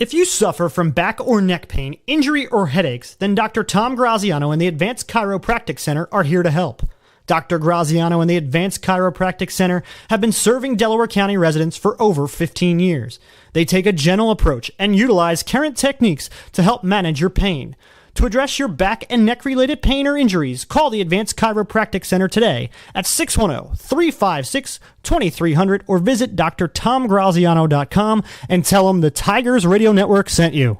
If you suffer from back or neck pain, injury, or headaches, then Dr. Tom Graziano and the Advanced Chiropractic Center are here to help. Dr. Graziano and the Advanced Chiropractic Center have been serving Delaware County residents for over 15 years. They take a gentle approach and utilize current techniques to help manage your pain. To address your back and neck-related pain or injuries, call the Advanced Chiropractic Center today at 610-356-2300 or visit drtomgraziano.com and tell them the Tigers Radio Network sent you.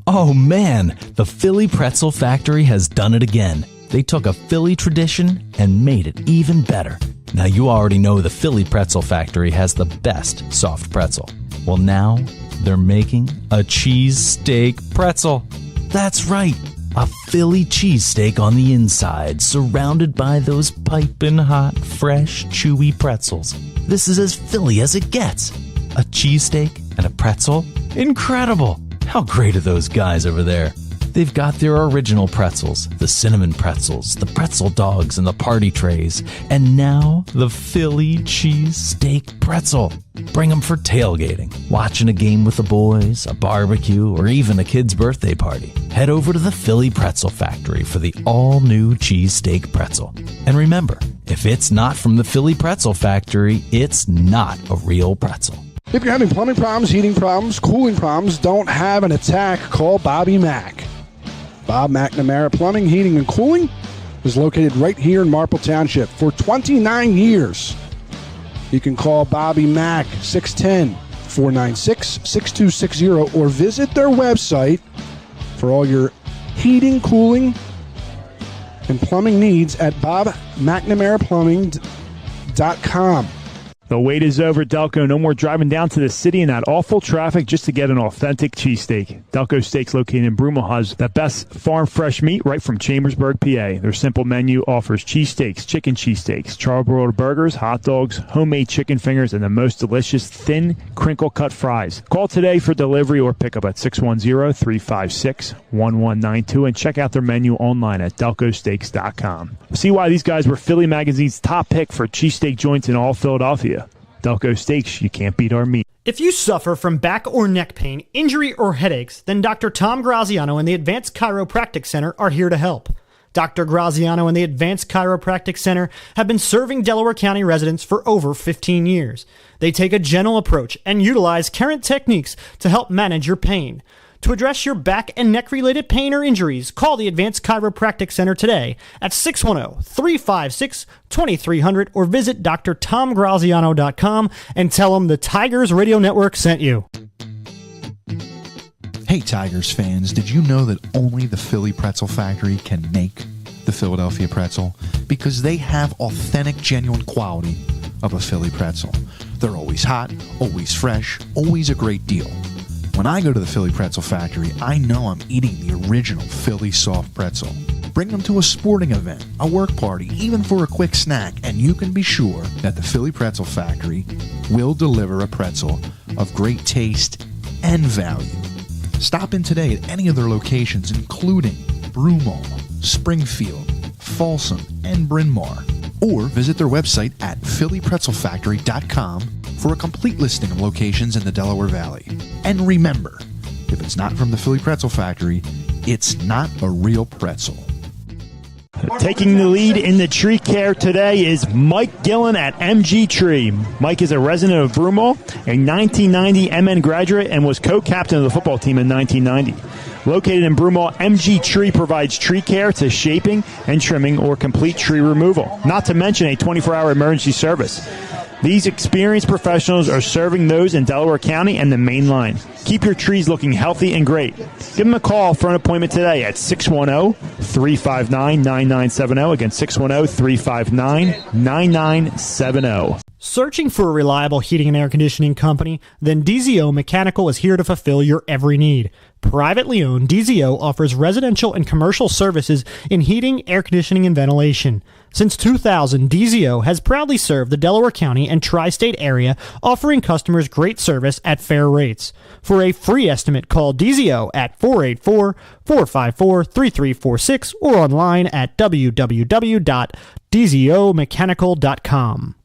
Oh man, the Philly Pretzel Factory has done it again. They took a Philly tradition and made it even better. Now you already know the Philly Pretzel Factory has the best soft pretzel. Well now, they're making a cheesesteak pretzel. That's right, a Philly cheesesteak on the inside, surrounded by those piping hot, fresh, chewy pretzels. This is as Philly as it gets. A cheesesteak and a pretzel? Incredible! How great are those guys over there? They've got their original pretzels, the cinnamon pretzels, the pretzel dogs, and the party trays. And now, the Philly cheesesteak pretzel. Bring them for tailgating, watching a game with the boys, a barbecue, or even a kid's birthday party. Head over to the Philly Pretzel Factory for the all-new cheesesteak pretzel. And remember, if it's not from the Philly Pretzel Factory, it's not a real pretzel. If you're having plumbing problems, heating problems, cooling problems, don't have an attack, call Bobby Mack. Bob McNamara Plumbing, Heating, and Cooling is located right here in Marple Township for 29 years. You can call Bobby Mack, 610-496-6260, or visit their website for all your heating, cooling, and plumbing needs at bobmcnamaraplumbing.com. The wait is over, Delco. No more driving down to the city in that awful traffic just to get an authentic cheesesteak. Delco Steaks, located in Broomall, has the best farm fresh meat right from Chambersburg, PA. Their simple menu offers cheesesteaks, chicken cheesesteaks, charbroiled burgers, hot dogs, homemade chicken fingers, and the most delicious thin, crinkle-cut fries. Call today for delivery or pickup at 610-356-1192 and check out their menu online at delcosteaks.com. See why these guys were Philly Magazine's top pick for cheesesteak joints in all Philadelphia. Delco Steaks, you can't beat our meat. If you suffer from back or neck pain, injury, or headaches, then Dr. Tom Graziano and the Advanced Chiropractic Center are here to help. Dr. Graziano and the Advanced Chiropractic Center have been serving Delaware County residents for over 15 years. They take a gentle approach and utilize current techniques to help manage your pain. To address your back and neck-related pain or injuries, call the Advanced Chiropractic Center today at 610-356-2300 or visit drtomgraziano.com and tell them the Tigers Radio Network sent you. Hey Tigers fans, did you know that only the Philly Pretzel Factory can make the Philadelphia pretzel? Because they have authentic, genuine quality of a Philly pretzel. They're always hot, always fresh, always a great deal. When I go to the Philly Pretzel Factory, I know I'm eating the original Philly soft pretzel. Bring them to a sporting event, a work party, even for a quick snack, and you can be sure that the Philly Pretzel Factory will deliver a pretzel of great taste and value. Stop in today at any of their locations, including Broomall, Springfield, Folsom, and Bryn Mawr, or visit their website at phillypretzelfactory.com for a complete listing of locations in the Delaware Valley. And remember, if it's not from the Philly Pretzel Factory, it's not a real pretzel. Taking the lead in the tree care today is Mike Gillen at MG Tree. Mike is a resident of Broomall, a 1990 MN graduate, and was co-captain of the football team in 1990. Located in Broomall, MG Tree provides tree care to shaping and trimming or complete tree removal, not to mention a 24-hour emergency service. These experienced professionals are serving those in Delaware County and the main line. Keep your trees looking healthy and great. Give them a call for an appointment today at 610-359-9970. Again, 610-359-9970. Searching for a reliable heating and air conditioning company? Then DZO Mechanical is here to fulfill your every need. Privately owned, DZO offers residential and commercial services in heating, air conditioning, and ventilation. Since 2000, DZO has proudly served the Delaware County and tri-state area, offering customers great service at fair rates. For a free estimate, call DZO at 484-454-3346 or online at www.dzomechanical.com.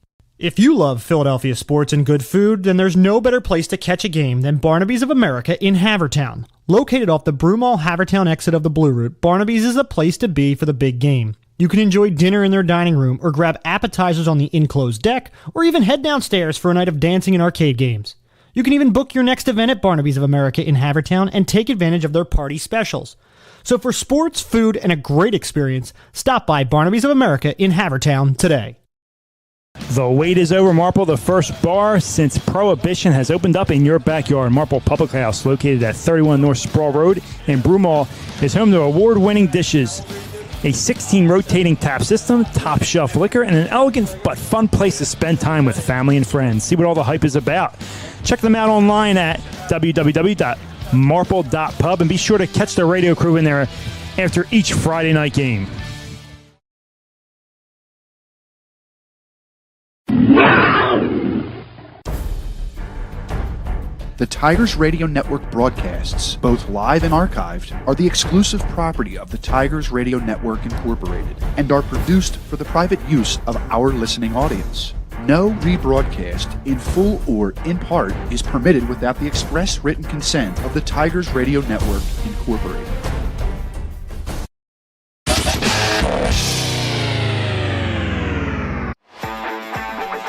If you love Philadelphia sports and good food, then there's no better place to catch a game than Barnaby's of America in Havertown. Located off the Broomall Havertown exit of the Blue Route, Barnaby's is a place to be for the big game. You can enjoy dinner in their dining room or grab appetizers on the enclosed deck, or even head downstairs for a night of dancing and arcade games. You can even book your next event at Barnaby's of America in Havertown and take advantage of their party specials. So for sports, food, and a great experience, stop by Barnaby's of America in Havertown today. The wait is over, Marple. The first bar since Prohibition has opened up in your backyard. Marple Public House, located at 31 North Sproul Road in Broomall, is home to award-winning dishes, a 16 rotating tap system, top shelf liquor, and an elegant but fun place to spend time with family and friends. See what all the hype is about. Check them out online at www.marple.pub and be sure to catch the radio crew in there after each Friday night game. The Tigers Radio Network broadcasts, both live and archived, are the exclusive property of the Tigers Radio Network Incorporated and are produced for the private use of our listening audience. No rebroadcast, in full or in part, is permitted without the express written consent of the Tigers Radio Network Incorporated.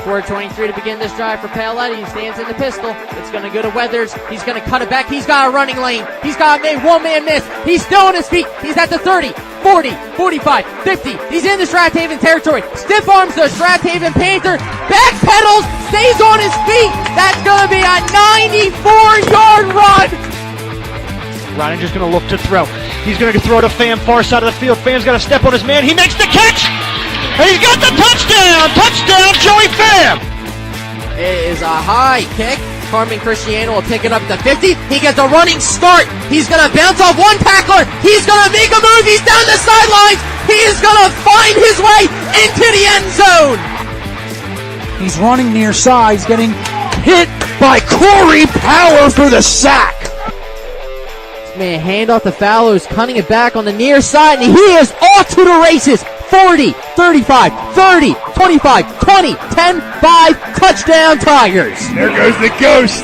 .423 to begin this drive for Paoletti. He stands in the pistol. It's going to go to Weathers. He's going to cut it back. He's got a running lane. He's got a one-man miss. He's still on his feet. He's at the 30, 40, 45, 50. He's in the Strathaven territory. Stiff arms the Strathaven Panther. Backpedals. Stays on his feet. That's going to be a 94-yard run. Reininger's going to look to throw. He's going to throw to Pham, far side of the field. Pham's got to step on his man. He makes the catch. And he's got the touchdown! Touchdown, Joey Pham! It is a high kick. Carmen Cristiano will take it up to 50. He gets a running start. He's going to bounce off one tackler. He's going to make a move. He's down the sidelines. He is going to find his way into the end zone. He's running near side. He's getting hit by Corey Power for the sack. Man, hand off to Fallows, cutting it back on the near side, and he is off to the races. 40, 35, 30, 25, 20, 10, 5, touchdown Tigers. There goes the ghost.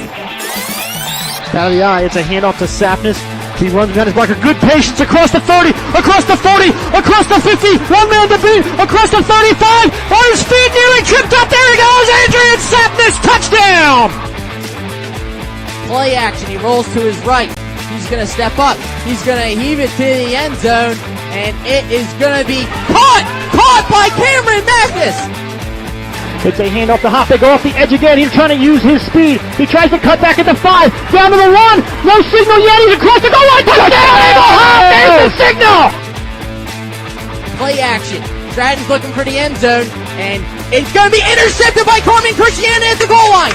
Out of the eye, it's a handoff to Sapness. He runs behind his blocker. Good patience across the 30, across the 40, across the 50. One man to beat, across the 35. On his feet, nearly tripped up. There he goes. Adrian Sapness, touchdown. Play action. He rolls to his right. He's going to step up. He's going to heave it to the end zone. And it is going to be caught by Cameron Mathis. It's a handoff to Hop. They go off the edge again. He's trying to use his speed. He tries to cut back at the 5. Down to the 1. No signal yet. He's across the goal line. Touchdown, Eagle Hop. There's the signal. Play action. Stratton's looking for the end zone. And it's going to be intercepted by Carmen Cristiano at the goal line.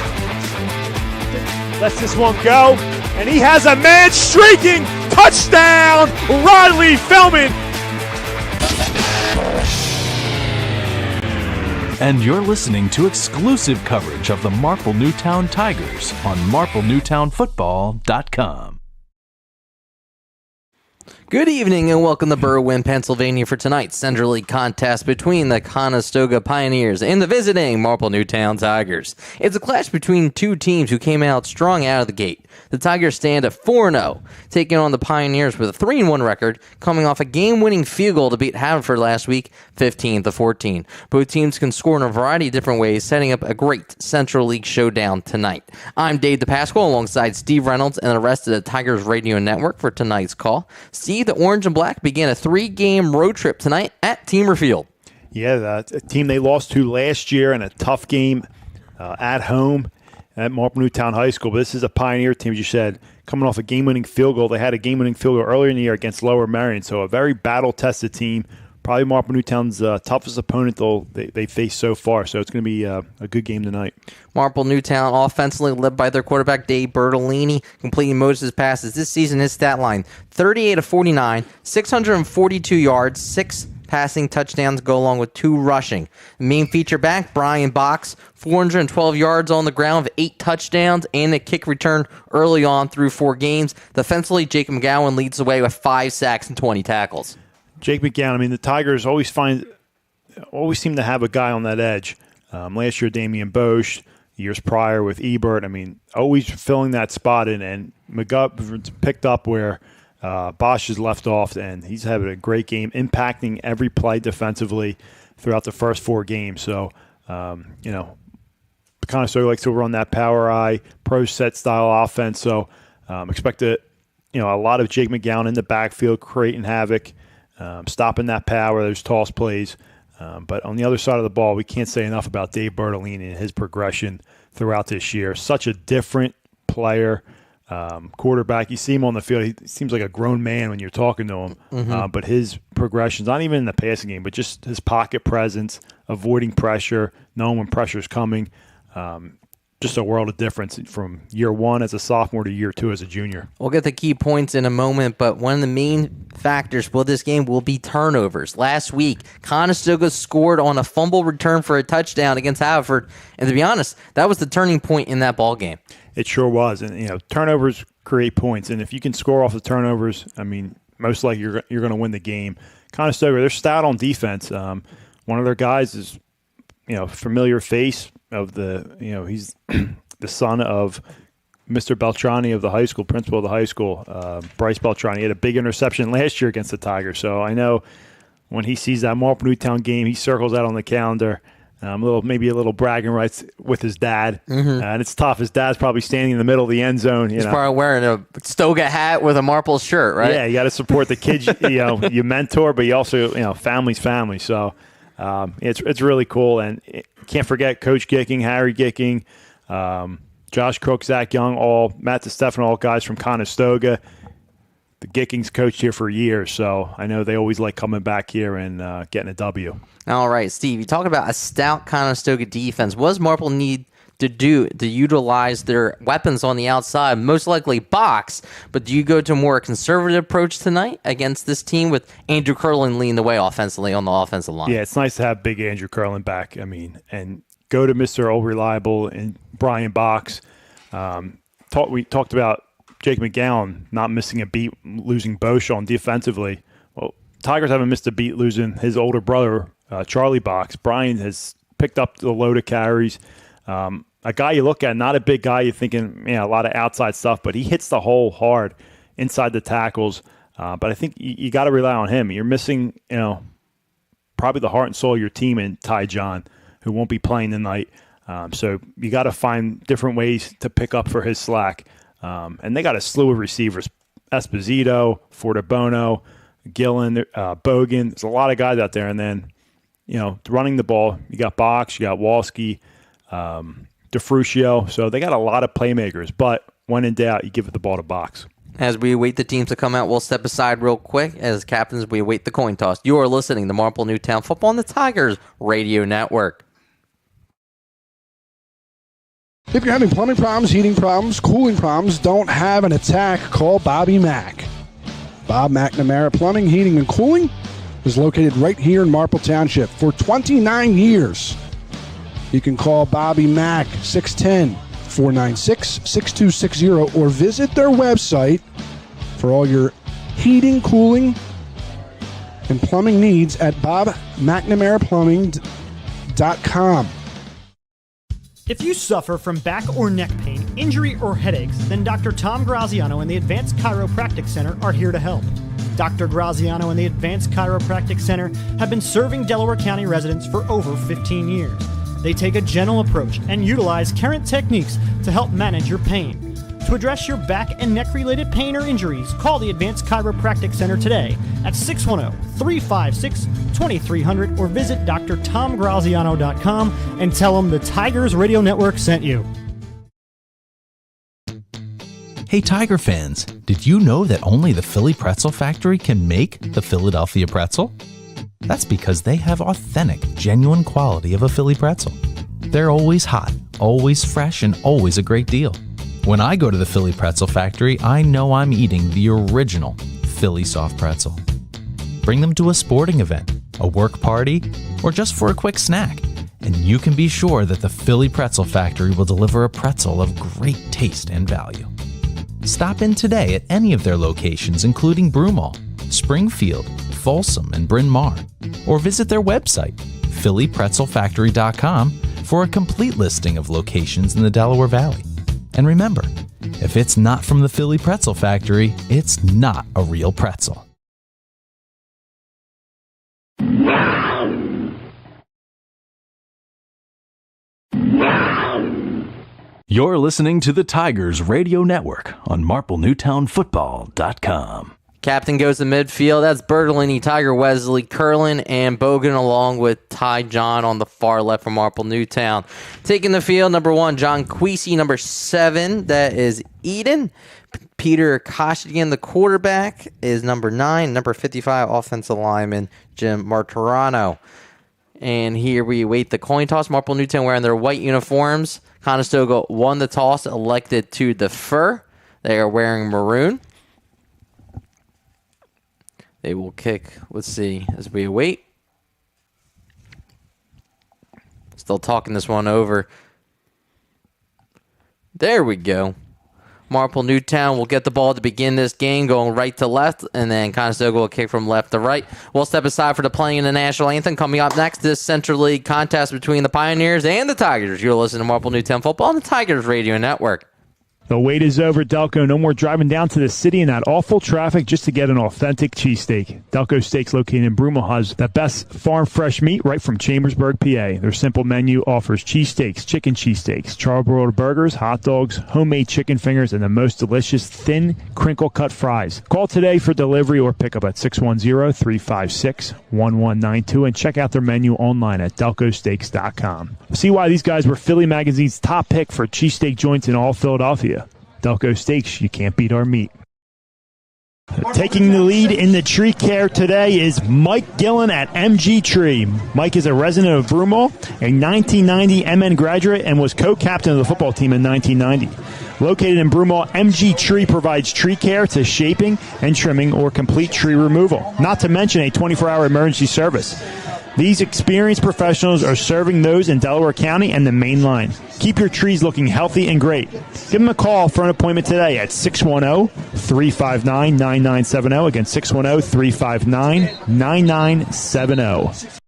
Lets this one go. And he has a man streaking. Touchdown, Riley Feldman. And you're listening to exclusive coverage of the Marple Newtown Tigers on MarpleNewtownFootball.com. Good evening and welcome to Berwyn, Pennsylvania for tonight's Central League contest between the Conestoga Pioneers and the visiting Marple Newtown Tigers. It's a clash between two teams who came out strong out of the gate. The Tigers stand at 4-0, taking on the Pioneers with a 3-1 record, coming off a game-winning field goal to beat Haverford last week, 15-14. Both teams can score in a variety of different ways, setting up a great Central League showdown tonight. I'm Dave DePasquale alongside Steve Reynolds and the rest of the Tigers Radio Network for tonight's call. Steve, the Orange and Black began a 3-game road trip tonight at Teamer Field. Yeah, a team they lost to last year in a tough game at home at Marple Newtown High School. But this is a Pioneer team, as you said, coming off a game-winning field goal. They had a game-winning field goal earlier in the year against Lower Merion, so a very battle-tested team. Probably Marple Newtown's toughest opponent they faced so far, so it's going to be a good game tonight. Marple Newtown offensively led by their quarterback Dave Bertolini, completing most of his passes this season. His stat line, 38 of 49, 642 yards, 6 passing touchdowns go along with 2 rushing. Main feature back, Brian Box, 412 yards on the ground with 8 touchdowns and a kick return early on through 4 games. Defensively, Jacob McGowan leads the way with 5 sacks and 20 tackles. Jake McGowan, I mean, the Tigers always seem to have a guy on that edge. Last year, Damian Bosch. Years prior with Ebert. I mean, always filling that spot in. And McGovern's picked up where Bosch has left off, and he's having a great game, impacting every play defensively throughout the first 4 games. So, Conestoga likes to run that power eye, pro set style offense. So, expect a lot of Jake McGowan in the backfield, creating havoc, stopping that power, those toss plays. But on the other side of the ball, we can't say enough about Dave Bertolini and his progression throughout this year. Such a different player, quarterback. You see him on the field, he seems like a grown man when you're talking to him. But his progressions, not even in the passing game, but just his pocket presence, avoiding pressure, knowing when pressure's coming. Just a world of difference from year 1 as a sophomore to year 2 as a junior. We'll get the key points in a moment, but one of the main factors for this game will be turnovers. Last week, Conestoga scored on a fumble return for a touchdown against Haverford, and to be honest, that was the turning point in that ball game. It sure was, and turnovers create points, and if you can score off the turnovers, I mean, most likely you're going to win the game. Conestoga, they're stout on defense. One of their guys is, familiar face of he's the son of Mr. Beltrani of the high school, principal of the high school, Bryce Beltrani. He had a big interception last year against the Tigers. So I know when he sees that Marple Newtown game, he circles that on the calendar. Maybe a little bragging rights with his dad. And it's tough. His dad's probably standing in the middle of the end zone. He's probably wearing a Stoga hat with a Marple shirt, right? Yeah, you got to support the kids, you mentor, but you also, family's family. So it's really cool. And can't forget Coach Gicking, Harry Gicking, Josh Cook, Zach Young, Matt DeStefano, all guys from Conestoga. The Gickings coached here for years, so I know they always like coming back here and getting a W. All right, Steve, you talk about a stout Conestoga defense. What does Marple need to do to utilize their weapons on the outside? Most likely box, but do you go to a more conservative approach tonight against this team with Andrew Curlin leading the way offensively on the offensive line? Yeah, it's nice to have big Andrew Curlin back. I mean, and go to Mr. Old Reliable and Brian Box. We talked about Jake McGowan not missing a beat, losing Bosch on defensively. Well, Tigers haven't missed a beat losing his older brother, Charlie Box. Brian has picked up the load of carries. A guy you look at, not a big guy, you're thinking, a lot of outside stuff, but he hits the hole hard inside the tackles. But I think you got to rely on him. You're missing, probably the heart and soul of your team in Ty John, who won't be playing tonight. So you got to find different ways to pick up for his slack. And they got a slew of receivers: Esposito, Fortabono, Gillen, Bogan. There's a lot of guys out there. And then, running the ball, you got Box, you got Walski, DeFrucio. So they got a lot of playmakers. But when in doubt, you give it the ball to Box. As we await the teams to come out, we'll step aside real quick. As captains, we await the coin toss. You are listening to Marple Newtown Football on the Tigers Radio Network. If you're having plumbing problems, heating problems, cooling problems, don't have an attack, call Bobby Mack. Bob McNamara Plumbing, Heating, and Cooling is located right here in Marple Township for 29 years. You can call Bobby Mack, 610-496-6260, or visit their website for all your heating, cooling, and plumbing needs at bobmcnamaraplumbing.com. If you suffer from back or neck pain, injury, or headaches, then Dr. Tom Graziano and the Advanced Chiropractic Center are here to help. Dr. Graziano and the Advanced Chiropractic Center have been serving Delaware County residents for over 15 years. They take a gentle approach and utilize current techniques to help manage your pain. To address your back and neck-related pain or injuries, call the Advanced Chiropractic Center today at 610-356-2300 or visit drtomgraziano.com and tell them the Tigers Radio Network sent you. Hey Tiger fans, did you know that only the Philly Pretzel Factory can make the Philadelphia pretzel? That's because they have authentic, genuine quality of a Philly pretzel. They're always hot, always fresh, and always a great deal. When I go to the Philly Pretzel Factory, I know I'm eating the original Philly soft pretzel. Bring them to a sporting event, a work party, or just for a quick snack, and you can be sure that the Philly Pretzel Factory will deliver a pretzel of great taste and value. Stop in today at any of their locations, including Broomall, Springfield, Folsom, and Bryn Mawr, or visit their website, phillypretzelfactory.com, for a complete listing of locations in the Delaware Valley. And remember, if it's not from the Philly Pretzel Factory, it's not a real pretzel. You're listening to the Tigers Radio Network on MarpleNewtownFootball.com. Captain goes to midfield. That's Bertolini, Tiger Wesley, Curlin, and Bogan, along with Ty John on the far left from Marple Newtown. Taking the field, number 1, John Queasy. Number 7, that is Eden. Peter Koshigan, the quarterback, is number 9. Number 55, offensive lineman, Jim Martirano. And here we await the coin toss. Marple Newtown wearing their white uniforms. Conestoga won the toss, elected to defer. They are wearing maroon. They will kick. Let's see as we await. Still talking this one over. There we go. Marple Newtown will get the ball to begin this game, going right to left, and then Conestoga will kick from left to right. We'll step aside for the playing of the national anthem. Coming up next, this Central League contest between the Pioneers and the Tigers. You're listening to Marple Newtown Football on the Tigers Radio Network. The wait is over, Delco. No more driving down to the city in that awful traffic just to get an authentic cheesesteak. Delco Steaks, located in Broomall, has the best farm fresh meat right from Chambersburg, PA. Their simple menu offers cheesesteaks, chicken cheesesteaks, charbroiled burgers, hot dogs, homemade chicken fingers, and the most delicious thin, crinkle-cut fries. Call today for delivery or pickup at 610-356-1192 and check out their menu online at delcosteaks.com. See why these guys were Philly Magazine's top pick for cheesesteak joints in all Philadelphia. Delco Steaks, you can't beat our meat. Taking the lead in the tree care today is Mike Gillen at MG Tree. Mike is a resident of Broomall, a 1990 MN graduate, and was co-captain of the football team in 1990. Located in Broomall, MG Tree provides tree care to shaping and trimming or complete tree removal, not to mention a 24-hour emergency service. These experienced professionals are serving those in Delaware County and the main line. Keep your trees looking healthy and great. Give them a call for an appointment today at 610-359-9970. Again, 610-359-9970.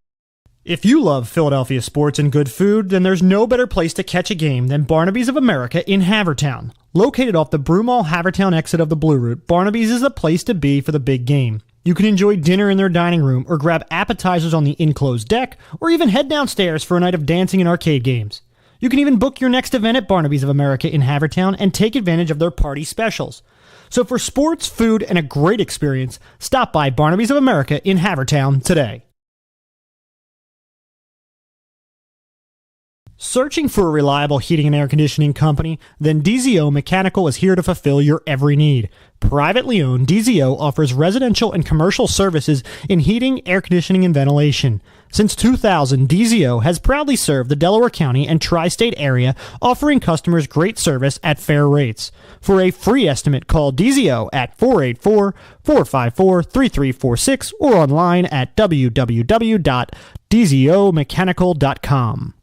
If you love Philadelphia sports and good food, then there's no better place to catch a game than Barnaby's of America in Havertown. Located off the Broomall-Havertown exit of the Blue Route, Barnaby's is the place to be for the big game. You can enjoy dinner in their dining room or grab appetizers on the enclosed deck or even head downstairs for a night of dancing and arcade games. You can even book your next event at Barnaby's of America in Havertown and take advantage of their party specials. So for sports, food, and a great experience, stop by Barnaby's of America in Havertown today. Searching for a reliable heating and air conditioning company? Then DZO Mechanical is here to fulfill your every need. Privately owned, DZO offers residential and commercial services in heating, air conditioning, and ventilation. Since 2000, DZO has proudly served the Delaware County and tri-state area, offering customers great service at fair rates. For a free estimate, call DZO at 484-454-3346 or online at www.dzomechanical.com.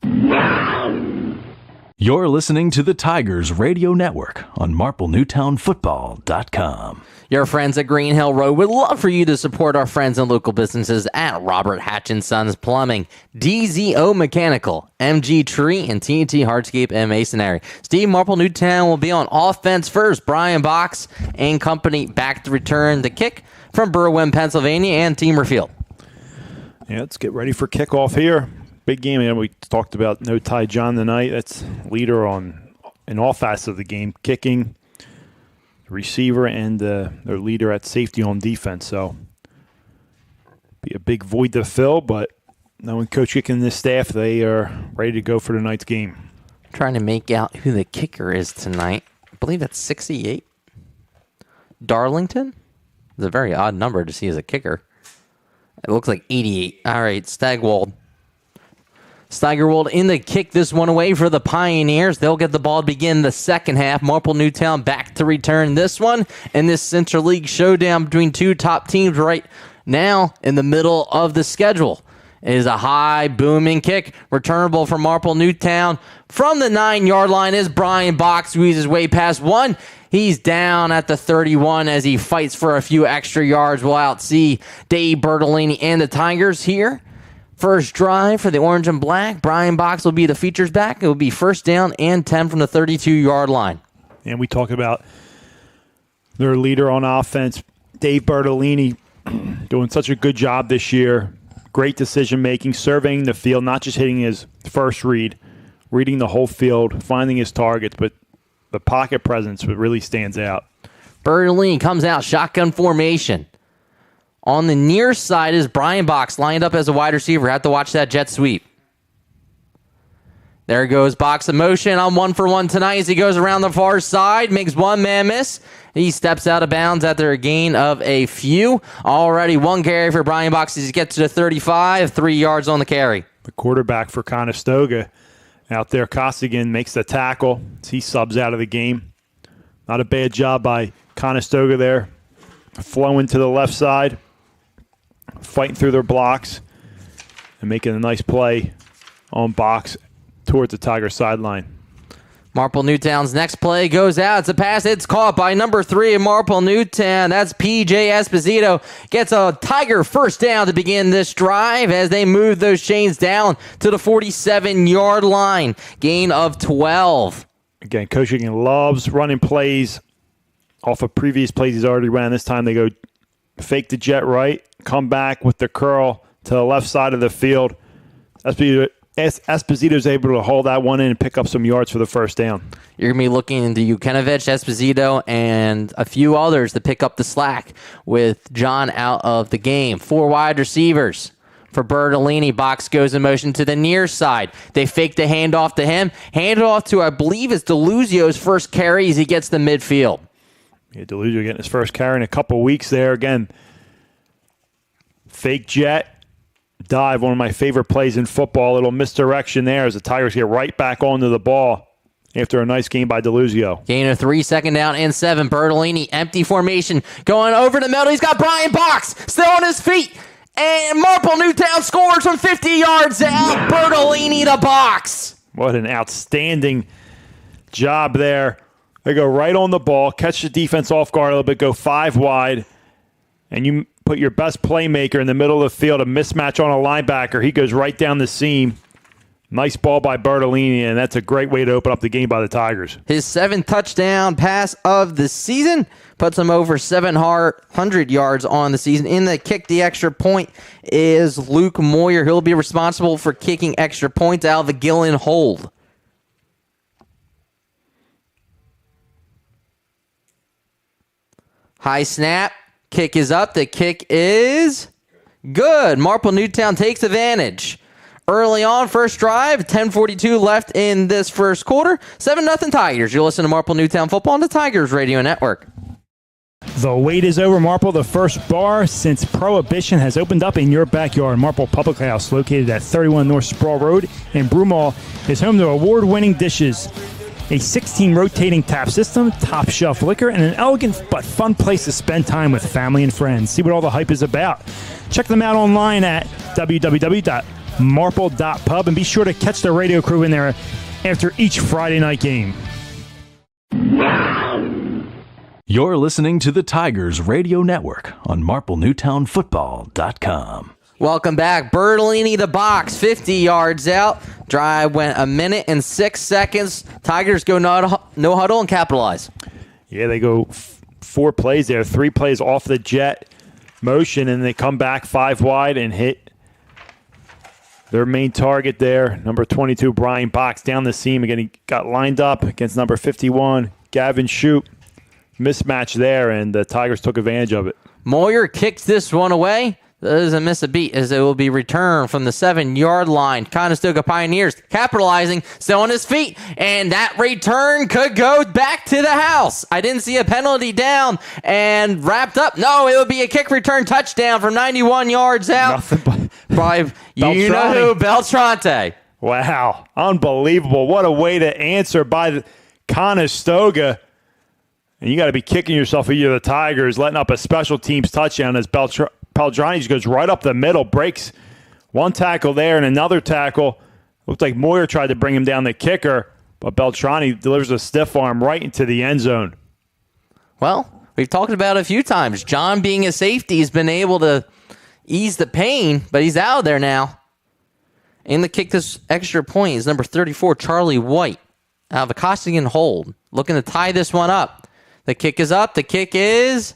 You're listening to the Tigers Radio Network on MarpleNewtownFootball.com. Your friends at Green Hill Road would love for you to support our friends and local businesses at Robert Hatch & Sons Plumbing, DZO Mechanical, MG Tree, and TNT Hardscape and Masonry. Steve Marple Newtown will be on offense first. Brian Box and company back to return the kick from Berwyn, Pennsylvania, and Teamer Field. Yeah, let's get ready for kickoff here. Big game. And we talked about no Ty John tonight. That's leader in all facets of the game, kicking, receiver, and their leader at safety on defense. So be a big void to fill, but knowing Coach Kick and this staff, they are ready to go for tonight's game. Trying to make out who the kicker is tonight. I believe that's 68. Darlington? It's a very odd number to see as a kicker. It looks like 88. All right, Stagwald. Steigerwold in the kick this one away for the Pioneers. They'll get the ball to begin the second half. Marple Newtown back to return this one. And this Central League showdown between two top teams right now in the middle of the schedule. It is a high, booming kick. Returnable from Marple Newtown. From the 9-yard line is Brian Box, squeezes his way past one. He's down at the 31 as he fights for a few extra yards. We'll outsee Dave Bertolini and the Tigers here First drive for the orange and black. Brian Box will be the features back. It will be first down and 10 from the 32-yard line. And we talk about their leader on offense, Dave Bertolini, doing such a good job this year. Great decision-making, surveying the field, not just hitting his first read, reading the whole field, finding his targets, but the pocket presence really stands out. Berwyn comes out, shotgun formation. On the near side is Brian Box, lined up as a wide receiver. Have to watch that jet sweep. There goes Box in motion on 1-for-1 tonight as he goes around the far side, makes one man miss. He steps out of bounds after a gain of a few. Already one carry for Brian Box as he gets to the 35, 3 yards on the carry. The quarterback for Conestoga out there, Costigan, makes the tackle. He subs out of the game. Not a bad job by Conestoga there. Flowing to the left side, fighting through their blocks, and making a nice play on Box towards the Tiger sideline. Marple Newtown's next play goes out. It's a pass. It's caught by number 3 in Marple Newtown. That's P.J. Esposito. Gets a Tiger first down to begin this drive as they move those chains down to the 47-yard line. Gain of 12. Again, Coach Higgins loves running plays off of previous plays he's already ran. This time they go fake the jet right, come back with the curl to the left side of the field. Esposito's able to hold that one in and pick up some yards for the first down. You're going to be looking into Jukinovich, Esposito, and a few others to pick up the slack with John out of the game. 4 wide receivers for Bertolini. Box goes in motion to the near side. They fake the handoff to him. Hand it off to, I believe, it's DeLuzio's first carry as he gets the midfield. Yeah, DeLuzio getting his first carry in a couple weeks there. Again, fake jet. Dive, one of my favorite plays in football. A little misdirection there as the Tigers get right back onto the ball after a nice game by DeLuzio. Gain of 3, second down and 7. Bertolini, empty formation, going over the middle. He's got Brian Box still on his feet. And Marple Newtown scores from 50 yards out. Bertolini to Box. What an outstanding job there. They go right on the ball, catch the defense off guard a little bit, go 5 wide, and you put your best playmaker in the middle of the field, a mismatch on a linebacker. He goes right down the seam. Nice ball by Bertolini, and that's a great way to open up the game by the Tigers. His 7th touchdown pass of the season puts him over 700 yards on the season. In the kick, the extra point is Luke Moyer. He'll be responsible for kicking extra points out of the Gillen hold. High snap. Kick is up. The kick is good. Marple Newtown takes advantage. Early on, first drive, 10:42 left in this first quarter. 7-0 Tigers. You're listening to Marple Newtown Football on the Tigers Radio Network. The wait is over, Marple. The first bar since Prohibition has opened up in your backyard. Marple Public House, located at 31 North Sproul Road in Broomall, is home to award-winning dishes, a 16 rotating tap system, top shelf liquor, and an elegant but fun place to spend time with family and friends. See what all the hype is about. Check them out online at www.marple.pub and be sure to catch the radio crew in there after each Friday night game. You're listening to the Tigers Radio Network on MarpleNewtownFootball.com. Welcome back. Bertolini the Box, 50 yards out. Drive went 1 minute and 6 seconds. Tigers go no huddle and capitalize. Yeah, they go 4 plays there. 3 plays off the jet motion, and they come back 5 wide and hit their main target there. Number 22, Brian Box, down the seam. Again, he got lined up against number 51, Gavin Shoup. Mismatch there, and the Tigers took advantage of it. Moyer kicks this one away. Doesn't miss a beat as it will be returned from the 7-yard line. Conestoga Pioneers capitalizing, still on his feet, and that return could go back to the house. I didn't see a penalty down and wrapped up. No, it would be a kick return touchdown from 91 yards out by Beltrante. Wow, unbelievable. What a way to answer by Conestoga. And you got to be kicking yourself if you're the Tigers, letting up a special teams touchdown as Beltrani just goes right up the middle, breaks one tackle there and another tackle. Looked like Moyer tried to bring him down the kicker, but Beltrani delivers a stiff arm right into the end zone. Well, we've talked about it a few times. John, being a safety, has been able to ease the pain, but he's out of there now. In the kick this extra point is number 34, Charlie White, out of a Costigan hold, looking to tie this one up. The kick is up. The kick is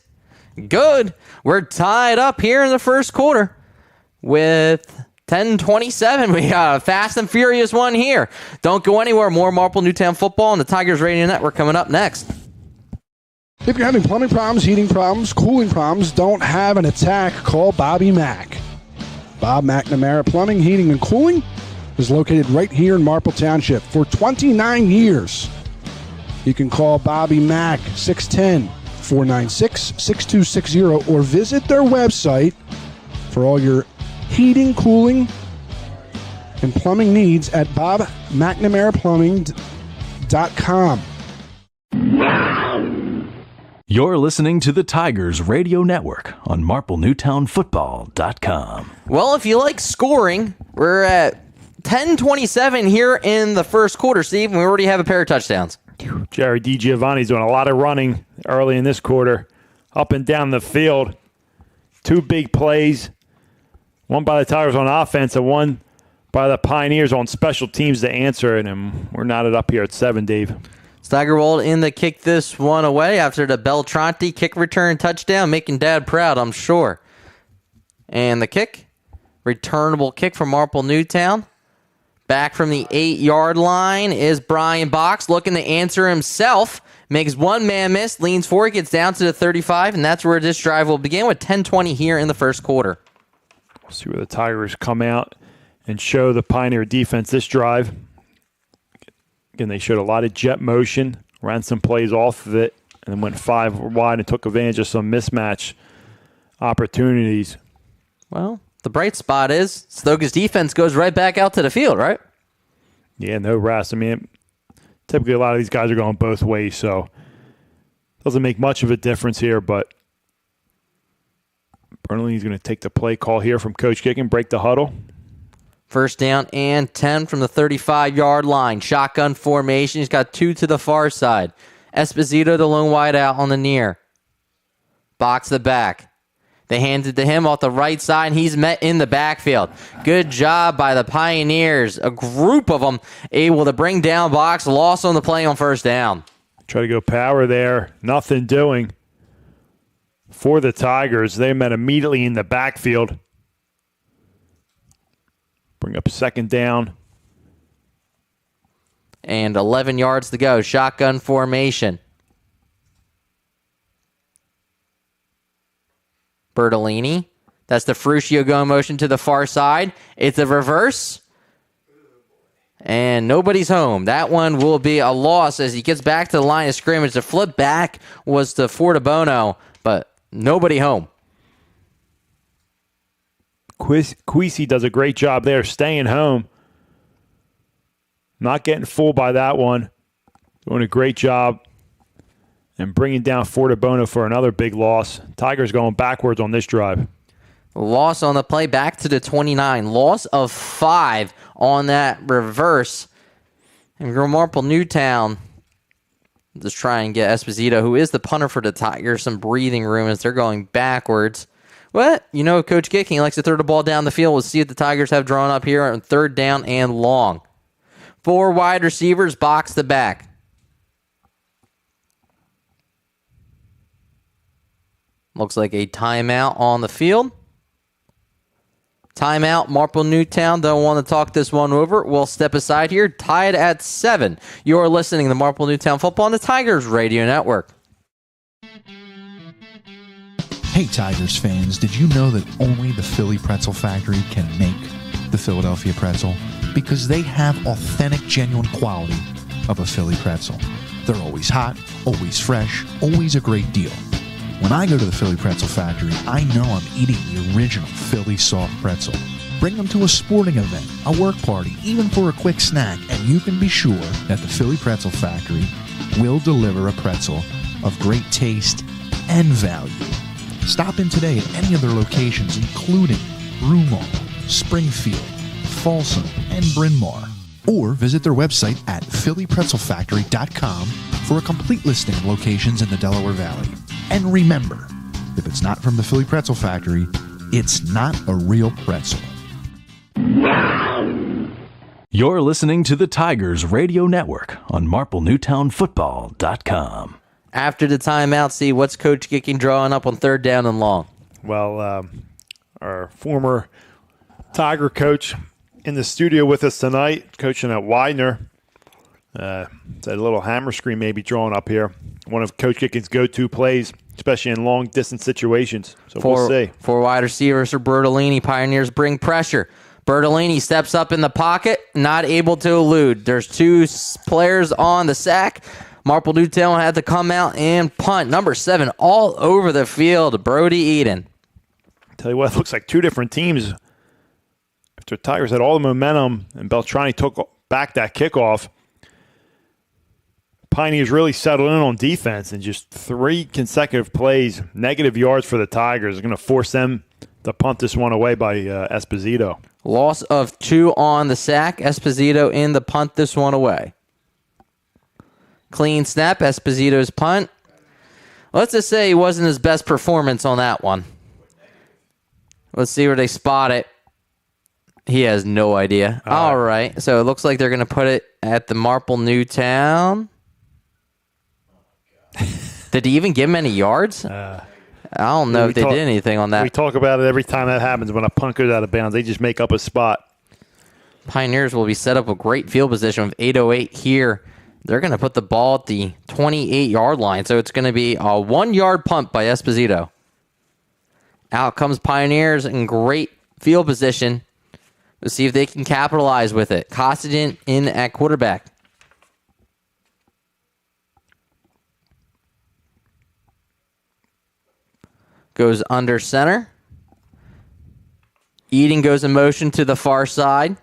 good. We're tied up here in the first quarter with 10:27. We got a fast and furious one here. Don't go anywhere. More Marple Newtown football on the Tigers Radio Network coming up next. If you're having plumbing problems, heating problems, cooling problems, don't have an attack, call Bobby Mack. Bob McNamara Plumbing, Heating, and Cooling is located right here in Marple Township for 29 years. You can call Bobby Mack, 610-496-6260, or visit their website for all your heating, cooling, and plumbing needs at bobmcnamaraplumbing.com. You're listening to the Tigers Radio Network on MarpleNewtownFootball.com. Well, if you like scoring, we're at 10:27 here in the first quarter, Steve, and we already have a pair of touchdowns. Jerry DiGiovanni's doing a lot of running early in this quarter, up and down the field. 2 big plays, one by the Tigers on offense and one by the Pioneers on special teams to answer it, and we're knotted up here at 7, Dave. Steigerwald in the kick this one away after the Beltranti kick return touchdown, making Dad proud, I'm sure. And the kick, returnable kick from Marple Newtown. Back from the 8-yard line is Brian Box looking to answer himself. Makes one man miss, leans forward, gets down to the 35, and that's where this drive will begin with 10:20 here in the first quarter. We'll see where the Tigers come out and show the Pioneer defense this drive. Again, they showed a lot of jet motion, ran some plays off of it, and then went 5 wide and took advantage of some mismatch opportunities. Well, the bright spot is Stoga's defense goes right back out to the field, right? Yeah, no rest. I mean, typically a lot of these guys are going both ways, so it doesn't make much of a difference here, but Bernalini's going to take the play call here from Coach Kicken, break the huddle. First down and 10 from the 35-yard line. Shotgun formation. He's got 2 to the far side. Esposito, the lone wide out on the near. Box the back. They hand it to him off the right side, and he's met in the backfield. Good job by the Pioneers. A group of them able to bring down Box. Loss on the play on first down. Try to go power there. Nothing doing for the Tigers. They met immediately in the backfield. Bring up second down. And 11 yards to go. Shotgun formation. Bertolini. That's the Fruscio going motion to the far side. It's a reverse. And nobody's home. That one will be a loss as he gets back to the line of scrimmage. The flip back was to Fortabono, but nobody home. Quisi does a great job there staying home. Not getting fooled by that one. Doing a great job. And bringing down Fortabono for another big loss. Tigers going backwards on this drive. Loss on the play back to the 29. Loss of 5 on that reverse. And Marple Newtown just try and get Esposito, who is the punter for the Tigers, some breathing room as they're going backwards. But, you know, Coach Kicking likes to throw the ball down the field. We'll see what the Tigers have drawn up here on third down and long. 4 wide receivers, box the back. Looks like a timeout on the field. Timeout, Marple Newtown. Don't want to talk this one over. We'll step aside here, tied at 7. You're listening to Marple Newtown Football on the Tigers Radio Network. Hey Tigers fans, did you know that only the Philly Pretzel Factory can make the Philadelphia pretzel? Because they have authentic, genuine quality of a Philly pretzel. They're always hot, always fresh, always a great deal. When I go to the Philly Pretzel Factory, I know I'm eating the original Philly soft pretzel. Bring them to a sporting event, a work party, even for a quick snack, and you can be sure that the Philly Pretzel Factory will deliver a pretzel of great taste and value. Stop in today at any of their locations, including Broomall, Springfield, Folsom, and Bryn Mawr. Or visit their website at phillypretzelfactory.com for a complete listing of locations in the Delaware Valley. And remember, if it's not from the Philly Pretzel Factory, it's not a real pretzel. You're listening to the Tigers Radio Network on MarpleNewtownFootball.com. After the timeout, see what's Coach Gicking drawing up on 3rd down and long. Well, our former Tiger coach in the studio with us tonight, coaching at Widener. That little hammer screen may be drawn up here. One of Coach Gicking's go-to plays, especially in long-distance situations. So we'll see. 4 wide receivers for Bertolini. Pioneers bring pressure. Bertolini steps up in the pocket, not able to elude. There's 2 players on the sack. Marple Newtown had to come out and punt. Number 7 all over the field, Brody Eden. Tell you what, it looks like 2 different teams. After Tigers had all the momentum and Beltrani took back that kickoff, Pioneers really settled in on defense, and just 3 consecutive plays, negative yards for the Tigers, are going to force them to punt this one away by Esposito. Loss of 2 on the sack. Esposito in the punt this one away. Clean snap, Esposito's punt. Let's just say it wasn't his best performance on that one. Let's see where they spot it. He has no idea. All right. So it looks like they're going to put it at the Marple Newtown. Did he even give him any yards? I don't know if they did anything on that. We talk about it every time that happens. When a punt goes out of bounds, they just make up a spot. Pioneers will be set up a great field position with 8:08 here. They're going to put the ball at the 28-yard line, so it's going to be a 1-yard punt by Esposito. Out comes Pioneers in great field position. Let's see if they can capitalize with it. Costigan in at quarterback. Goes under center. Eden goes in motion to the far side.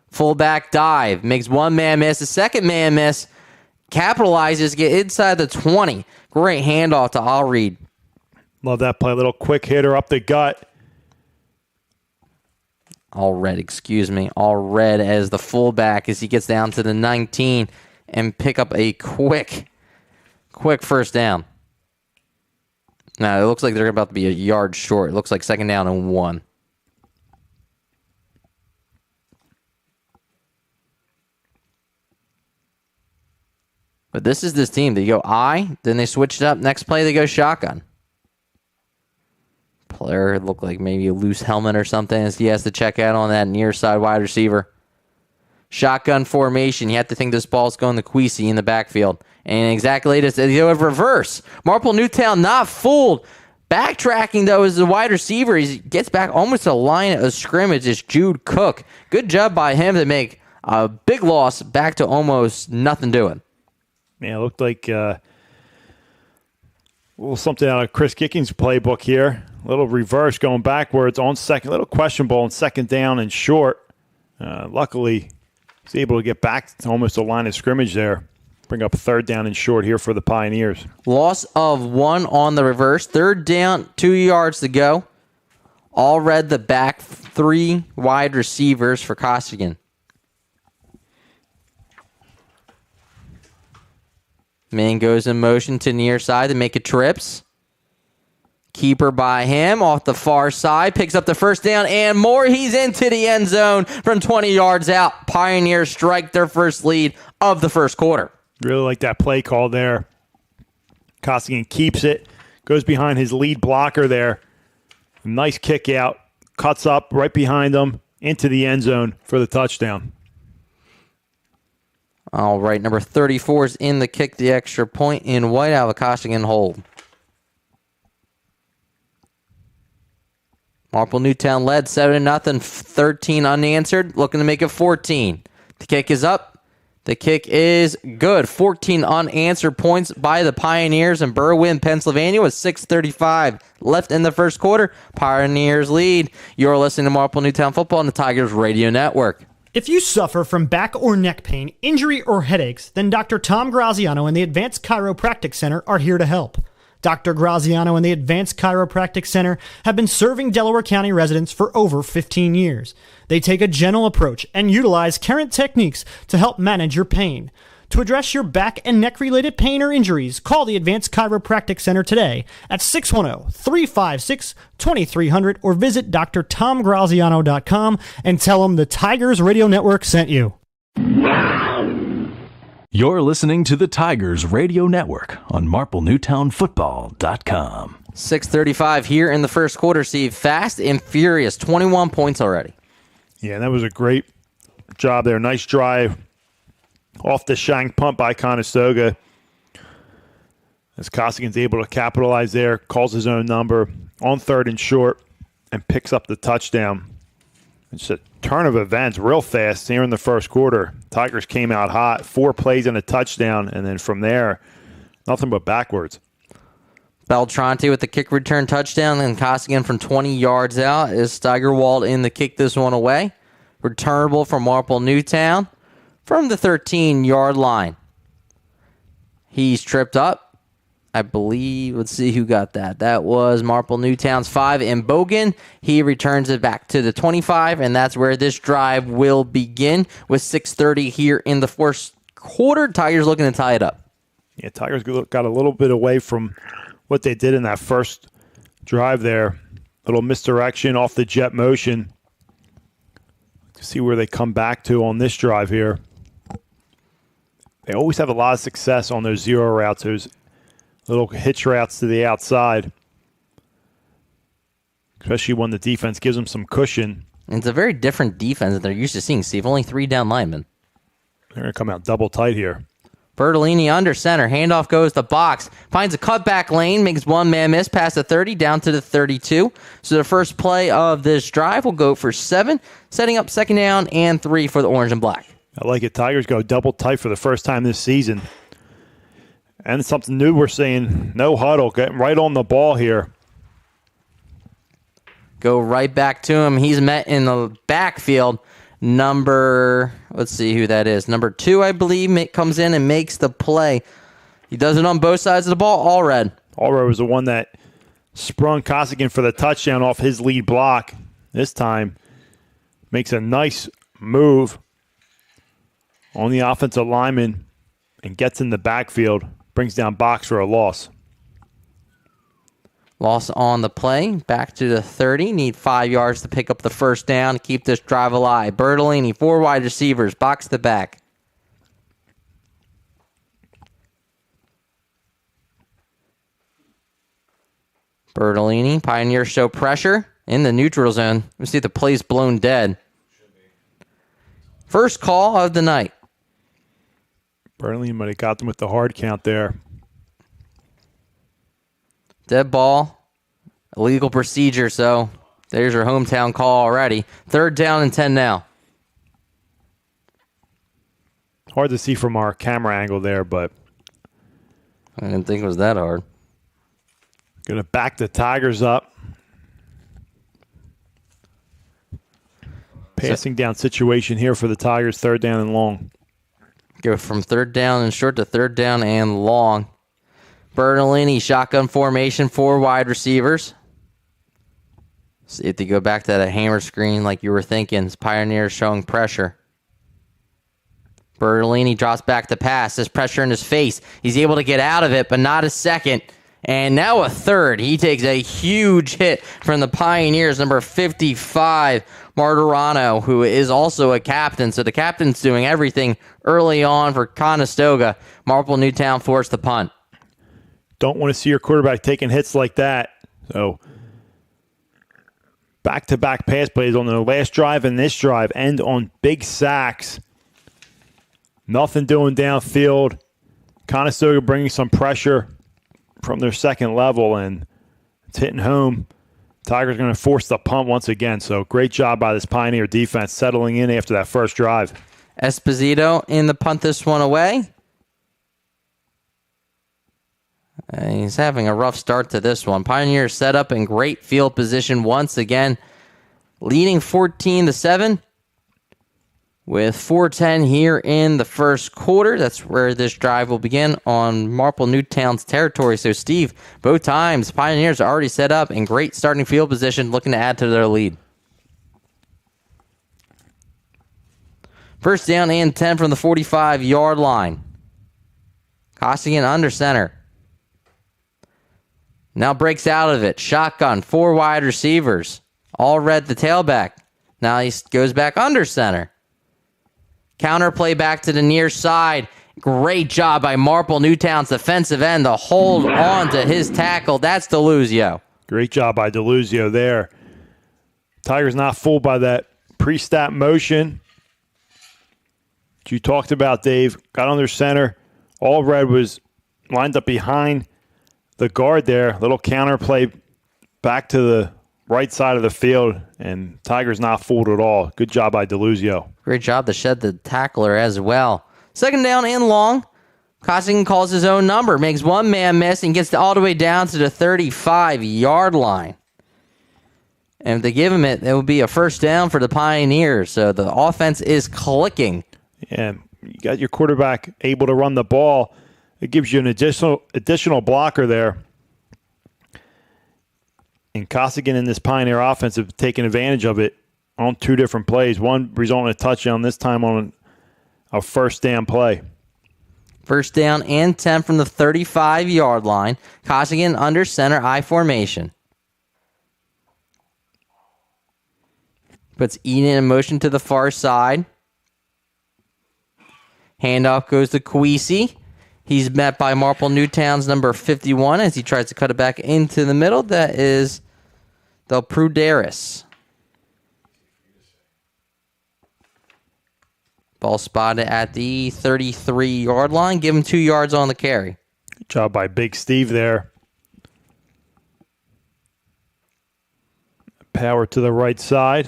Fullback dive. Makes 1 man miss. A 2nd man miss. Capitalizes. Get inside the 20. Great handoff to Allred. Love that play. Little quick hitter up the gut. Allred as the fullback as he gets down to the 19 and pick up a quick first down. Now, it looks like they're about to be a yard short. It looks like 2nd down and 1. But this is this team. They go I, then they switch it up. Next play, they go shotgun. Player looked like maybe a loose helmet or something as he has to check out on that near side wide receiver. Shotgun formation. You have to think this ball's going to Queasy in the backfield. And exactly this, they go reverse. Marple Newtown not fooled. Backtracking, though, as the wide receiver. He gets back almost to the line of scrimmage. It's Jude Cook. Good job by him to make a big loss back to almost nothing doing. Yeah, it looked like a little something out of Chris Gicking's playbook here. A little reverse going backwards on second. A little questionable on 2nd down and short. Luckily, he's able to get back to almost the line of scrimmage there. Bring up 3rd down and short here for the Pioneers. Loss of 1 on the reverse. 3rd down, 2 yards to go. Allred the back, 3 wide receivers for Costigan. Man goes in motion to near side to make it trips. Keeper by him off the far side. Picks up the 1st down and more. He's into the end zone from 20 yards out. Pioneers strike their first lead of the first quarter. Really like that play call there. Costigan keeps it. Goes behind his lead blocker there. Nice kick out. Cuts up right behind him into the end zone for the touchdown. All right, number 34 is in the kick, the extra point in white out of a Costigan hold. Marple Newtown led 7-0, 13 unanswered, looking to make it 14. The kick is up. The kick is good. 14 unanswered points by the Pioneers in Berwyn, Pennsylvania, with 6:35 left in the first quarter. Pioneers lead. You're listening to Marple Newtown Football on the Tigers Radio Network. If you suffer from back or neck pain, injury, or headaches, then Dr. Tom Graziano and the Advanced Chiropractic Center are here to help. Dr. Graziano and the Advanced Chiropractic Center have been serving Delaware County residents for over 15 years. They take a gentle approach and utilize current techniques to help manage your pain. To address your back and neck related pain or injuries, call the Advanced Chiropractic Center today at 610-356-2300 or visit drtomgraziano.com and tell them the Tigers Radio Network sent you. You're listening to the Tigers Radio Network on MarpleNewtownFootball.com. 6:35 here in the first quarter, Steve. Fast and furious, 21 points already. Yeah, that was a great job there. Nice drive off the shank punt by Conestoga. As Costigan's able to capitalize there, calls his own number on 3rd and short, and picks up the touchdown. It's a turn of events real fast here in the first quarter. Tigers came out hot, 4 plays and a touchdown, and then from there, nothing but backwards. Beltranti with the kick return touchdown, and Costigan from 20 yards out is Steigerwald in to kick this one away. Returnable from Marple Newtown from the 13-yard line. He's tripped up. I believe, let's see who got that. That was Marple Newtown's 5 and Bogan. He returns it back to the 25, and that's where this drive will begin with 6:30 here in the first quarter. Tigers looking to tie it up. Yeah, Tigers got a little bit away from what they did in that first drive there. Little misdirection off the jet motion. To see where they come back to on this drive here. They always have a lot of success on those zero routes, those little hitch routes to the outside, especially when the defense gives them some cushion. And it's a very different defense that they're used to seeing, Steve. Only 3 down linemen. They're going to come out double tight here. Bertolini under center. Handoff goes to box. Finds a cutback lane. Makes one man miss past the 30 down to the 32. So the first play of this drive will go for 7. Setting up 2nd down and 3 for the orange and black. I like it. Tigers go double tight for the first time this season. And something new we're seeing. No huddle. Getting right on the ball here. Go right back to him. He's met in the backfield. Let's see who that is. Number 2, I believe, comes in and makes the play. He does it on both sides of the ball. Allred. Allred was the one that sprung Costigan for the touchdown off his lead block. This time makes a nice move on the offensive lineman and gets in the backfield. Brings down box for a loss. Loss on the play. Back to the 30. Need 5 yards to pick up the first down to keep this drive alive. Bertolini, 4 wide receivers. Box to back. Bertolini. Pioneers show pressure in the neutral zone. We see the play's blown dead. First call of the night. Bertolini might have got them with the hard count there. Dead ball, illegal procedure, so there's your hometown call already. 3rd down and 10 now. Hard to see from our camera angle there, but I didn't think it was that hard. Going to back the Tigers up. Passing down situation here for the Tigers, 3rd down and long. Go from 3rd down and short to 3rd down and long. Bertolini, shotgun formation, 4 wide receivers. See if they go back to that hammer screen like you were thinking. Pioneers showing pressure. Bertolini drops back to pass. There's pressure in his face. He's able to get out of it, but not a second. And now a 3rd. He takes a huge hit from the Pioneers, number 55, Martirano, who is also a captain. So the captain's doing everything early on for Conestoga. Marple Newtown forced the punt. Don't want to see your quarterback taking hits like that. So back-to-back pass plays on the last drive and this drive end on big sacks. Nothing doing downfield. Conestoga bringing some pressure from their second level, and it's hitting home. Tigers going to force the punt once again. So great job by this Pioneer defense settling in after that first drive. Esposito in the punt this one away. And he's having a rough start to this one. Pioneers set up in great field position once again, leading 14-7 with 4:10 here in the first quarter. That's where this drive will begin on Marple Newtown's territory. So, Steve, both times Pioneers are already set up in great starting field position, looking to add to their lead. First down and 10 from the 45-yard line. Costigan under center. Now breaks out of it. Shotgun, 4 wide receivers. All red the tailback. Now he goes back under center. Counter play back to the near side. Great job by Marple Newtown's defensive end to hold on to his tackle. That's DeLuzio. Great job by DeLuzio there. Tigers not fooled by that pre-snap motion that you talked about, Dave. Got under center. All red was lined up behind the guard there. Little counter play back to the right side of the field, and Tigers not fooled at all. Good job by DeLuzio. Great job to shed the tackler as well. Second down and long. Costigan calls his own number, makes one man miss, and gets all the way down to the 35-yard line. And if they give him it, it would be a first down for the Pioneers. So the offense is clicking. Yeah, you got your quarterback able to run the ball. It gives you an additional blocker there. And Costigan and this Pioneer offense have taken advantage of it on 2 different plays. One resulting in a touchdown, this time on a first down play. First down and 10 from the 35-yard line. Costigan under center I formation. Puts Eden in motion to the far side. Handoff goes to Kwesi. He's met by Marple Newtown's number 51 as he tries to cut it back into the middle. That is Del Pruderis. Ball spotted at the 33-yard line. Give him 2 yards on the carry. Good job by Big Steve there. Power to the right side.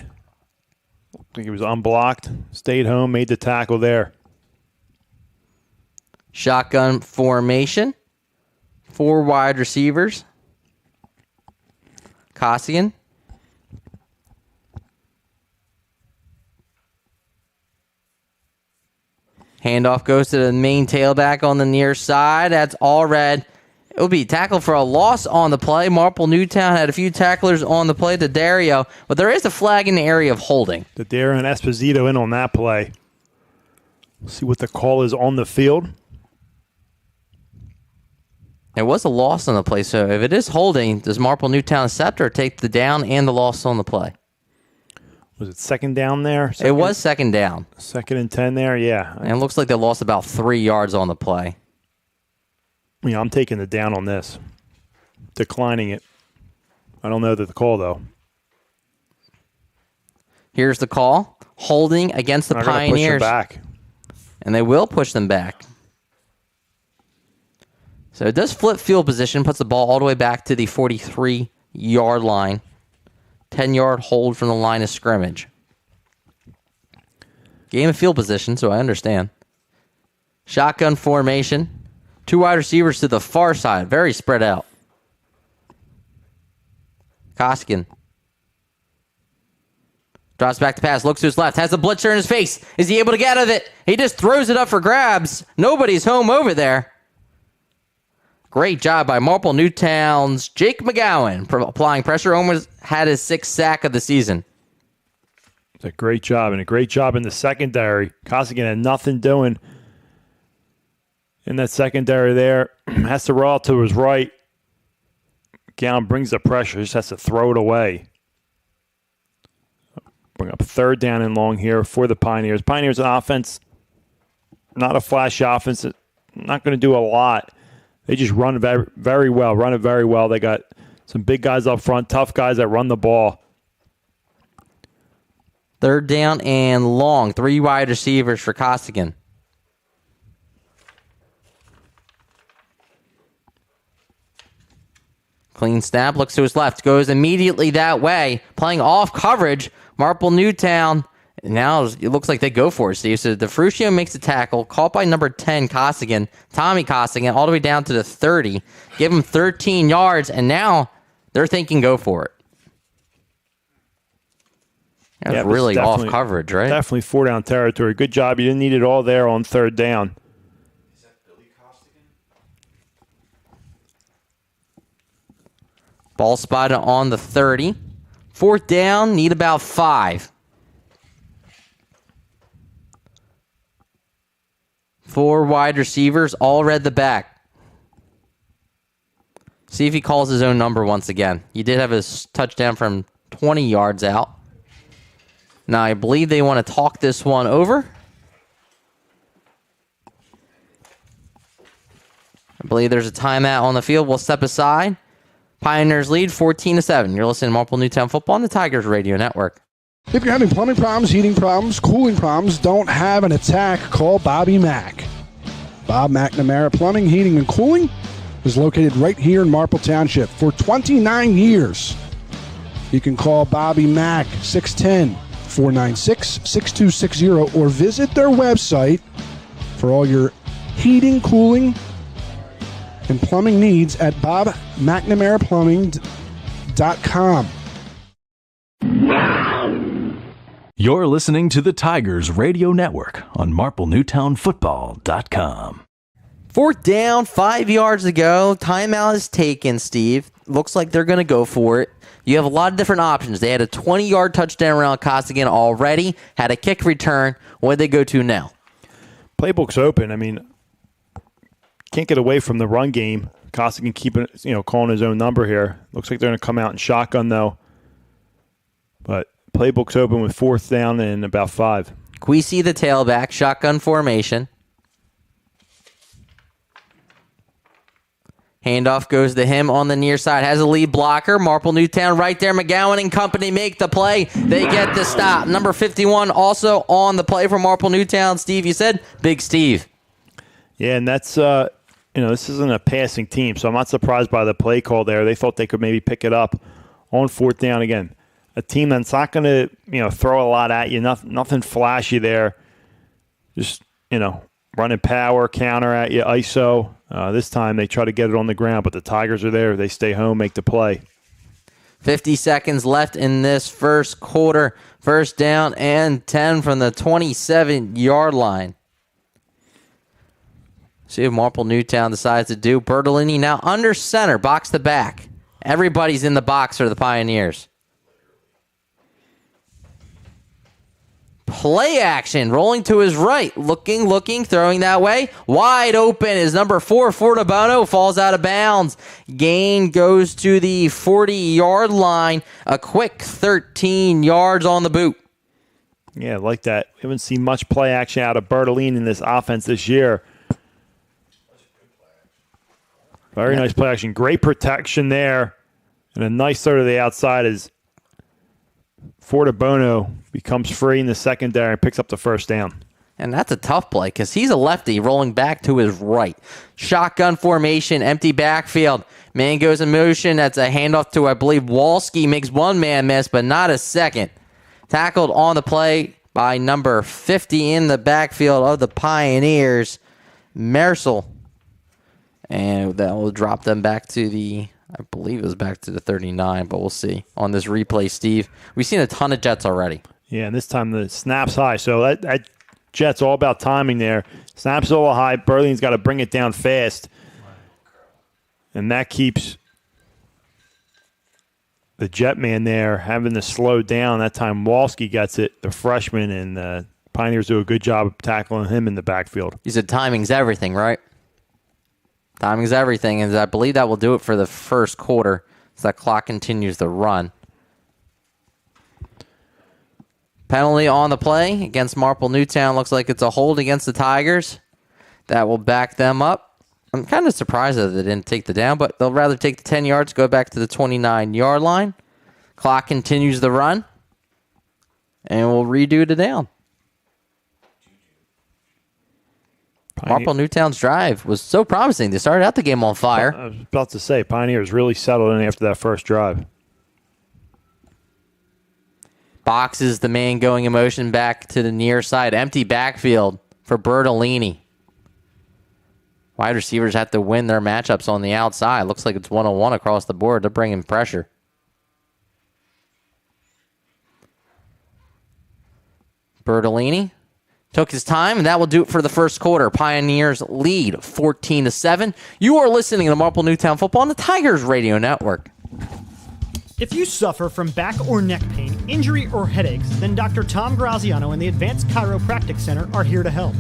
I think he was unblocked. Stayed home, made the tackle there. Shotgun formation. 4 wide receivers. Costigan. Handoff goes to the main tailback on the near side. That's all red. It will be tackled for a loss on the play. Marple Newtown had a few tacklers on the play to Dario, but there is a flag in the area of holding. The Dario and Esposito in on that play. We'll see what the call is on the field. It was a loss on the play, so if it is holding, does Marple Newtown Scepter take the down and the loss on the play? Was it second down there? It was second down. 2nd and 10 there, yeah. And it looks like they lost about 3 yards on the play. Yeah, I'm taking the down on this. Declining it. I don't know the call, though. Here's the call. Holding against the They're gonna Pioneers. push them back. And they will push them back. So it does flip field position, puts the ball all the way back to the 43-yard line. 10-yard hold from the line of scrimmage. Game of field position, so I understand. Shotgun formation. 2 wide receivers to the far side. Very spread out. Costigan. Drops back to pass. Looks to his left. Has a blitzer in his face. Is he able to get out of it? He just throws it up for grabs. Nobody's home over there. Great job by Marple Newtown's Jake McGowan applying pressure. Almost had his 6th sack of the season. It's a great job, and a great job in the secondary. Costigan had nothing doing in that secondary there. Has to roll to his right. McGowan brings the pressure. Just has to throw it away. Bring up 3rd down and long here for the Pioneers. Pioneers an offense, not a flashy offense. Not going to do a lot. They just run very, very well. Run it very well. They got some big guys up front, tough guys that run the ball. 3rd down and long. 3 wide receivers for Costigan. Clean snap. Looks to his left. Goes immediately that way. Playing off coverage. Marple Newtown. Now it looks like they go for it, Steve. So DeFrucio makes a tackle, caught by number 10, Costigan, Tommy Costigan, all the way down to the 30. Give him 13 yards, and now they're thinking go for it. That's really off coverage, right? Definitely 4-down territory. Good job. You didn't need it all there on 3rd down. Is that Billy Costigan? Ball spotted on the 30. 4th down, need about 5. 4 wide receivers all read the back. See if he calls his own number once again. He did have his touchdown from 20 yards out. Now, I believe they want to talk this one over. I believe there's a timeout on the field. We'll step aside. Pioneers lead 14-7. You're listening to Marple Newtown Football on the Tigers Radio Network. If you're having plumbing problems, heating problems, cooling problems, don't have an attack, call Bobby Mack. Bob McNamara Plumbing, Heating, and Cooling is located right here in Marple Township for 29 years. You can call Bobby Mack, 610-496-6260, or visit their website for all your heating, cooling, and plumbing needs at bobmcnamaraPlumbing.com. You're listening to the Tigers Radio Network on MarpleNewtownFootball.com. 4th down, 5 yards to go. Timeout is taken, Steve. Looks like they're going to go for it. You have a lot of different options. They had a 20-yard touchdown around Costigan already, had a kick return. What did they go to now? Playbook's open. I mean, can't get away from the run game. Costigan keeping, calling his own number here. Looks like they're going to come out in shotgun, though. But playbook's open with 4th down and about 5. We see the tailback, shotgun formation. Handoff goes to him on the near side. Has a lead blocker. Marple Newtown right there. McGowan and company make the play. They get the stop. Number 51 also on the play for Marple Newtown. Steve, you said? Big Steve. Yeah, and that's, this isn't a passing team, so I'm not surprised by the play call there. They thought they could maybe pick it up on 4th down again. A team that's not going to, throw a lot at you. Nothing flashy there. Just, running power, counter at you, ISO. This time they try to get it on the ground, but the Tigers are there. They stay home, make the play. 50 seconds left in this first quarter. 1st down and 10 from the 27-yard line. See what Marple Newtown decides to do. Bertolini now under center, box to back. Everybody's in the box for the Pioneers. Play action, rolling to his right, looking, throwing that way. Wide open is number 4, Fortabono, falls out of bounds. Gain goes to the 40-yard line, a quick 13 yards on the boot. Yeah, like that. We haven't seen much play action out of Bertolini in this offense this year. Very nice play action. Great protection there. And a nice throw to the outside as Fortabono becomes free in the secondary and picks up the 1st down. And that's a tough play because he's a lefty rolling back to his right. Shotgun formation, empty backfield. Man goes in motion. That's a handoff to, I believe, Walski. Makes one man miss, but not a second. Tackled on the play by number 50 in the backfield of the Pioneers, Mersel. And that will drop them back to I believe it was back to the 39, but we'll see. On this replay, Steve, we've seen a ton of jets already. Yeah, and this time the snap's high. So that jet's all about timing there. Snap's a little high. Berlin's got to bring it down fast. And that keeps the jet man there having to slow down. That time Walski gets it, the freshman, and the Pioneers do a good job of tackling him in the backfield. You said timing's everything, right? Timing's everything, and I believe that will do it for the first quarter as that clock continues to run. Penalty on the play against Marple Newtown. Looks like it's a hold against the Tigers. That will back them up. I'm kind of surprised that they didn't take the down, but they'll rather take the 10 yards, go back to the 29-yard line. Clock continues the run, and we'll redo the down. Marple Newtown's drive was so promising. They started out the game on fire. I was about to say, Pioneers really settled in after that first drive. Boxes the man going in motion back to the near side. Empty backfield for Bertolini. Wide receivers have to win their matchups on the outside. Looks like it's one-on-one across the board. They're bringing pressure. Bertolini took his time, and that will do it for the first quarter. Pioneers lead 14-7. You are listening to Marple Newtown Football on the Tigers Radio Network. If you suffer from back or neck pain, injury, or headaches, then Dr. Tom Graziano and the Advanced Chiropractic Center are here to help.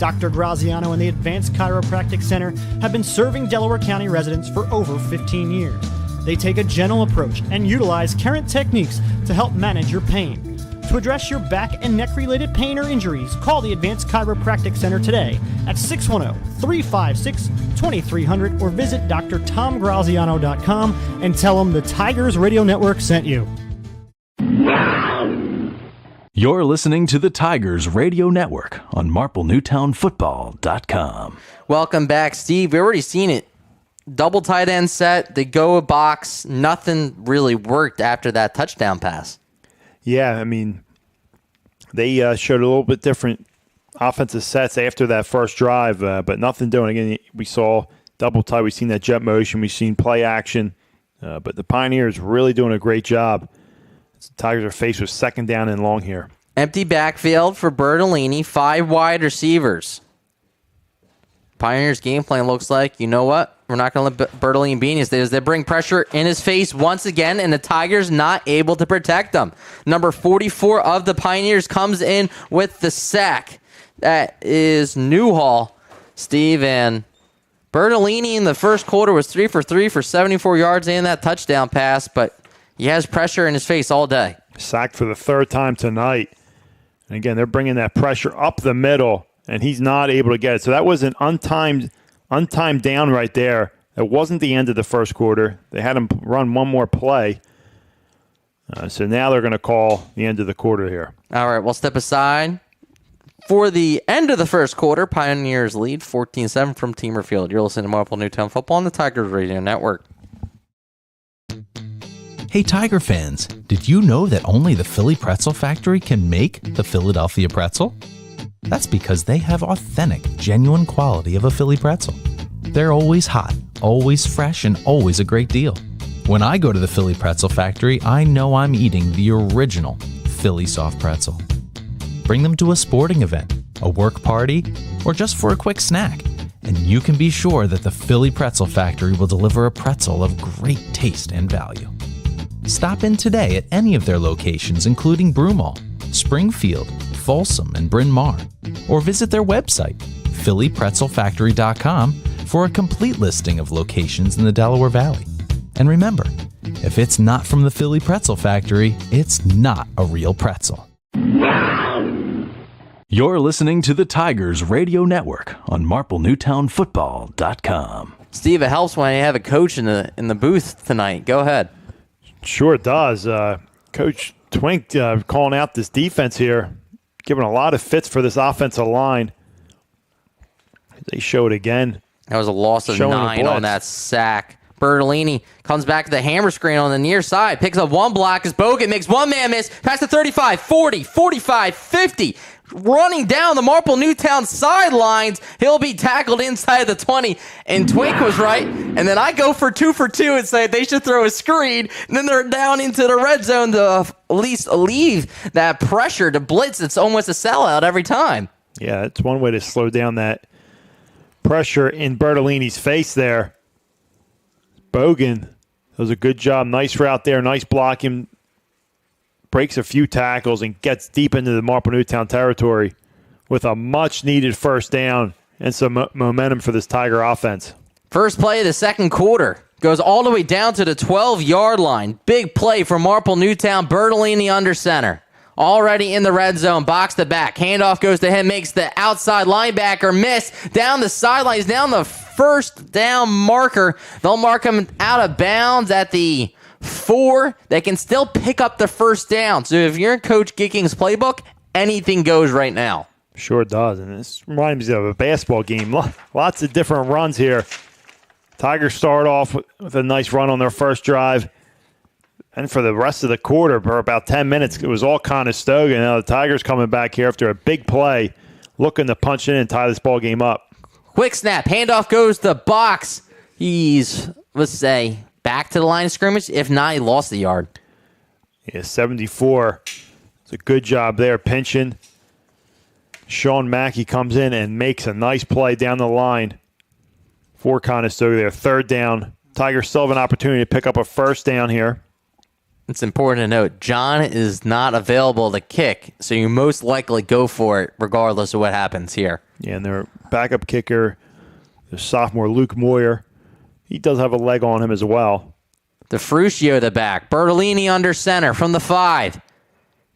Dr. Graziano and the Advanced Chiropractic Center have been serving Delaware County residents for over 15 years. They take a gentle approach and utilize current techniques to help manage your pain. To address your back and neck-related pain or injuries, call the Advanced Chiropractic Center today at 610-356-2300 or visit drtomgraziano.com and tell them the Tigers Radio Network sent you. You're listening to the Tigers Radio Network on MarpleNewtownFootball.com. Welcome back, Steve. We've already seen it. Double tight end set, they go a box. Nothing really worked after that touchdown pass. Yeah, I mean, they showed a little bit different offensive sets after that first drive, but nothing doing. Again, we saw double tight. We've seen that jet motion. We've seen play action. But the Pioneers really doing a great job. The Tigers are faced with second down and long here. Empty backfield for Bertolini, 5 wide receivers. Pioneers' game plan looks like, you know what? We're not going to let Bertolini be in his. They bring pressure in his face once again, and the Tigers not able to protect them. Number 44 of the Pioneers comes in with the sack. That is Newhall, Steve, and Bertolini in the first quarter was 3 for 3 for 74 yards and that touchdown pass, but he has pressure in his face all day. Sacked for the third time tonight. And again, they're bringing that pressure up the middle, and he's not able to get it. So that was an untimed down right there. It wasn't the end of the first quarter. They had him run one more play. So now they're going to call the end of the quarter here. All right, we'll step aside. For the end of the first quarter, Pioneers lead 14-7 from Teamer Field. You're listening to Marple Newtown Football on the Tigers Radio Network. Hey, Tiger fans, did you know that only the Philly Pretzel Factory can make the Philadelphia pretzel? That's because they have authentic, genuine quality of a Philly pretzel. They're always hot, always fresh, and always a great deal. When I go to the Philly Pretzel Factory, I know I'm eating the original Philly soft pretzel. Bring them to a sporting event, a work party, or just for a quick snack, and you can be sure that the Philly Pretzel Factory will deliver a pretzel of great taste and value. Stop in today at any of their locations, including Broomall, Springfield, Folsom, and Bryn Mawr, or visit their website, phillypretzelfactory.com, for a complete listing of locations in the Delaware Valley. And remember, if it's not from the Philly Pretzel Factory, it's not a real pretzel. You're listening to the Tigers Radio Network on MarpleNewtownFootball.com. Steve, it helps when you have a coach in the booth tonight. Go ahead. Sure it does. Coach Twink calling out this defense here, giving a lot of fits for this offensive line. They show it again. That was a loss of 9 on that sack. Bertolini comes back to the hammer screen on the near side, picks up one block as Bogan makes one man miss, past the 35, 40, 45, 50. Running down the Marple Newtown sidelines, he'll be tackled inside the 20, and Twink was right. And then I go for 2 for 2 and say they should throw a screen, and then they're down into the red zone to at least alleviate that pressure to blitz. It's almost a sellout every time. Yeah, it's one way to slow down that pressure in Bertolini's face there. Bogan does a good job. Nice route there. Nice blocking. Breaks a few tackles and gets deep into the Marple Newtown territory with a much-needed first down and some momentum for this Tiger offense. First play of the second quarter. Goes all the way down to the 12-yard line. Big play for Marple Newtown. Bertolini under center. Already in the red zone, box to back. Handoff goes to him, makes the outside linebacker miss. Down the sidelines, down the first down marker. They'll mark him out of bounds at the 4. They can still pick up the first down. So if you're in Coach Gicking's playbook, anything goes right now. Sure does. And this reminds me of a basketball game. Lots of different runs here. Tigers start off with a nice run on their first drive. And for the rest of the quarter, for about 10 minutes, it was all Conestoga. Now the Tigers coming back here after a big play, looking to punch in and tie this ball game up. Quick snap. Handoff goes to Box. He's, let's say, back to the line of scrimmage. If not, he lost the yard. Yeah, 74. It's a good job there, pinching. Sean Mackey comes in and makes a nice play down the line for Conestoga there. Third down. Tigers still have an opportunity to pick up a first down here. It's important to note, John is not available to kick, so you most likely go for it regardless of what happens here. Yeah, and their backup kicker, the sophomore Luke Moyer, he does have a leg on him as well. DeFrucio the back. Bertolini under center from the 5.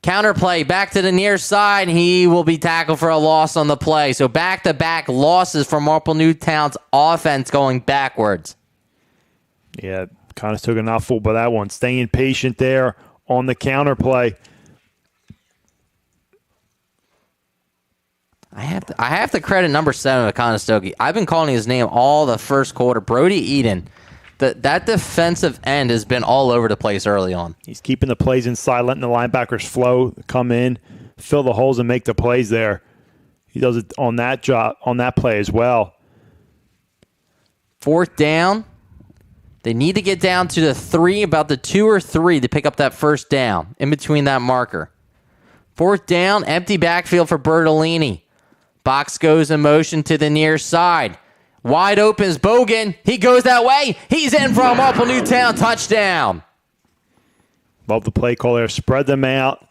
Counterplay back to the near side. He will be tackled for a loss on the play. So back-to-back losses for Marple Newtown's offense going backwards. Yeah, Conestoga not fooled by that one. Staying patient there on the counterplay. I have to credit number 7 of Conestoga. I've been calling his name all the first quarter. Brody Eden. That defensive end has been all over the place early on. He's keeping the plays inside, letting the linebackers flow, come in, fill the holes, and make the plays there. He does it on that job, on that play as well. 4th down. They need to get down to the 3, about the 2 or 3 to pick up that first down in between that marker. 4th down, empty backfield for Bertolini. Box goes in motion to the near side. Wide open is Bogan. He goes that way. He's in from Marple Newtown. Touchdown. Love the play call there. Spread them out.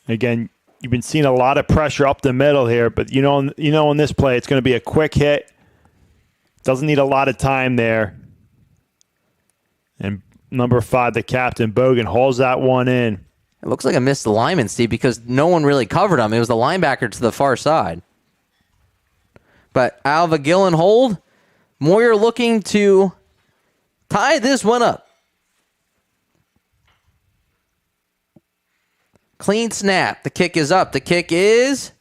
Again, you've been seeing a lot of pressure up the middle here, but you know on this play, it's going to be a quick hit. Doesn't need a lot of time there. And number 5, the captain, Bogan, hauls that one in. It looks like a missed alignment, Steve, because no one really covered him. It was the linebacker to the far side. But out of a Gillen hold, Moyer looking to tie this one up. Clean snap. The kick is up. The kick is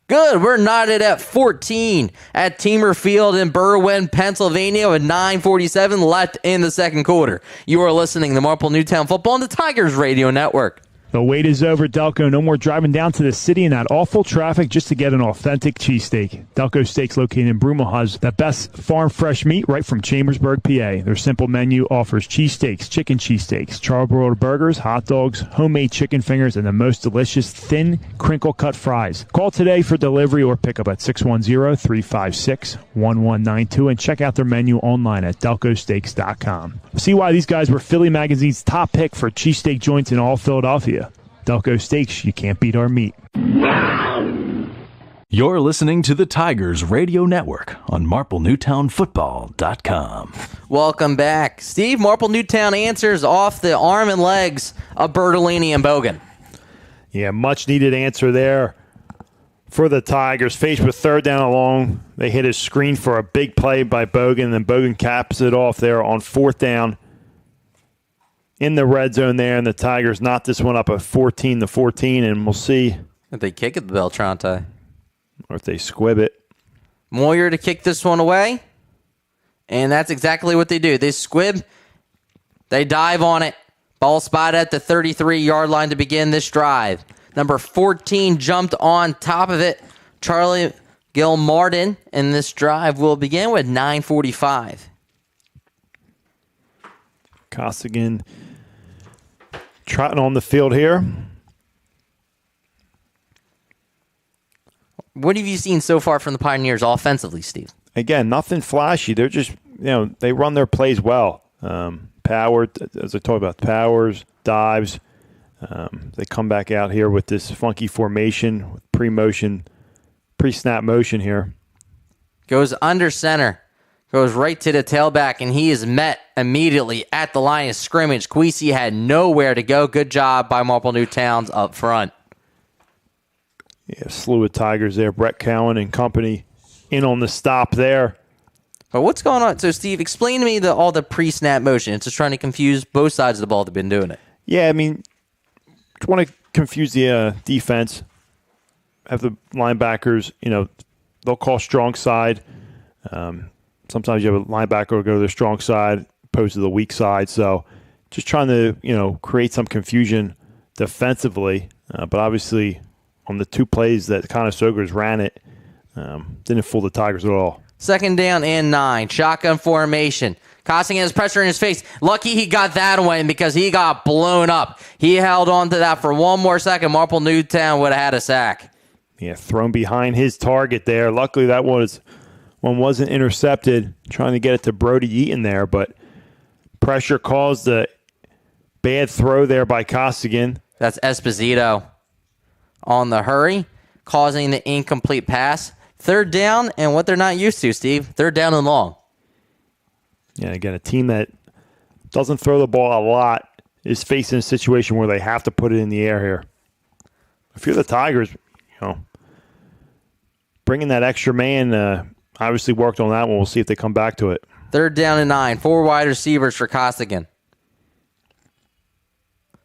good. We're knotted at 14 at Teamer Field in Berwyn, Pennsylvania with 9:47 left in the second quarter. You are listening to Marple Newtown Football on the Tigers Radio Network. The wait is over, Delco. No more driving down to the city in that awful traffic just to get an authentic cheesesteak. Delco Steaks, located in Broomall, has the best farm fresh meat right from Chambersburg, PA. Their simple menu offers cheesesteaks, chicken cheesesteaks, charbroiled burgers, hot dogs, homemade chicken fingers, and the most delicious thin, crinkle-cut fries. Call today for delivery or pickup at 610-356-1192 and check out their menu online at delcosteaks.com. See why these guys were Philly Magazine's top pick for cheesesteak joints in all Philadelphia. Delco Steaks, you can't beat our meat. You're listening to the Tigers Radio Network on MarpleNewtownFootball.com. Welcome back. Steve, Marple Newtown answers off the arm and legs of Bertolini and Bogan. Yeah, much needed answer there for the Tigers. Faced with 3rd down and long, they hit a screen for a big play by Bogan, and then Bogan caps it off there on 4th down in the red zone there, and the Tigers knot this one up at 14-14, and we'll see if they kick it, the Beltrante, or if they squib it. Moyer to kick this one away, and that's exactly what they do. They squib, they dive on it. Ball spotted at the 33-yard line to begin this drive. Number 14 jumped on top of it. Charlie Gilmartin, and this drive will begin with 9:45. Costigan trotting on the field here. What have you seen so far from the Pioneers offensively, Steve? Again, nothing flashy. They're just, they run their plays well. Power, as I talked about, powers, dives. They come back out here with this funky formation, with pre-snap motion here. Goes under center. Goes right to the tailback, and he is met immediately at the line of scrimmage. Queasy had nowhere to go. Good job by Marple Newtowns up front. Yeah, slew of Tigers there. Brett Cowan and company in on the stop there. But what's going on? So, Steve, explain to me all the pre-snap motion. It's just trying to confuse both sides of the ball that have been doing it. Yeah, I mean, you want to confuse the defense. Have the linebackers, they'll call strong side. Sometimes you have a linebacker go to the strong side opposed to the weak side. So just trying to, create some confusion defensively. But obviously on the 2 plays that Conestoga ran it, didn't fool the Tigers at all. 2nd down and 9. Shotgun formation. Costigan has pressure in his face. Lucky he got that one because he got blown up. He held on to that for one more second. Marple Newtown would have had a sack. Yeah, thrown behind his target there. Luckily that one wasn't intercepted, trying to get it to Brody Eaton there, but pressure caused the Bad throw there by Costigan. That's Esposito on the hurry, causing the incomplete pass. Third down, and what they're not used to, Steve, third down and long. Yeah, again, a team that doesn't throw the ball a lot is facing a situation where they have to put it in the air here. If you're the Tigers, bringing that extra man obviously worked on that one. We'll see if they come back to it. Third down and 9. 4 wide receivers for Costigan.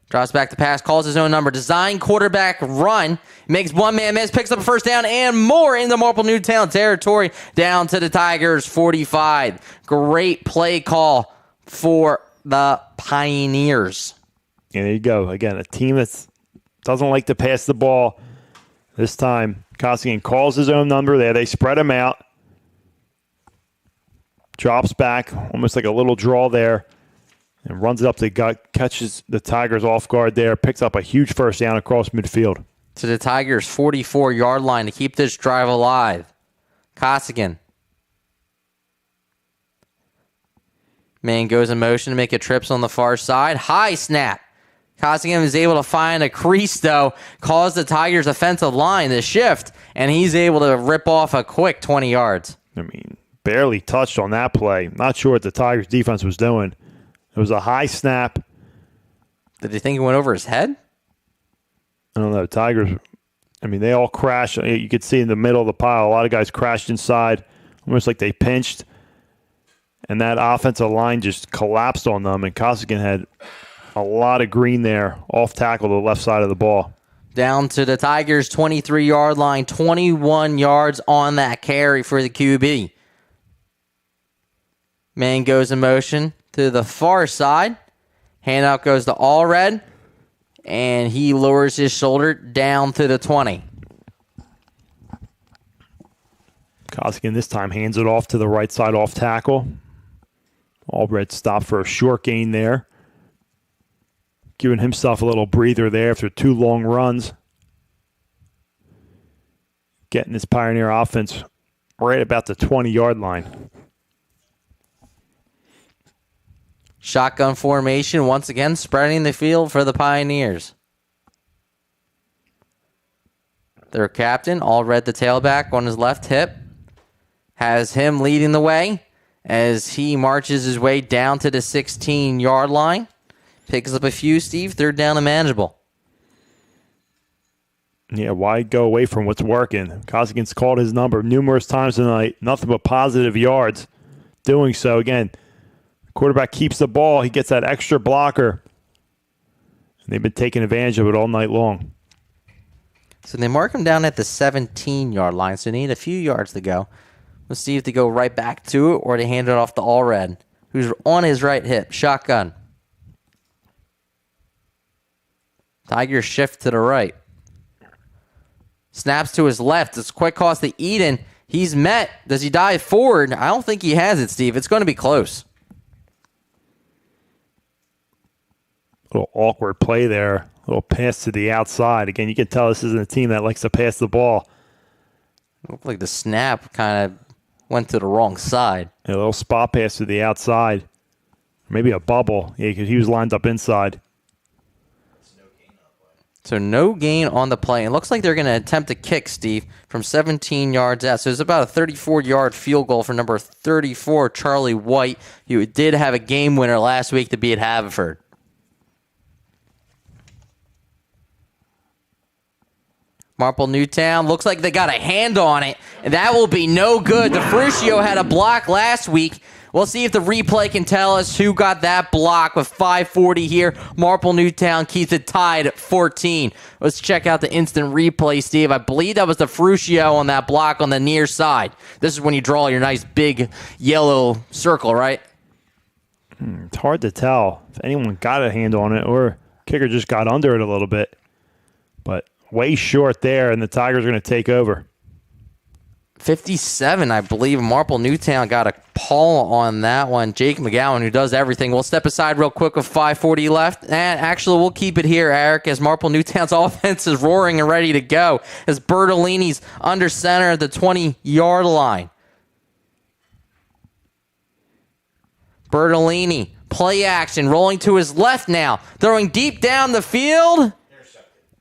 Drops back to pass, calls his own number. Design quarterback run. Makes one man miss, picks up a first down and more into Marple Newtown territory down to the Tigers 45. Great play call for the Pioneers. And there you go. Again, a team that doesn't like to pass the ball. This time, Costigan calls his own number there. They spread him out. Drops back, almost like a little draw there. And runs it up the gut, catches the Tigers off guard there, picks up a huge first down across midfield. To the Tigers' 44-yard line to keep this drive alive. Costigan. Man goes in motion to make a trips on the far side. High snap. Costigan is able to find a crease, though, cause the Tigers' offensive line to shift, and he's able to rip off a quick 20 yards. I mean, barely touched on that play. Not sure what the Tigers' defense was doing. It was a high snap. Did you think it went over his head? I don't know. Tigers, they all crashed. You could see in the middle of the pile, a lot of guys crashed inside, almost like they pinched. And that offensive line just collapsed on them, and Costigan had a lot of green there, off tackle to the left side of the ball. Down to the Tigers' 23-yard line, 21 yards on that carry for the QB. Man goes in motion to the far side. Handout goes to Allred, and he lowers his shoulder down to the 20. Costigan this time hands it off to the right side off tackle. Allred stopped for a short gain there. Giving himself a little breather there after 2 long runs. Getting this Pioneer offense right about the 20-yard line. Shotgun formation once again, spreading the field for the Pioneers. Their captain, Allred the tailback on his left hip, has him leading the way as he marches his way down to the 16-yard line. Picks up a few, Steve. Third down and manageable. Yeah, why go away from what's working? Costigan's called his number numerous times tonight. Nothing but positive yards. Doing so, again, quarterback keeps the ball. He gets that extra blocker. And they've been taking advantage of it all night long. So they mark him down at the 17-yard line, so they need a few yards to go. Let's see if they go right back to it or they hand it off to Allred, who's on his right hip. Shotgun. Tigers shift to the right. Snaps to his left. It's a quick toss to Eden. He's met. Does he dive forward? I don't think he has it, Steve. It's going to be close. A little awkward play there. A little pass to the outside. Again, you can tell this isn't a team that likes to pass the ball. It looked like the snap kind of went to the wrong side. A little spot pass to the outside. Maybe a bubble. Yeah, because he was lined up inside. So no gain on the play. It looks like they're going to attempt a kick, Steve, from 17 yards out. So it's about a 34-yard field goal for number 34, Charlie White, who did have a game winner last week to beat Haverford. Marple Newtown, looks like they got a hand on it, and that will be no good. DeFrucio had a block last week. We'll see if the replay can tell us who got that block with 5:40 here. Marple Newtown keeps it tied at 14. Let's check out the instant replay, Steve. I believe that was DeFrucio on that block on the near side. This is when you draw your nice big yellow circle, right? It's hard to tell if anyone got a hand on it or kicker just got under it a little bit. But way short there, and the Tigers are going to take over. 57, I believe. Marple Newtown got a call on that one. Jake McGowan, who does everything. We'll step aside real quick with 5:40 left. And actually, we'll keep it here, Eric, as Marple Newtown's offense is roaring and ready to go. As Bertolini's under center at the 20-yard line. Bertolini Play action, rolling to his left now. Throwing deep down the field.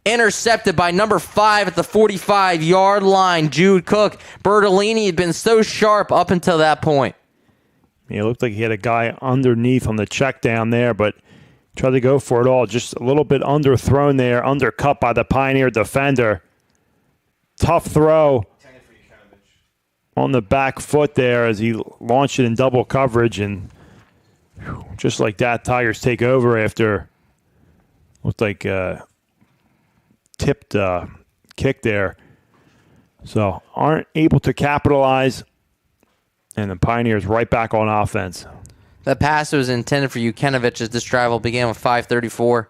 Intercepted by number 5 at the 45-yard line, Jude Cook. Bertolini had been so sharp up until that point. Yeah, it looked like he had a guy underneath on the check down there, but tried to go for it all. Just a little bit underthrown there, undercut by the Pioneer defender. Tough throw on the back foot there as he launched it in double coverage, and just like that, Tigers take over after looked like tipped kick there. So aren't able to capitalize, and the Pioneers right back on offense. That pass was intended for Jukinovich as this drive will begin with 5:34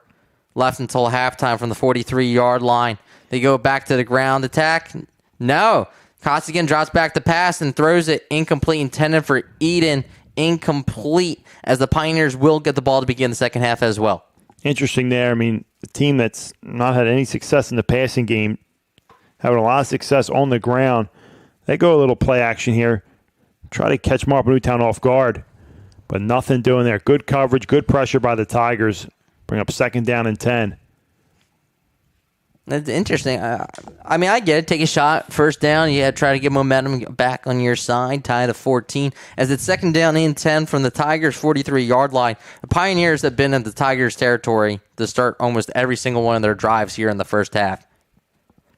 left until halftime from the 43-yard line. They go back to the ground attack. No. Costigan drops back the pass and throws it incomplete, intended for Eden. Incomplete, as the Pioneers will get the ball to begin the second half as well. Interesting there. I mean, the team that's not had any success in the passing game, having a lot of success on the ground. They go a little play action here. Try to catch Marple Newtown off guard, but nothing doing there. Good coverage, good pressure by the Tigers. Bring up 2nd down and 10. That's interesting. I mean, I get it. Take a shot. First down. You try to get momentum back on your side. Tie to 14. As it's 2nd down and 10 from the Tigers' 43-yard line. The Pioneers have been in the Tigers' territory to start almost every single one of their drives here in the first half.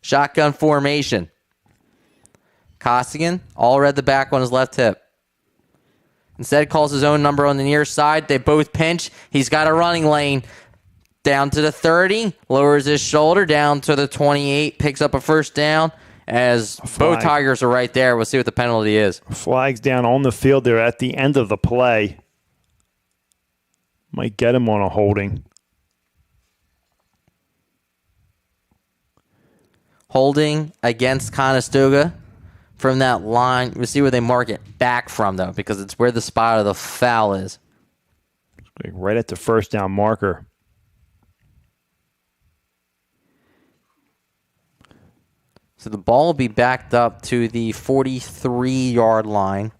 Shotgun formation. Costigan all read the back on his left hip. Instead calls his own number on the near side. They both pinch. He's got a running lane. Down to the 30, lowers his shoulder down to the 28, picks up a first down as both Tigers are right there. We'll see what the penalty is. Flags down on the field there at the end of the play. Might get him on a holding. Holding against Conestoga from that line. We'll see where they mark it back from, though, because it's where the spot of the foul is. Right at the first down marker. So the ball will be backed up to the 43-yard line.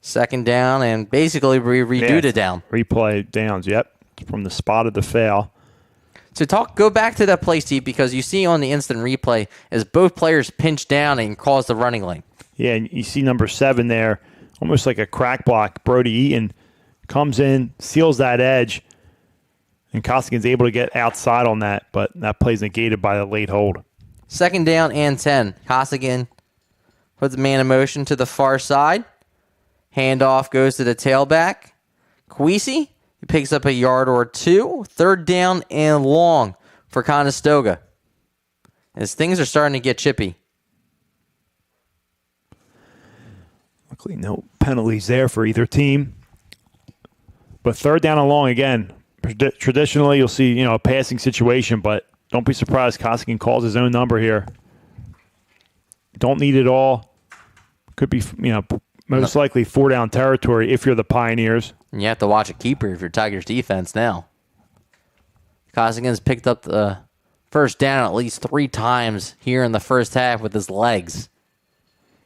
2nd down, and basically redo the down. Replay downs, yep. From the spot of the foul. So go back to that play, Steve, because you see on the instant replay as both players pinch down and cause the running lane. Yeah, and you see number 7 there, almost like a crack block. Brody Eaton comes in, seals that edge, and Costigan's able to get outside on that, but that play's negated by the late hold. 2nd down and 10. Costigan puts the man in motion to the far side. Handoff goes to the tailback. Queasy, he picks up a yard or 2. 3rd down and long for Conestoga. As things are starting to get chippy. Luckily, no penalties there for either team. But 3rd down and long again. Traditionally, you'll see, a passing situation, but don't be surprised Costigan calls his own number here. Don't need it all. Could be, most likely 4-down territory if you're the Pioneers. And you have to watch a keeper if you're Tigers defense now. Costigan's picked up the first down at least 3 times here in the first half with his legs.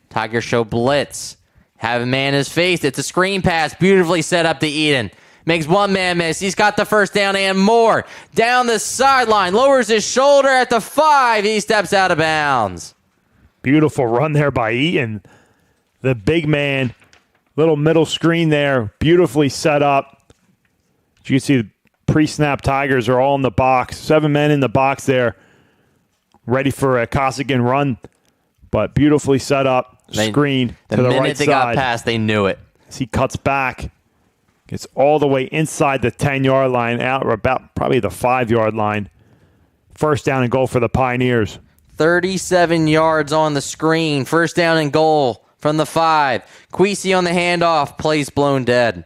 Tigers show blitz. Have a man in his face. It's a screen pass. Beautifully set up to Eden. Makes one man miss. He's got the first down and more. Down the sideline. Lowers his shoulder at the 5. He steps out of bounds. Beautiful run there by Eaton. The big man. Little middle screen there. Beautifully set up. As you can see, the pre-snap Tigers are all in the box. 7 men in the box there. Ready for a Costigan run. But beautifully set up. Screen to the right side. The minute they got past, they knew it. As he cuts back. Gets all the way inside the 10-yard line, out or about probably the 5-yard line. 1st down and goal for the Pioneers. 37 yards on the screen. 1st down and goal from the 5. Queasy on the handoff. Plays blown dead.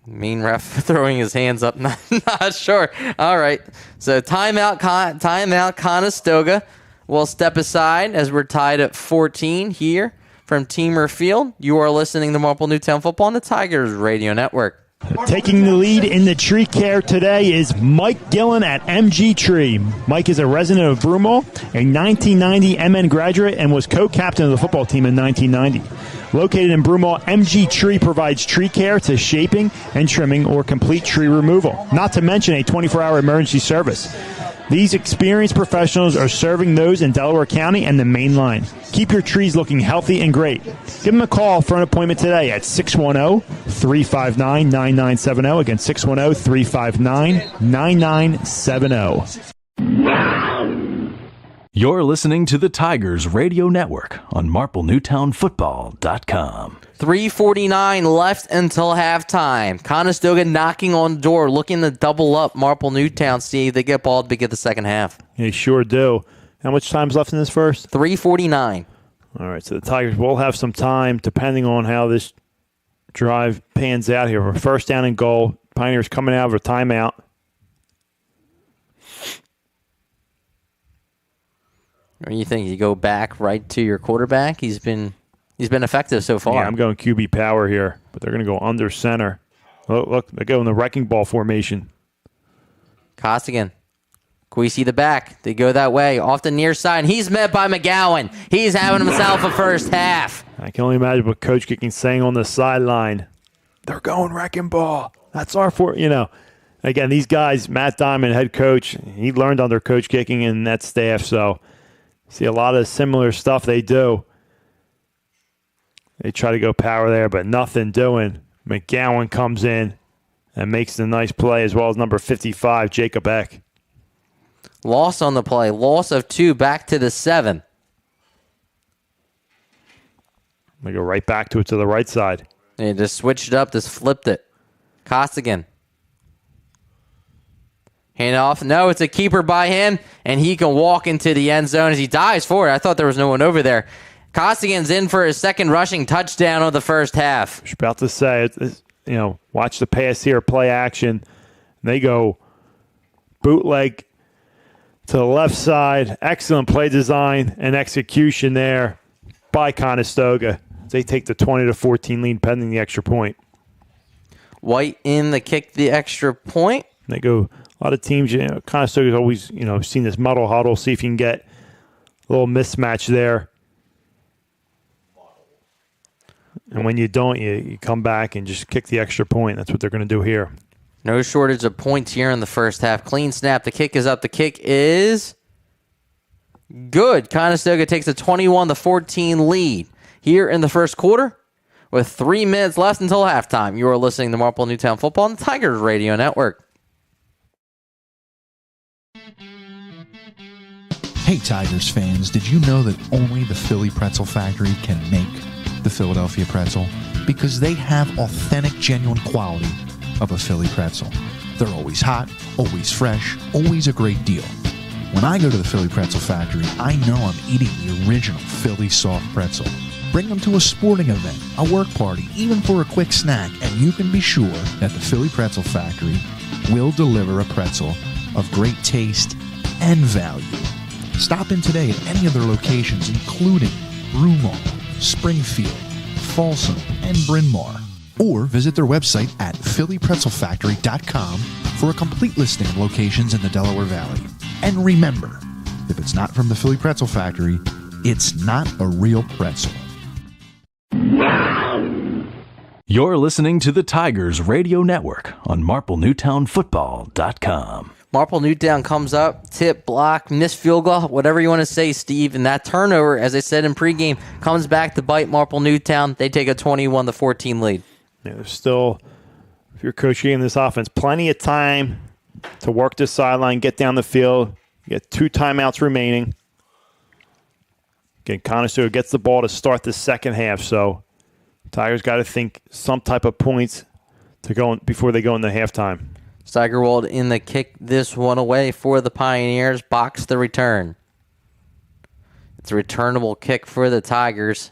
Mean ref throwing his hands up. Not sure. All right. So timeout Conestoga. We'll step aside as we're tied at 14 here from Teamer Field. You are listening to Marple Newtown Football on the Tigers Radio Network. Taking the lead in the tree care today is Mike Gillen at MG Tree. Mike is a resident of Broomall, a 1990 MN graduate, and was co-captain of the football team in 1990. Located in Broomall, MG Tree provides tree care to shaping and trimming or complete tree removal, not to mention a 24-hour emergency service. These experienced professionals are serving those in Delaware County and the Main Line. Keep your trees looking healthy and great. Give them a call for an appointment today at 610-359-9970. Again, 610-359-9970. You're listening to the Tigers Radio Network on MarpleNewtownFootball.com. 3:49 left until halftime. Conestoga knocking on the door, looking to double up Marple Newtown, see if they get ball to begin the second half. They sure do. How much time's left in this first? 3:49. All right, so the Tigers will have some time, depending on how this drive pans out here. First down and goal. Pioneers coming out of a timeout. What do you think? You go back right to your quarterback? He's been effective so far. Yeah, I'm going QB power here, but they're going to go under center. Oh, look, they go in the wrecking ball formation. Costigan. Can we see the back? They go that way, off the near side. He's met by McGowan. He's having himself a first half. I can only imagine what Coach Kicking saying on the sideline. They're going wrecking ball. That's our again, these guys, Matt Diamond, head coach, he learned under Coach Kicking and that staff, so see a lot of similar stuff they do. They try to go power there, but nothing doing. McGowan comes in and makes the nice play, as well as number 55, Jacob Eck. Loss on the play. Loss of 2 back to the 7. They go right back to it to the right side. They just switched it up, just flipped it. Costigan. Hand off. No, it's a keeper by him, and he can walk into the end zone as he dives for it. I thought there was no one over there. Costigan's in for his second rushing touchdown of the first half. I was about to say, watch the pass here, play action. They go bootleg to the left side. Excellent play design and execution there by Conestoga. They take the 20-14 lead pending the extra point. White in the kick, the extra point. They go, a lot of teams, Conestoga's always, seen this muddle huddle, see if you can get a little mismatch there. And when you don't, you come back and just kick the extra point. That's what they're going to do here. No shortage of points here in the first half. Clean snap. The kick is up. The kick is good. Conestoga takes a 21-14 lead here in the first quarter with 3 minutes left until halftime. You are listening to Marple Newtown Football on the Tigers Radio Network. Hey, Tigers fans, did you know that only the Philly Pretzel Factory can make the Philadelphia pretzel? Because they have authentic, genuine quality of a Philly pretzel. They're always hot, always fresh, always a great deal. When I go to the Philly Pretzel Factory, I know I'm eating the original Philly soft pretzel. Bring them to a sporting event, a work party, even for a quick snack, and you can be sure that the Philly Pretzel Factory will deliver a pretzel of great taste and value. Stop in today at any of their locations, including Broomall, Springfield, Folsom, and Bryn Mawr. Or visit their website at phillypretzelfactory.com for a complete listing of locations in the Delaware Valley. And remember, if it's not from the Philly Pretzel Factory, it's not a real pretzel. You're listening to the Tigers Radio Network on MarpleNewtownFootball.com. Marple Newtown comes up, tip, block, missed field goal, whatever you want to say, Steve. And that turnover, as I said in pregame, comes back to bite Marple Newtown. They take a 21-14 lead. Yeah, there's still, if you're coaching this offense, plenty of time to work the sideline, get down the field. You get 2 timeouts remaining. Again, Conestoga gets the ball to start the second half, so Tigers got to think some type of points to go before they go into halftime. Steigerwald in the kick this one away for the Pioneers. Box the return. It's a returnable kick for the Tigers.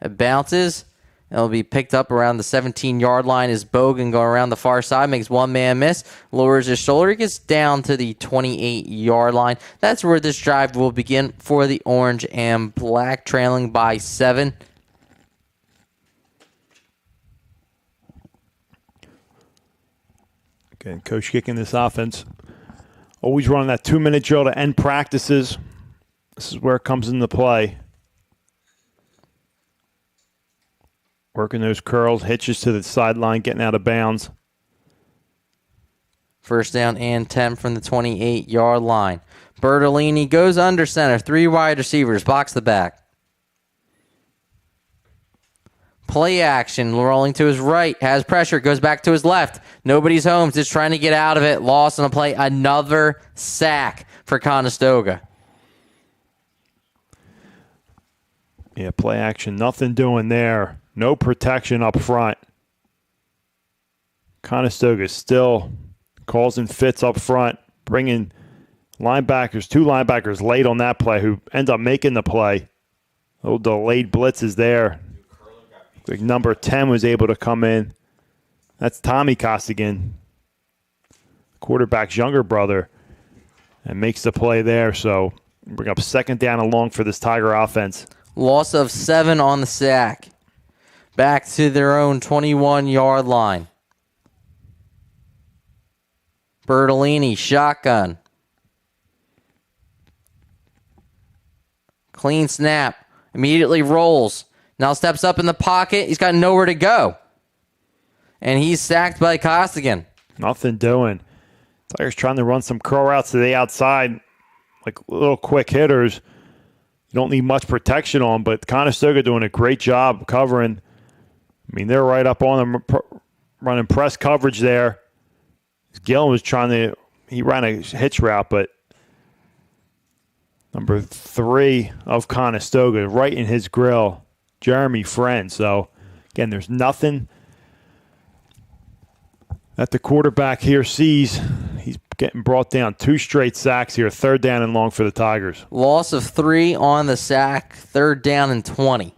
It bounces. It'll be picked up around the 17-yard line as Bogan going around the far side, makes one man miss, lowers his shoulder, he gets down to the 28-yard line. That's where this drive will begin for the Orange and Black, trailing by 7. Again, Coach kicking this offense. Always running that 2-minute drill to end practices. This is where it comes into play. Working those curls, hitches to the sideline, getting out of bounds. First down and 10 from the 28-yard line. Bertolini goes under center. 3 wide receivers. Box the back. Play action. Rolling to his right. Has pressure. Goes back to his left. Nobody's home. Just trying to get out of it. Loss on a play. Another sack for Conestoga. Yeah, play action. Nothing doing there. No protection up front. Conestoga still causing fits up front, bringing linebackers, 2 linebackers late on that play who end up making the play. Little delayed blitzes there. Like number 10 was able to come in. That's Tommy Costigan, quarterback's younger brother, and makes the play there. So bring up second down and long for this Tiger offense. Loss of 7 on the sack. Back to their own 21-yard line. Bertolini, shotgun. Clean snap. Immediately rolls. Now steps up in the pocket. He's got nowhere to go. And he's sacked by Costigan. Nothing doing. Tigers trying to run some curl routes to the outside, like little quick hitters. You don't need much protection on, but Conestoga doing a great job covering. I mean, they're right up on them, running press coverage there. Gillen was he ran a hitch route, but number 3 of Conestoga right in his grill, Jeremy Friend. So, again, there's nothing that the quarterback here sees. He's getting brought down. 2 straight sacks here. Third down and long for the Tigers. Loss of 3 on the sack. Third down and 20.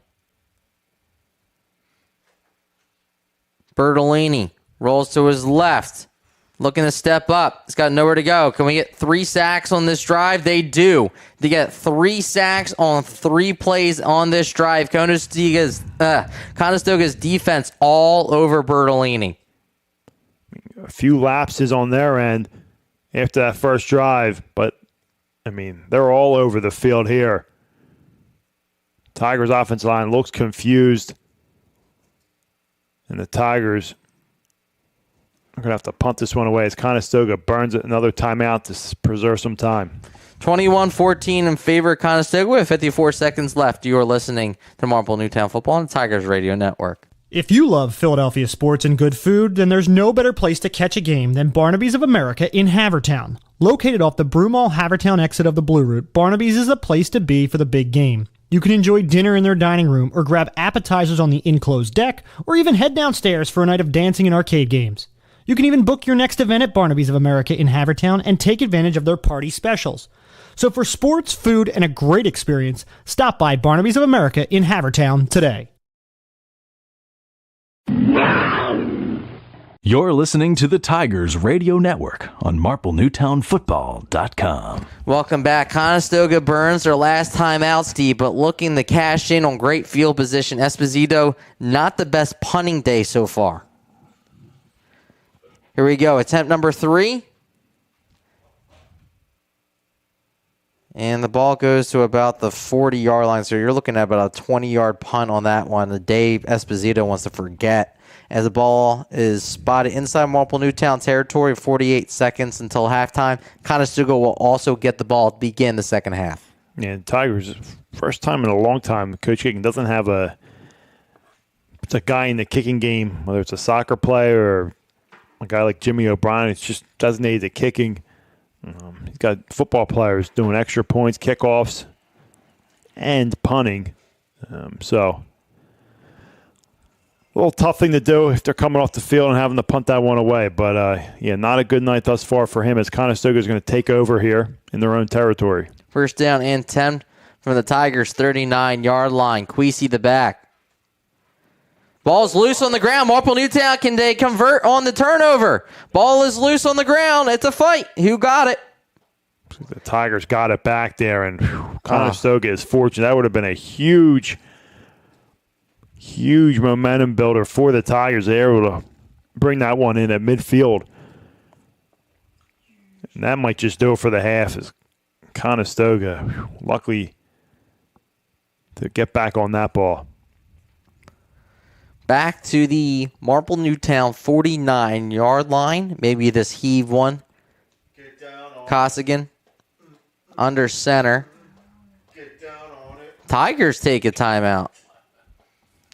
Bertolini rolls to his left. Looking to step up. He's got nowhere to go. Can we get 3 sacks on this drive? They do. They get 3 sacks on 3 plays on this drive. Conestoga's defense all over Bertolini. A few lapses on their end after that first drive, but, I mean, they're all over the field here. Tigers' offensive line looks confused, and the Tigers are going to have to punt this one away as Conestoga burns another timeout to preserve some time. 21-14 in favor of Conestoga with 54 seconds left. You are listening to Marple Newtown Football on the Tigers Radio Network. If you love Philadelphia sports and good food, then there's no better place to catch a game than Barnaby's of America in Havertown. Located off the Broomall Havertown exit of the Blue Route, Barnaby's is a place to be for the big game. You can enjoy dinner in their dining room or grab appetizers on the enclosed deck or even head downstairs for a night of dancing and arcade games. You can even book your next event at Barnaby's of America in Havertown and take advantage of their party specials. So for sports, food, and a great experience, stop by Barnaby's of America in Havertown today. You're listening to the Tigers Radio Network on MarpleNewtownFootball.com. Welcome back. Conestoga burns their last time out, Steve, but looking to cash in on great field position. Esposito, not the best punting day so far. Here we go. Attempt number 3. And the ball goes to about the 40-yard line. So you're looking at about a 20-yard punt on that one. The Dave Esposito wants to forget. As the ball is spotted inside Marple Newtown territory, 48 seconds until halftime. Conestoga will also get the ball to begin the second half. Yeah, Tigers, first time in a long time, Coach Kicking doesn't have a guy in the kicking game, whether it's a soccer player or a guy like Jimmy O'Brien. It's just designated to kicking. He's got football players doing extra points, kickoffs, and punting. So a little tough thing to do if they're coming off the field and having to punt that one away. But, yeah, not a good night thus far for him as Conestoga is going to take over here in their own territory. First down and 10 from the Tigers' 39-yard line. Queasy the back. Ball's loose on the ground. Marple Newtown, can they convert on the turnover? Ball is loose on the ground. It's a fight. Who got it? The Tigers got it back there, and Conestoga is fortunate. That would have been a huge momentum builder for the Tigers. They were able to bring that one in at midfield. And that might just do it for the half as Conestoga, luckily, to get back on that ball. Back to the Marple Newtown 49-yard line. Maybe this heave one. Costigan under center. Tigers take a timeout.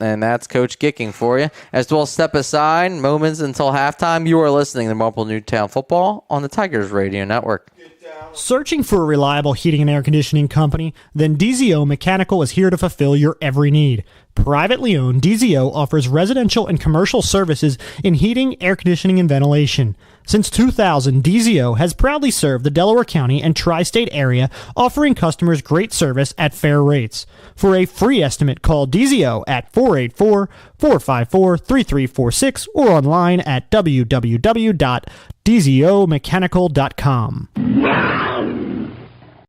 And that's Coach Gicking for you. As we'll step aside, moments until halftime, you are listening to Marple Newtown Football on the Tigers Radio Network. Searching for a reliable heating and air conditioning company? Then DZO Mechanical is here to fulfill your every need. Privately owned, DZO offers residential and commercial services in heating, air conditioning, and ventilation. Since 2000, DZO has proudly served the Delaware County and tri-state area, offering customers great service at fair rates. For a free estimate, call DZO at 484-454-3346 or online at www.dzomechanical.com.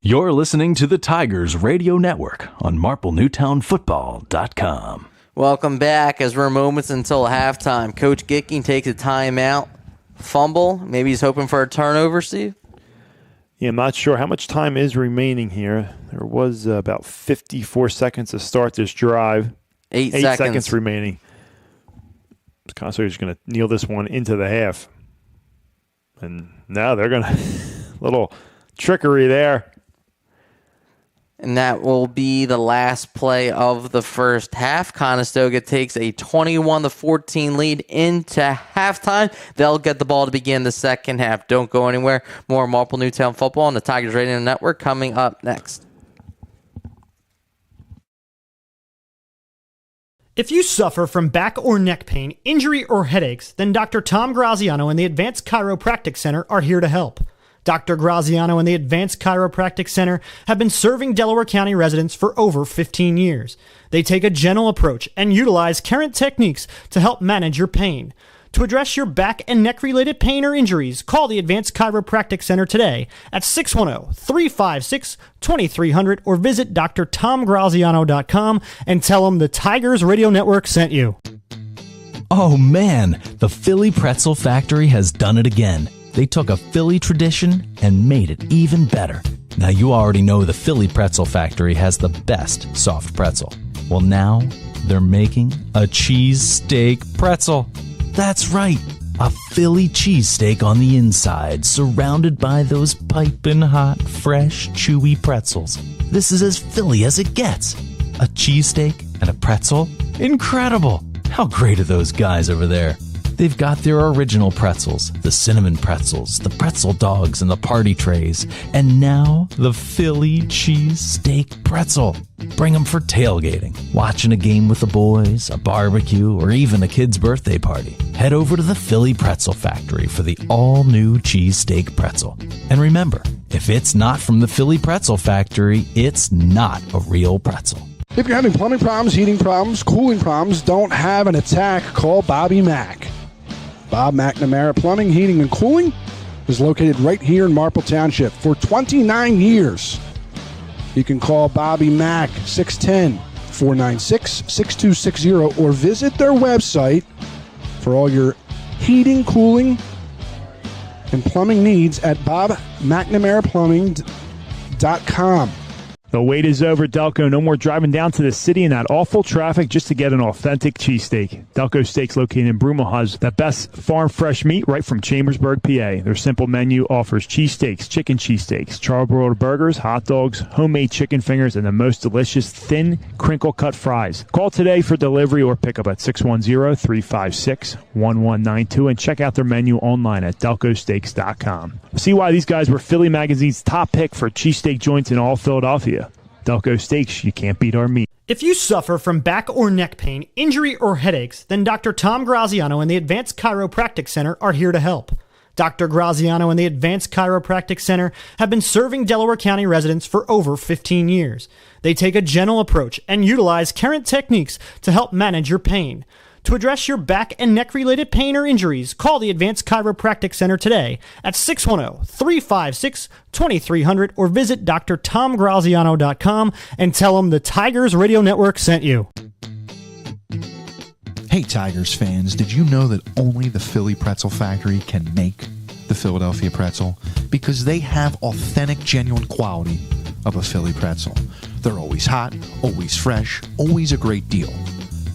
You're listening to the Tigers Radio Network on MarpleNewtownFootball.com. Welcome back as we're moments until halftime. Coach Gicking takes a timeout. Fumble. Maybe he's hoping for a turnover, Steve? Yeah, I'm not sure how much time is remaining here. There was about 54 seconds to start this drive. 8 seconds remaining. Conestoga's going to kneel this one into the half. And now they're going to... little trickery there. And that will be the last play of the first half. Conestoga takes a 21-14 lead into halftime. They'll get the ball to begin the second half. Don't go anywhere. More Marple Newtown football on the Tigers Radio Network coming up next. If you suffer from back or neck pain, injury, or headaches, then Dr. Tom Graziano and the Advanced Chiropractic Center are here to help. Dr. Graziano and the Advanced Chiropractic Center have been serving Delaware County residents for over 15 years. They take a gentle approach and utilize current techniques to help manage your pain. To address your back and neck-related pain or injuries, call the Advanced Chiropractic Center today at 610-356-2300 or visit drtomgraziano.com and tell them the Tigers Radio Network sent you. Oh man, the Philly Pretzel Factory has done it again. They took a Philly tradition and made it even better. Now you already know the Philly Pretzel Factory has the best soft pretzel. Well, now they're making a cheesesteak pretzel. That's right, a Philly cheesesteak on the inside, surrounded by those piping hot, fresh, chewy pretzels. This is as Philly as it gets. A cheesesteak and a pretzel? Incredible! How great are those guys over there? They've got their original pretzels, the cinnamon pretzels, the pretzel dogs, and the party trays. And now, the Philly cheesesteak pretzel. Bring them for tailgating, watching a game with the boys, a barbecue, or even a kid's birthday party. Head over to the Philly Pretzel Factory for the all-new cheesesteak pretzel. And remember, if it's not from the Philly Pretzel Factory, it's not a real pretzel. If you're having plumbing problems, heating problems, cooling problems, don't have an attack, call Bobby Mack. Bob McNamara Plumbing, Heating, and Cooling is located right here in Marple Township for 29 years. You can call Bobby Mack, 610-496-6260, or visit their website for all your heating, cooling, and plumbing needs at bobmcnamaraplumbing.com. The wait is over, Delco. No more driving down to the city in that awful traffic just to get an authentic cheesesteak. Delco Steaks, located in Broomall, has the best farm fresh meat right from Chambersburg, PA. Their simple menu offers cheesesteaks, chicken cheesesteaks, charbroiled burgers, hot dogs, homemade chicken fingers, and the most delicious thin, crinkle-cut fries. Call today for delivery or pickup at 610-356-1192 and check out their menu online at delcosteaks.com. See why these guys were Philly Magazine's top pick for cheesesteak joints in all Philadelphia. Delco Steaks, you can't beat our meat. If you suffer from back or neck pain, injury, or headaches, then Dr. Tom Graziano and the Advanced Chiropractic Center are here to help. Dr. Graziano and the Advanced Chiropractic Center have been serving Delaware County residents for over 15 years. They take a gentle approach and utilize current techniques to help manage your pain. To address your back and neck-related pain or injuries, call the Advanced Chiropractic Center today at 610-356-2300 or visit drtomgraziano.com and tell them the Tigers Radio Network sent you. Hey, Tigers fans, did you know that only the Philly Pretzel Factory can make the Philadelphia pretzel because they have authentic, genuine quality of a Philly pretzel. They're always hot, always fresh, always a great deal.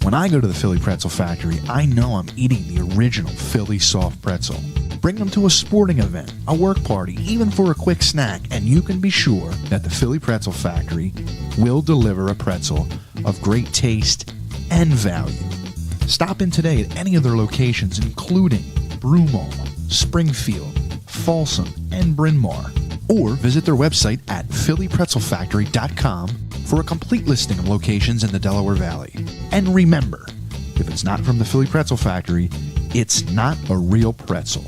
When I go to the Philly Pretzel Factory, I know I'm eating the original Philly soft pretzel. Bring them to a sporting event, a work party, even for a quick snack, and you can be sure that the Philly Pretzel Factory will deliver a pretzel of great taste and value. Stop in today at any of their locations, including Broomall, Springfield, Folsom, and Bryn Mawr, or visit their website at phillypretzelfactory.com for a complete listing of locations in the Delaware Valley. And remember, if it's not from the Philly Pretzel Factory, it's not a real pretzel.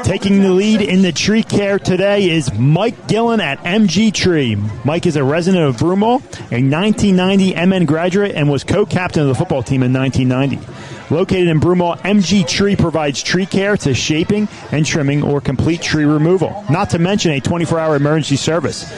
Taking the lead in the tree care today is Mike Gillen at MG Tree. Mike is a resident of Broomall, a 1990 MN graduate, and was co-captain of the football team in 1990. Located in Broomall, MG Tree provides tree care to shaping and trimming or complete tree removal, not to mention a 24-hour emergency service.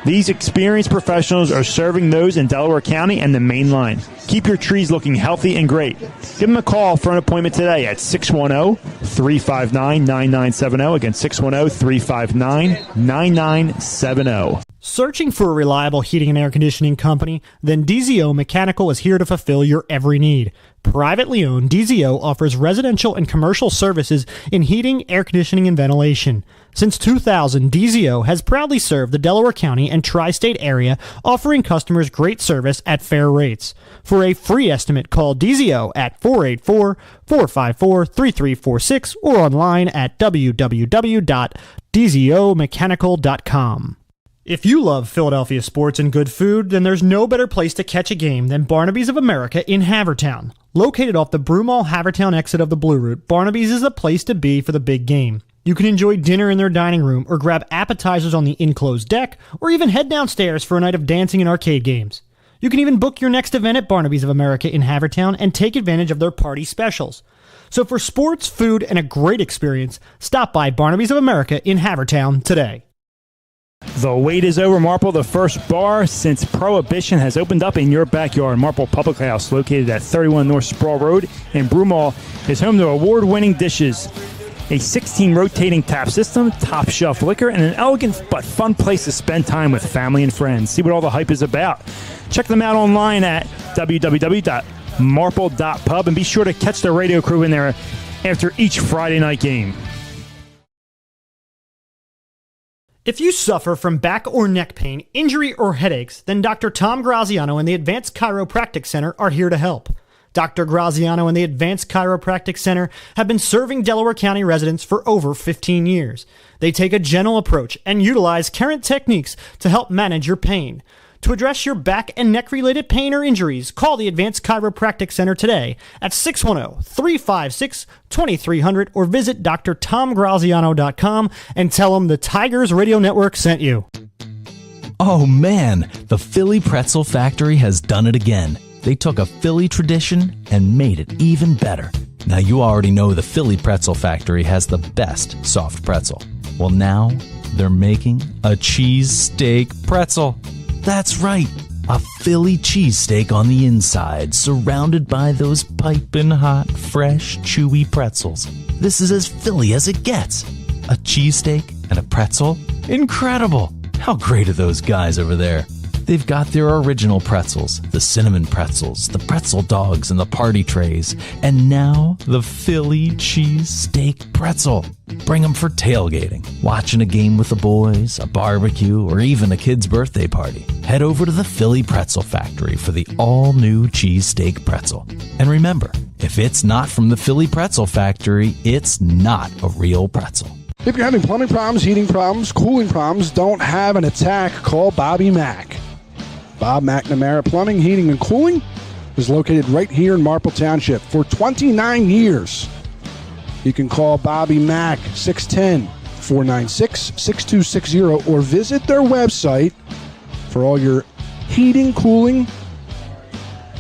These experienced professionals are serving those in Delaware County and the main line. Keep your trees looking healthy and great. Give them a call for an appointment today at 610-359-9970. Again, 610-359-9970. Searching for a reliable heating and air conditioning company? Then DZO Mechanical is here to fulfill your every need. Privately owned, DZO offers residential and commercial services in heating, air conditioning, and ventilation. Since 2000, DZO has proudly served the Delaware County and tri-state area, offering customers great service at fair rates. For a free estimate, call DZO at 484-454-3346 or online at www.dzomechanical.com. If you love Philadelphia sports and good food, then there's no better place to catch a game than Barnaby's of America in Havertown. Located off the Broomall-Havertown exit of the Blue Route, Barnaby's is the place to be for the big game. You can enjoy dinner in their dining room or grab appetizers on the enclosed deck, or even head downstairs for a night of dancing and arcade games. You can even book your next event at Barnaby's of America in Havertown and take advantage of their party specials. So for sports, food, and a great experience, stop by Barnaby's of America in Havertown today. The wait is over. Marple, the first bar since Prohibition, has opened up in your backyard. Marple Public House, located at 31 North Sproul Road in Broomall, is home to award-winning dishes, a 16 rotating tap system, top shelf liquor, and an elegant but fun place to spend time with family and friends. See what all the hype is about. Check them out online at www.marple.pub and be sure to catch the radio crew in there after each Friday night game. If you suffer from back or neck pain, injury, or headaches, then Dr. Tom Graziano and the Advanced Chiropractic Center are here to help. Dr. Graziano and the Advanced Chiropractic Center have been serving Delaware County residents for over 15 years. They take a gentle approach and utilize current techniques to help manage your pain. To address your back and neck-related pain or injuries, call the Advanced Chiropractic Center today at 610-356-2300 or visit drtomgraziano.com and tell them the Tigers Radio Network sent you. Oh man, the Philly Pretzel Factory has done it again. They took a Philly tradition and made it even better. Now you already know the Philly Pretzel Factory has the best soft pretzel. Well, now they're making a cheesesteak pretzel. That's right, a Philly cheesesteak on the inside, surrounded by those piping hot, fresh, chewy pretzels. This is as Philly as it gets. A cheesesteak and a pretzel? Incredible! How great are those guys over there? They've got their original pretzels, the cinnamon pretzels, the pretzel dogs, and the party trays, and now the Philly cheesesteak pretzel. Bring them for tailgating, watching a game with the boys, a barbecue, or even a kid's birthday party. Head over to the Philly Pretzel Factory for the all-new cheesesteak pretzel. And remember, if it's not from the Philly Pretzel Factory, it's not a real pretzel. If you're having plumbing problems, heating problems, cooling problems, don't have an attack, call Bobby Mack. Bob McNamara Plumbing, Heating, and Cooling is located right here in Marple Township for 29 years. You can call Bobby Mack, 610-496-6260, or visit their website for all your heating, cooling,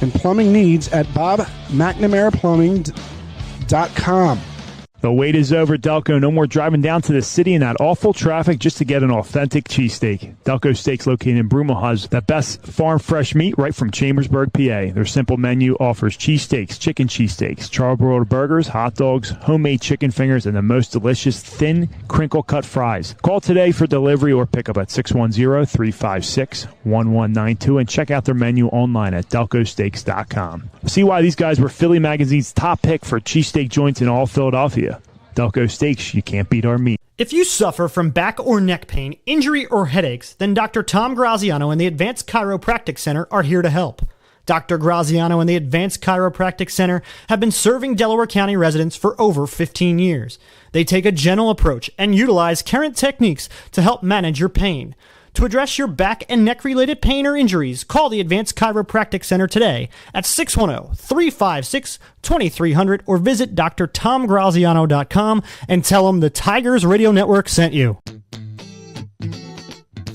and plumbing needs at bobmcnamaraplumbing.com. The wait is over, Delco. No more driving down to the city in that awful traffic just to get an authentic cheesesteak. Delco Steaks, located in Broomall, has the best farm fresh meat right from Chambersburg, PA. Their simple menu offers cheesesteaks, chicken cheesesteaks, charbroiled burgers, hot dogs, homemade chicken fingers, and the most delicious thin, crinkle-cut fries. Call today for delivery or pickup at 610-356-1192 and check out their menu online at delcosteaks.com. See why these guys were Philly Magazine's top pick for cheesesteak joints in all Philadelphia. Delco Steaks, you can't beat our meat. If you suffer from back or neck pain, injury, or headaches, then Dr. Tom Graziano and the Advanced Chiropractic Center are here to help. Dr. Graziano and the Advanced Chiropractic Center have been serving Delaware County residents for over 15 years. They take a gentle approach and utilize current techniques to help manage your pain. To address your back and neck-related pain or injuries, call the Advanced Chiropractic Center today at 610-356-2300 or visit drtomgraziano.com and tell them the Tigers Radio Network sent you.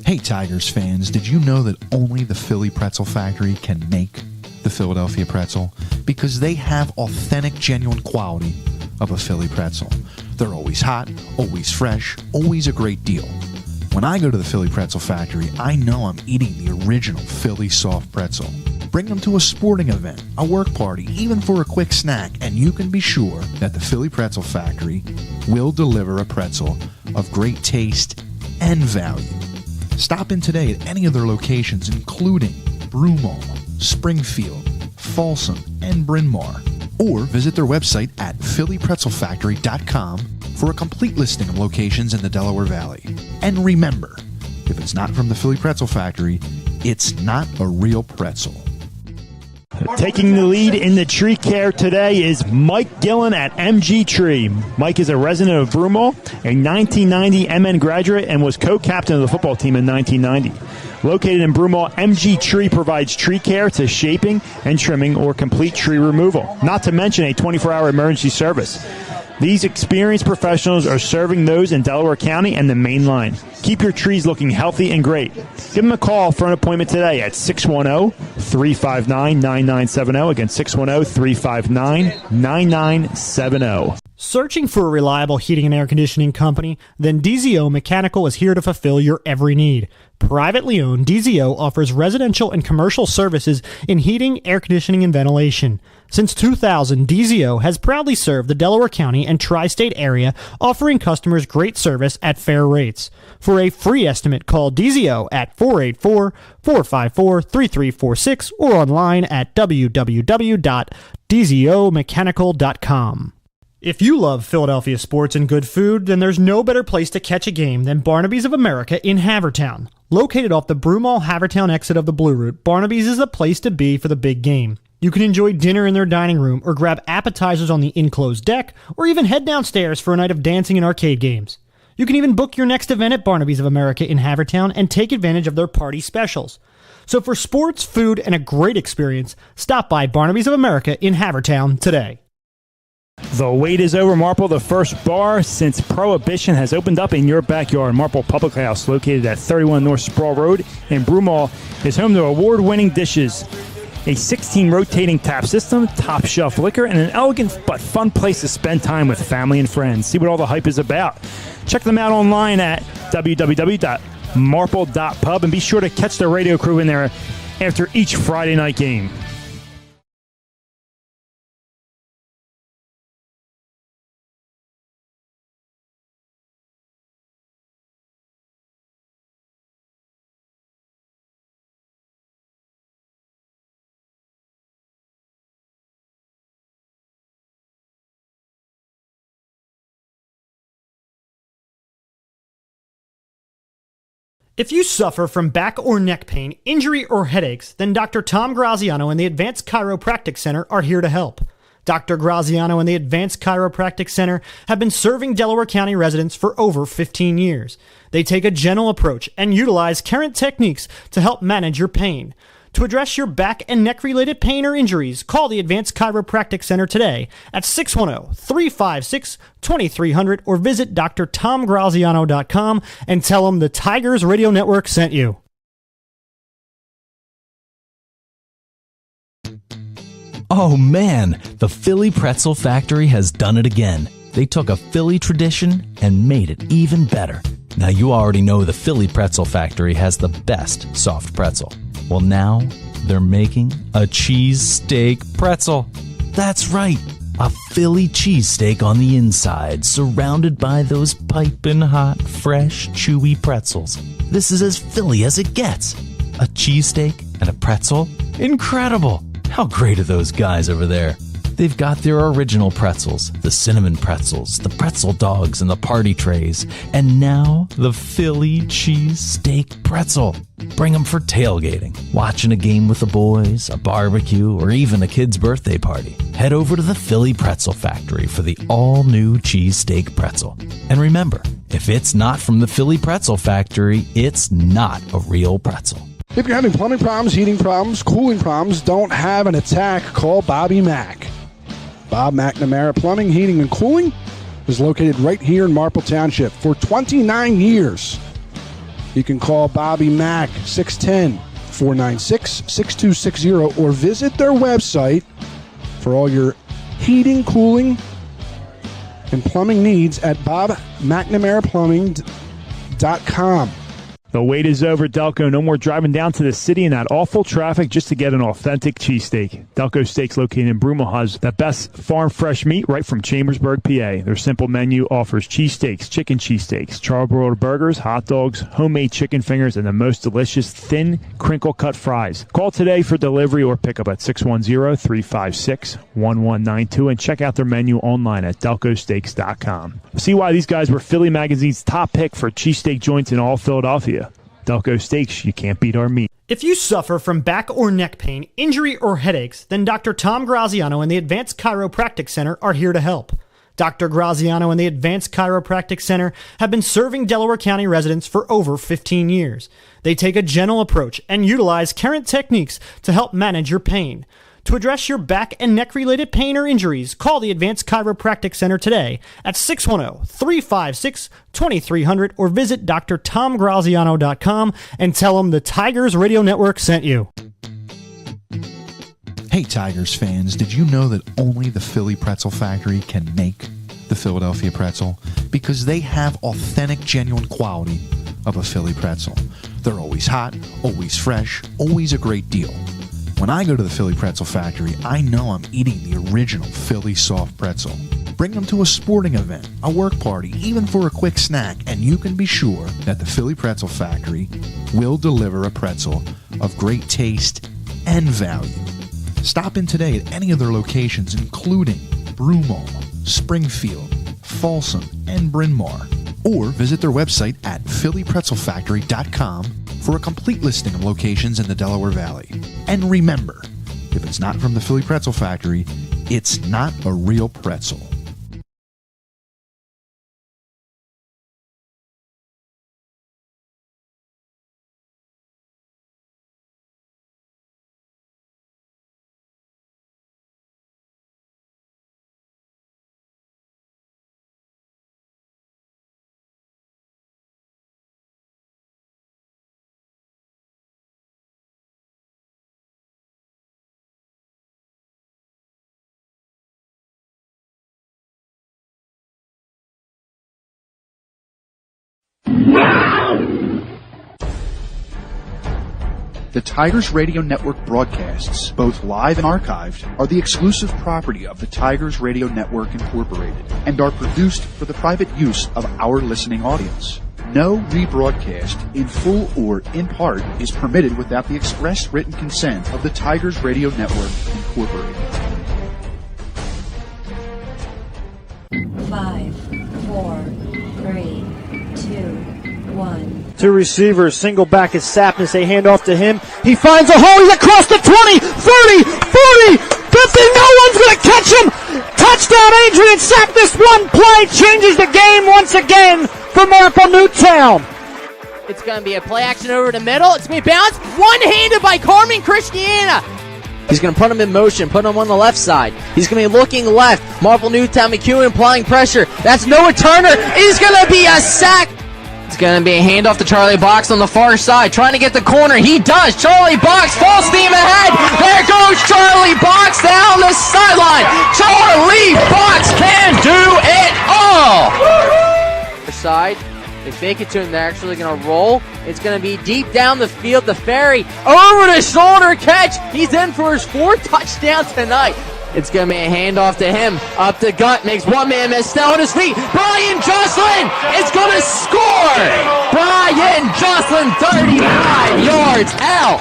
Hey Tigers fans, did you know that only the Philly Pretzel Factory can make the Philadelphia pretzel? Because they have authentic, genuine quality of a Philly pretzel. They're always hot, always fresh, always a great deal. When I go to the Philly Pretzel Factory, I know I'm eating the original Philly soft pretzel. Bring them to a sporting event, a work party, even for a quick snack, and you can be sure that the Philly Pretzel Factory will deliver a pretzel of great taste and value. Stop in today at any of their locations, including Broomall, Springfield, Folsom, and Bryn Mawr, or visit their website at phillypretzelfactory.com for a complete listing of locations in the Delaware Valley. And remember, if it's not from the Philly Pretzel Factory, it's not a real pretzel. Taking the lead in the tree care today is Mike Gillen at MG Tree. Mike is a resident of Broomall, a 1990 MN graduate, and was co-captain of the football team in 1990. Located in Broomall, MG Tree provides tree care to shaping and trimming or complete tree removal, not to mention a 24-hour emergency service. These experienced professionals are serving those in Delaware County and the main line. Keep your trees looking healthy and great. Give them a call for an appointment today at 610-359-9970. Again, 610-359-9970. Searching for a reliable heating and air conditioning company? Then DZO Mechanical is here to fulfill your every need. Privately owned, DZO offers residential and commercial services in heating, air conditioning, and ventilation. Since 2000, DZO has proudly served the Delaware County and tri-state area, offering customers great service at fair rates. For a free estimate, call DZO at 484-454-3346 or online at www.dzomechanical.com. If you love Philadelphia sports and good food, then there's no better place to catch a game than Barnaby's of America in Havertown. Located off the Broomall-Havertown exit of the Blue Route, Barnaby's is the place to be for the big game. You can enjoy dinner in their dining room or grab appetizers on the enclosed deck, or even head downstairs for a night of dancing and arcade games. You can even book your next event at Barnaby's of America in Havertown and take advantage of their party specials. So for sports, food, and a great experience, stop by Barnaby's of America in Havertown today. The wait is over, Marple. The first bar since Prohibition has opened up in your backyard. Marple Public House, located at 31 North Sproul Road in Broomall, is home to award-winning dishes, a 16 rotating tap system, top shelf liquor, and an elegant but fun place to spend time with family and friends. See what all the hype is about. Check them out online at www.marple.pub and be sure to catch the radio crew in there after each Friday night game. If you suffer from back or neck pain, injury, or headaches, then Dr. Tom Graziano and the Advanced Chiropractic Center are here to help. Dr. Graziano and the Advanced Chiropractic Center have been serving Delaware County residents for over 15 years. They take a gentle approach and utilize current techniques to help manage your pain. To address your back and neck-related pain or injuries, call the Advanced Chiropractic Center today at 610-356-2300 or visit drtomgraziano.com and tell them the Tigers Radio Network sent you. Oh man, the Philly Pretzel Factory has done it again. They took a Philly tradition and made it even better. Now you already know the Philly Pretzel Factory has the best soft pretzel. Well, now they're making a cheesesteak pretzel. That's right, a Philly cheesesteak on the inside, surrounded by those piping hot, fresh, chewy pretzels. This is as Philly as it gets. A cheesesteak and a pretzel? Incredible! How great are those guys over there? They've got their original pretzels, the cinnamon pretzels, the pretzel dogs, and the party trays. And now, the Philly cheesesteak pretzel. Bring them for tailgating, watching a game with the boys, a barbecue, or even a kid's birthday party. Head over to the Philly Pretzel Factory for the all-new cheesesteak pretzel. And remember, if it's not from the Philly Pretzel Factory, it's not a real pretzel. If you're having plumbing problems, heating problems, cooling problems, don't have an attack, call Bobby Mack. Bob McNamara Plumbing, Heating, and Cooling is located right here in Marple Township for 29 years. You can call Bobby Mack, 610-496-6260, or visit their website for all your heating, cooling, and plumbing needs at bobmcnamaraplumbing.com. The wait is over, Delco. No more driving down to the city in that awful traffic just to get an authentic cheesesteak. Delco Steaks, located in Broomall, has the best farm fresh meat right from Chambersburg, PA. Their simple menu offers cheesesteaks, chicken cheesesteaks, charbroiled burgers, hot dogs, homemade chicken fingers, and the most delicious thin, crinkle-cut fries. Call today for delivery or pickup at 610-356-1192 and check out their menu online at delcosteaks.com. See why these guys were Philly Magazine's top pick for cheesesteak joints in all Philadelphia. Delco Steaks, you can't beat our meat. If you suffer from back or neck pain, injury, or headaches, then Dr. Tom Graziano and the Advanced Chiropractic Center are here to help. Dr. Graziano and the Advanced Chiropractic Center have been serving Delaware County residents for over 15 years. They take a gentle approach and utilize current techniques to help manage your pain. To address your back and neck-related pain or injuries, call the Advanced Chiropractic Center today at 610-356-2300 or visit drtomgraziano.com and tell them the Tigers Radio Network sent you. Hey Tigers fans, did you know that only the Philly Pretzel Factory can make the Philadelphia pretzel? Because they have authentic, genuine quality of a Philly pretzel. They're always hot, always fresh, always a great deal. When I go to the Philly Pretzel Factory, I know I'm eating the original Philly soft pretzel. Bring them to a sporting event, a work party, even for a quick snack, and you can be sure that the Philly Pretzel Factory will deliver a pretzel of great taste and value. Stop in today at any of their locations, including Broomall, Springfield, Folsom, and Bryn Mawr, or visit their website at phillypretzelfactory.com for a complete listing of locations in the Delaware Valley. And remember, if it's not from the Philly Pretzel Factory, it's not a real pretzel. The Tigers Radio Network broadcasts, both live and archived, are the exclusive property of the Tigers Radio Network Incorporated and are produced for the private use of our listening audience. No rebroadcast, in full or in part, is permitted without the express written consent of the Tigers Radio Network Incorporated. 5, 4, 3, 2, 1. Two receivers, single back is Sapness. They hand off to him. He finds a hole. He's across the 20, 30, 40, 50. No one's going to catch him. Touchdown, Adrian Sapness. One play changes the game once again for Marple Newtown. It's going to be a play action over the middle. It's going to be bounced. One-handed by Carmen Christiana. He's going to put him in motion, put him on the left side. He's going to be looking left. Marple Newtown, McEwen applying pressure. That's Noah Turner. It is going to be a sack. It's going to be a handoff to Charlie Box on the far side, trying to get the corner. He does. Charlie Box, full steam ahead. There goes Charlie Box down the sideline. Charlie Box can do it all. Side. They fake it to him. They're actually going to roll. It's going to be deep down the field. The Ferry over the shoulder catch. He's in for his 4th touchdown tonight. It's going to be a handoff to him. Up the gut. Makes one man miss. Still on his feet. Brian Jocelyn is going to score. Brian Jocelyn, 35 yards out.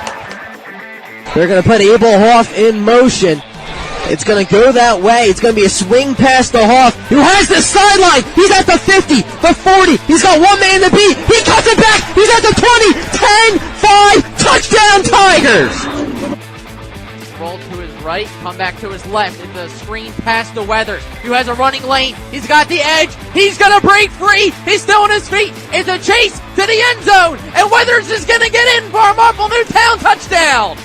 They're going to put Abel Hoff in motion. It's going to go that way. It's going to be a swing pass to Hoff, who has the sideline. He's at the 50, the 40. He's got one man to beat. He cuts it back. He's at the 20, 10, 5. Touchdown, Tigers. Roll to his right, come back to his left. It's a screen pass to Weathers, who has a running lane. He's got the edge. He's going to break free. He's still on his feet. It's a chase to the end zone, and Weathers is going to get in for a Marple Newtown touchdown.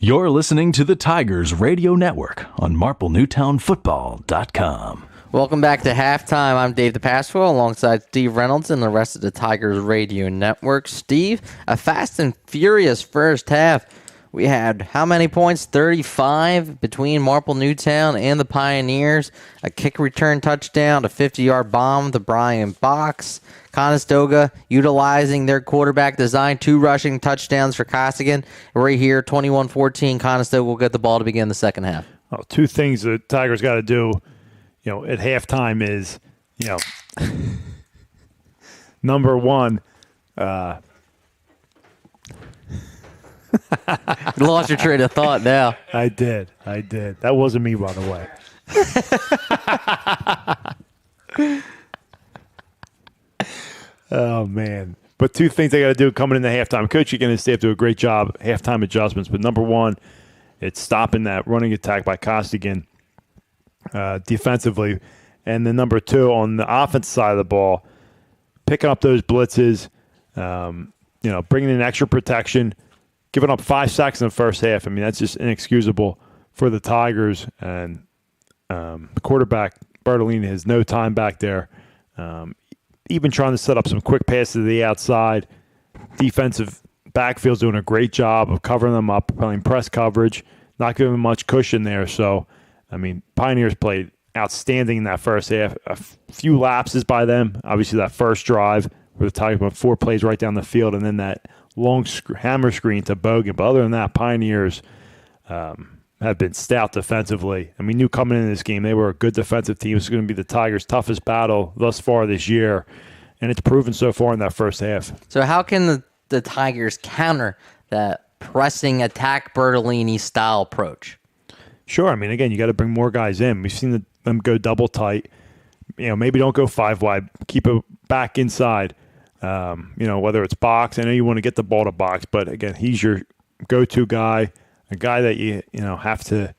You're listening to the Tigers Radio Network on MarpleNewtownFootball.com. Welcome back to halftime. I'm Dave DePasquale alongside Steve Reynolds and the rest of the Tigers Radio Network. Steve, a fast and furious first half. We had how many points? 35 between Marple Newtown and the Pioneers. A kick return touchdown, a 50-yard bomb to Brian Box. Conestoga utilizing their quarterback design, 2 rushing touchdowns for Costigan. Right here, 21-14, Conestoga will get the ball to begin the second half. Well, 2 things the Tigers got to do, at halftime is, number one, You lost your train of thought now. I did. That wasn't me, by the way. Oh, man. But 2 things they got to do coming into halftime. Coach Egan and his staff do a great job, halftime adjustments. But number one, it's stopping that running attack by Costigan defensively. And then number 2, on the offensive side of the ball, picking up those blitzes, bringing in extra protection, giving up 5 sacks in the first half. I mean, that's just inexcusable for the Tigers. And the quarterback, Bertolini, has no time back there. Even trying to set up some quick passes to the outside. Defensive backfield's doing a great job of covering them up, playing press coverage, not giving them much cushion there. So, I mean, Pioneers played outstanding in that first half. A few lapses by them. Obviously, that first drive where the Tigers went 4 plays right down the field, and then that long hammer screen to Bogan. But other than that, Pioneers have been stout defensively. And we knew coming into this game they were a good defensive team. It's going to be the Tigers' toughest battle thus far this year, and it's proven so far in that first half. So how can the Tigers counter that pressing attack Bertolini style approach? Sure. I mean, again, you got to bring more guys in. We've seen them go double tight. Maybe don't go 5 wide. Keep it back inside. Whether it's Box. I know you want to get the ball to Box, but again, he's your go-to guy, a guy that you have to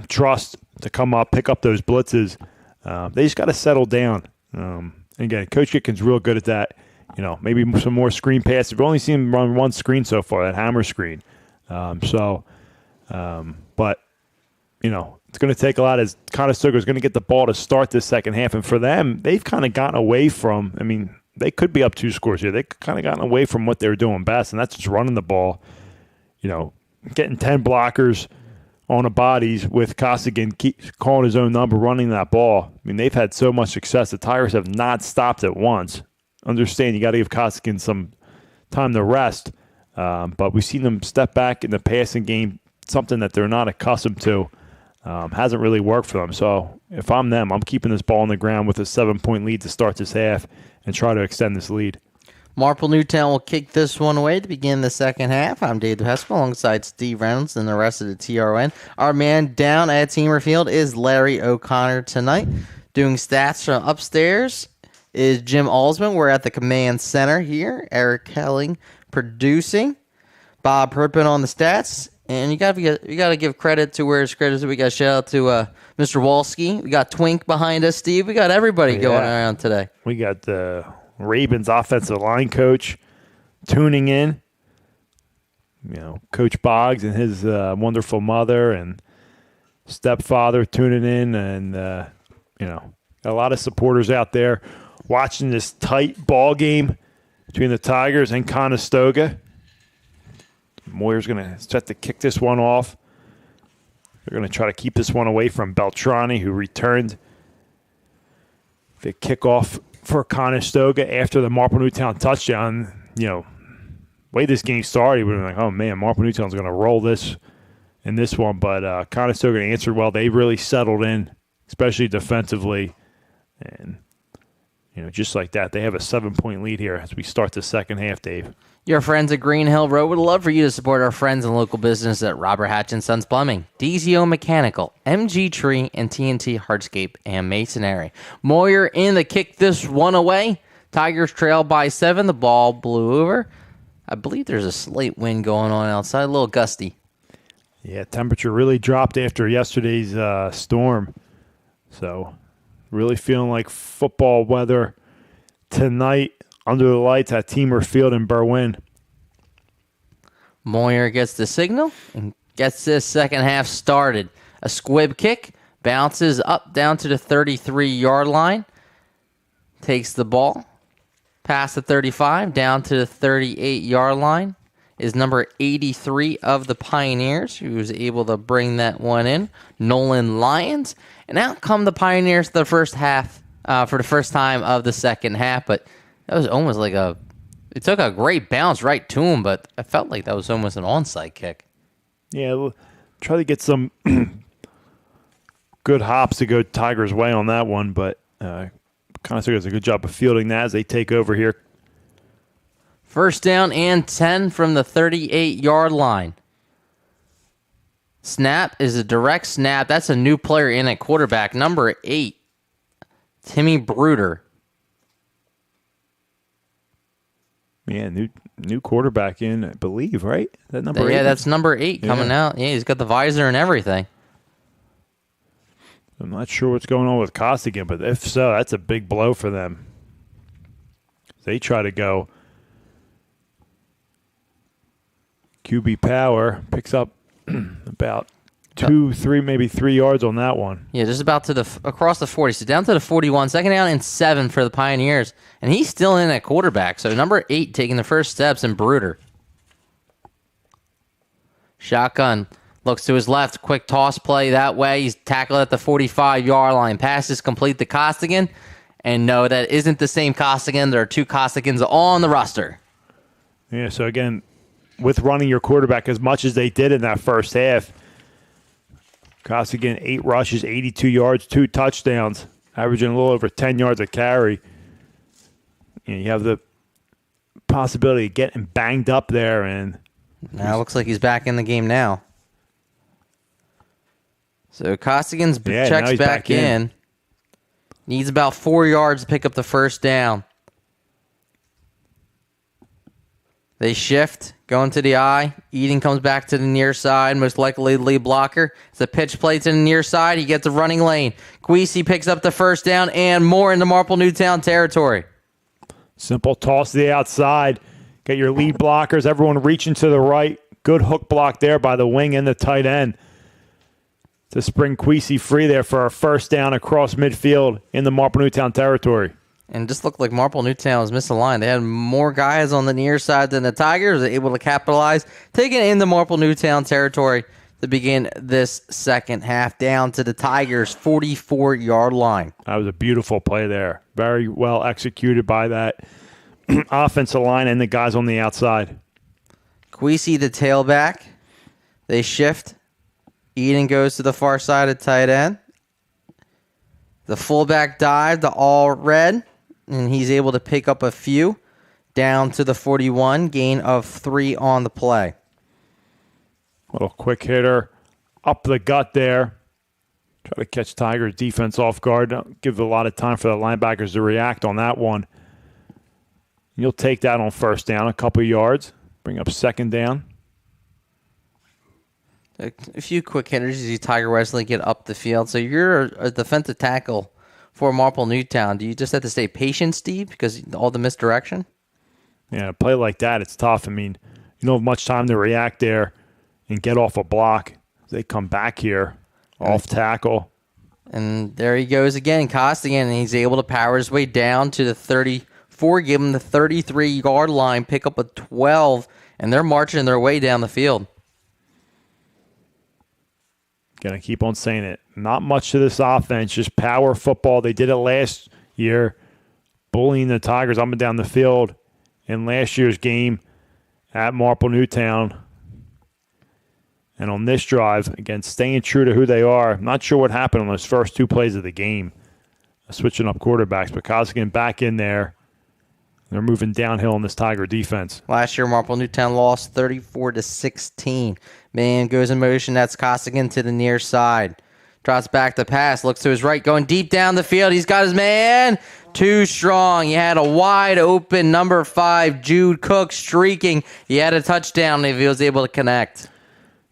trust to come up, pick up those blitzes. They just got to settle down. Again, Coach Kitken's real good at that. Maybe some more screen passes. We've only seen him run 1 screen so far, that hammer screen. But it's going to take a lot as Conestoga is going to get the ball to start this second half. And for them, they've kind of gotten away from, they could be up 2 scores here. They've kind of gotten away from what they were doing best, and that's just running the ball. Getting 10 blockers on a bodies with Costigan calling his own number, running that ball. They've had so much success. The Tigers have not stopped at once. Understand, you got to give Costigan some time to rest. But we've seen them step back in the passing game, something that they're not accustomed to. Hasn't really worked for them. So if I'm them, I'm keeping this ball on the ground with a 7-point lead to start this half and try to extend this lead. Marple Newtown will kick this one away to begin the second half. I'm Dave DePesco alongside Steve Reynolds and the rest of the TRN. Our man down at Teamer Field is Larry O'Connor tonight. Doing stats from upstairs is Jim Alsman. We're at the command center here. Eric Helling producing. Bob Herpin on the stats. And you got to give credit to where it's credit. We got a shout out to Mr. Walski. We got Twink behind us, Steve. We got everybody going around today. We got Ravens offensive line coach tuning in. Coach Boggs and his wonderful mother and stepfather tuning in, and a lot of supporters out there watching this tight ball game between the Tigers and Conestoga. Moyer's going to set to kick this one off. They're going to try to keep this one away from Beltrani, who returned the kickoff for Conestoga after the Marple Newtown touchdown. Way this game started, we were like, oh man, Marple Newtown's going to roll this in this one. But Conestoga answered well. They really settled in, especially defensively. And, just like that, they have a 7-point lead here as we start the second half, Dave. Your friends at Green Hill Road would love for you to support our friends and local business at Robert Hatch & Sons Plumbing, DZO Mechanical, MG Tree, and TNT Hardscape and Masonry. Moyer in the kick this one away. Tigers trail by 7. The ball blew over. I believe there's a slight wind going on outside, a little gusty. Yeah, temperature really dropped after yesterday's storm. So really feeling like football weather tonight under the lights at Teamer Field in Berwyn. Moyer gets the signal and gets this second half started. A squib kick, bounces up down to the 33-yard line, takes the ball, past the 35, down to the 38-yard line, is number 83 of the Pioneers, who was able to bring that one in, Nolan Lyons. And out come the Pioneers the first half, for the first time of the second half, but that was almost like it took a great bounce right to him, but I felt like that was almost an onside kick. Yeah, we'll try to get some good hops to go Tigers' way on that one, but Conestoga does a good job of fielding that as they take over here. First down and 10 from the 38-yard line. Snap is a direct snap. That's a new player in at quarterback, number 8, Timmy Bruder. Yeah, new quarterback in, I believe, right? Is that number 8? Yeah, that's number 8 coming out. Yeah, he's got the visor and everything. I'm not sure what's going on with Costigan, but if so, that's a big blow for them. They try to go. QB Power picks up about 2, 3, maybe 3 yards on that one. Yeah, just about to across the 40. So down to the 41. Second down and 7 for the Pioneers. And he's still in at quarterback. So number 8 taking the first steps in Bruder. Shotgun. Looks to his left. Quick toss play that way. He's tackled at the 45-yard line. Pass is complete to Costigan. And no, that isn't the same Costigan. There are 2 Costigans on the roster. Yeah, so again, with running your quarterback as much as they did in that first half, Costigan, 8 rushes, 82 yards, 2 touchdowns, averaging a little over 10 yards a carry. You have the possibility of getting banged up there. And now it looks like he's back in the game now. So Costigan's checks back in. Needs about 4 yards to pick up the first down. They shift, going to the eye. Eden comes back to the near side, most likely lead blocker. It's a pitch play to the near side. He gets a running lane. Queasy picks up the first down and more into Marple Newtown territory. Simple toss to the outside. Get your lead blockers. Everyone reaching to the right. Good hook block there by the wing and the tight end to spring Queasy free there for a first down across midfield in the Marple Newtown territory. And just looked like Marple Newtown was misaligned. They had more guys on the near side than the Tigers. They were able to capitalize, taking it into Marple Newtown territory to begin this second half, down to the Tigers' 44-yard line. That was a beautiful play there. Very well executed by that offensive line and the guys on the outside. Queasy, the tailback. They shift. Eden goes to the far side of tight end. The fullback dive to all red, and he's able to pick up a few down to the 41, gain of 3 on the play. Little quick hitter up the gut there. Try to catch Tigers defense off guard. Don't give a lot of time for the linebackers to react on that one. You'll take that on first down, a couple yards. Bring up second down. A few quick hitters. You see Tiger Wesley get up the field. So you're a defensive tackle for Marple Newtown. Do you just have to stay patient, Steve, because all the misdirection? Yeah, a play like that, it's tough. I mean, you don't have much time to react there and get off a block. They come back here, off tackle. And there he goes again, Costigan, and he's able to power his way down to the 34, give him the 33-yard line, pick up a 12, and they're marching their way down the field. Gonna keep on saying it. Not much to this offense, just power football. They did it last year, bullying the Tigers up and down the field in last year's game at Marple Newtown. And on this drive, again, staying true to who they are. I'm not sure what happened on those first 2 plays of the game, switching up quarterbacks, but Costigan back in there. They're moving downhill in this Tiger defense. Last year, Marple Newtown lost 34-16. Man goes in motion. That's Costigan to the near side. Drops back the pass. Looks to his right. Going deep down the field. He's got his man. Too strong. He had a wide open number 5, Jude Cook, streaking. He had a touchdown if he was able to connect.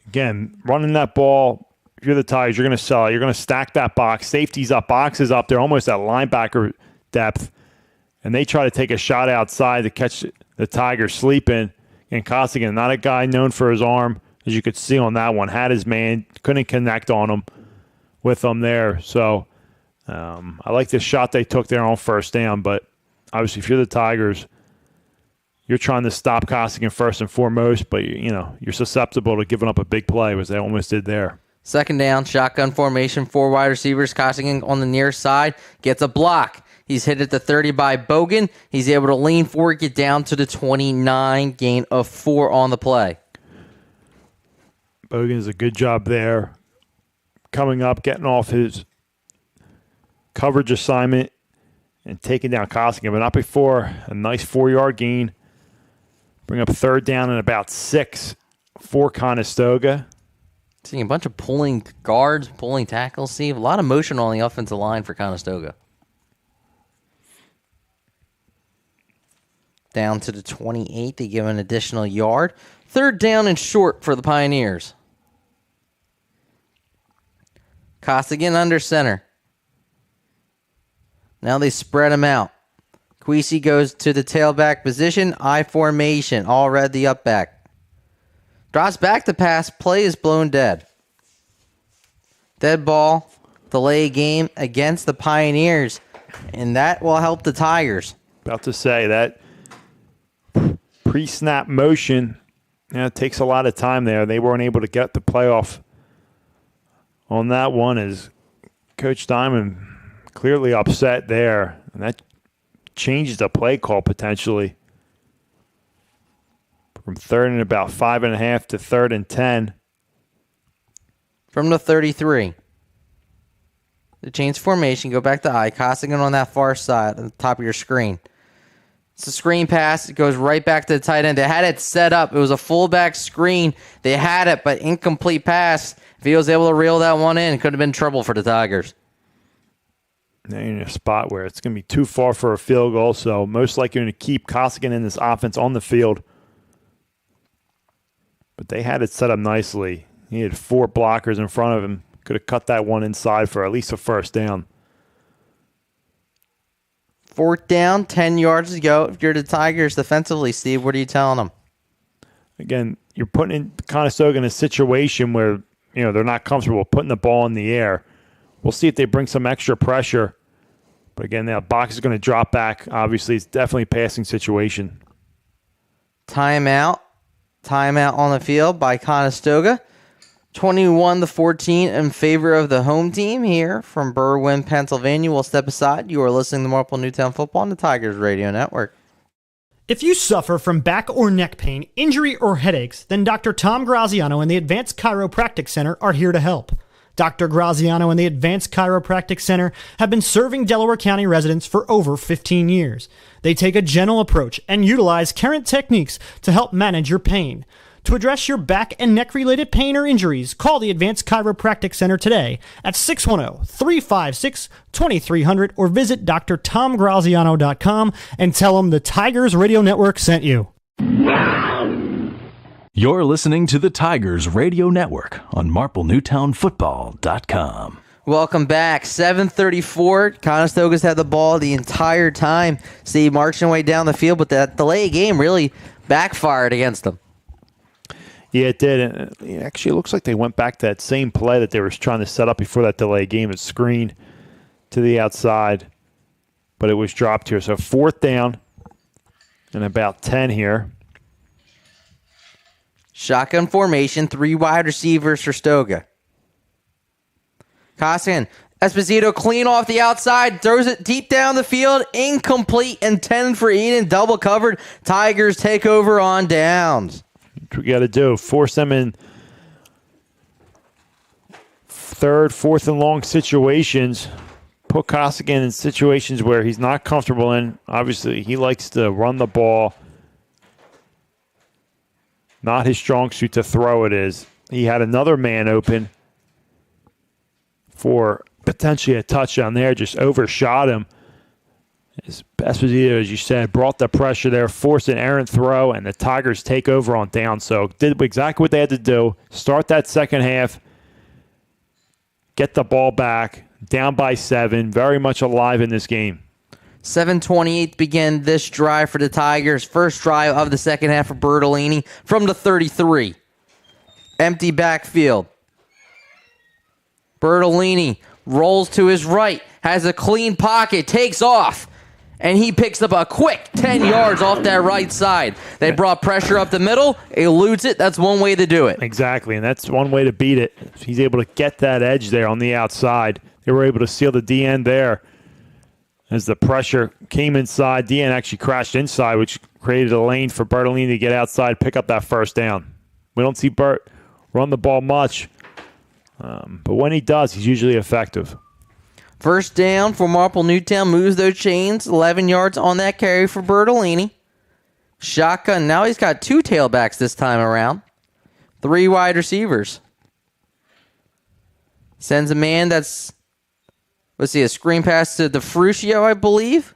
Again, running that ball, if you're the Tigers, you're going to sell it. You're going to stack that box. Safety's up, boxes up. They're almost at linebacker depth. And they try to take a shot outside to catch the Tigers sleeping. And Costigan, not a guy known for his arm, as you could see on that one, had his man, couldn't connect on him with them there. So I like the shot they took there on first down. But obviously, if you're the Tigers, you're trying to stop Costigan first and foremost. But you're susceptible to giving up a big play, as they almost did there. Second down, shotgun formation, 4 wide receivers. Costigan on the near side gets a block. He's hit at the 30 by Bogan. He's able to lean forward, get down to the 29, gain of 4 on the play. Bogan does a good job there. Coming up, getting off his coverage assignment and taking down Costigan, but not before a nice 4-yard gain. Bring up third down and about 6 for Conestoga. Seeing a bunch of pulling guards, pulling tackles, Steve. A lot of motion on the offensive line for Conestoga. Down to the 28. They give an additional yard. Third down and short for the Pioneers. Costigan under center. Now they spread him out. Queasy goes to the tailback position. I formation. All red the up back. Drops back to pass. Play is blown dead. Dead ball. Delay game against the Pioneers. And that will help the Tigers. About to say that pre-snap motion, it takes a lot of time there. They weren't able to get the playoff on that one, as Coach Diamond clearly upset there. And that changes the play call potentially from 3rd and about 5.5 to 3rd and 10. From the 33. The change formation, go back to I. Costigan on that far side, on the top of your screen. It's a screen pass. It goes right back to the tight end. They had it set up. It was a fullback screen. They had it, but incomplete pass. If he was able to reel that one in, it could have been trouble for the Tigers. Now you're in a spot where it's going to be too far for a field goal, so most likely you're going to keep Costigan in this offense on the field. But they had it set up nicely. He had 4 blockers in front of him. Could have cut that one inside for at least a first down. 4th down, 10 yards to go. If you're the Tigers defensively, Steve, what are you telling them? Again, you're putting in Conestoga in a situation where they're not comfortable putting the ball in the air. We'll see if they bring some extra pressure. But again, that box is going to drop back. Obviously, it's definitely a passing situation. Timeout. Timeout on the field by Conestoga. 21-14 in favor of the home team here from Berwyn, Pennsylvania. We'll step aside. You are listening to Marple Newtown Football on the Tigers Radio Network. If you suffer from back or neck pain, injury, or headaches, then Dr. Tom Graziano and the Advanced Chiropractic Center are here to help. Dr. Graziano and the Advanced Chiropractic Center have been serving Delaware County residents for over 15 years. They take a gentle approach and utilize current techniques to help manage your pain. To address your back and neck-related pain or injuries, call the Advanced Chiropractic Center today at 610-356-2300 or visit drtomgraziano.com and tell them the Tigers Radio Network sent you. You're listening to the Tigers Radio Network on MarpleNewtownFootball.com. Welcome back. 7:34. Conestoga's had the ball the entire time. See, marching way down the field, but that delay game really backfired against them. Yeah, it did. And it actually looks like they went back to that same play that they were trying to set up before that delay game. A screen to the outside, but it was dropped here. So 4th down and about 10 here. Shotgun formation, 3 wide receivers for Stoga. Costigan, Esposito clean off the outside, throws it deep down the field, incomplete, intended for Eden, double covered. Tigers take over on downs. What we got to do, force them in 3rd, 4th and long situations. Put Costigan in situations where he's not comfortable in. Obviously, he likes to run the ball. Not his strong suit to throw it is. He had another man open for potentially a touchdown there, just overshot him. Esposito, as you said, brought the pressure there, forced an errant throw, and the Tigers take over on down. So did exactly what they had to do. Start that second half, get the ball back, down by 7, very much alive in this game. 7:28 begin this drive for the Tigers. First drive of the second half for Bertolini from the 33. Empty backfield. Bertolini rolls to his right, has a clean pocket, takes off, and he picks up a quick 10 yards off that right side. They brought pressure up the middle, eludes it. That's one way to do it. Exactly, and that's one way to beat it. He's able to get that edge there on the outside. They were able to seal the D-end there. As the pressure came inside, D-end actually crashed inside, which created a lane for Bertolini to get outside, pick up that first down. We don't see Bert run the ball much, but when he does, he's usually effective. First down for Marple Newtown, moves those chains, 11 yards on that carry for Bertolini. Shotgun, now he's got 2 tailbacks this time around. 3 wide receivers. Sends a man that's, let's see, a screen pass to DeFrucio, I believe.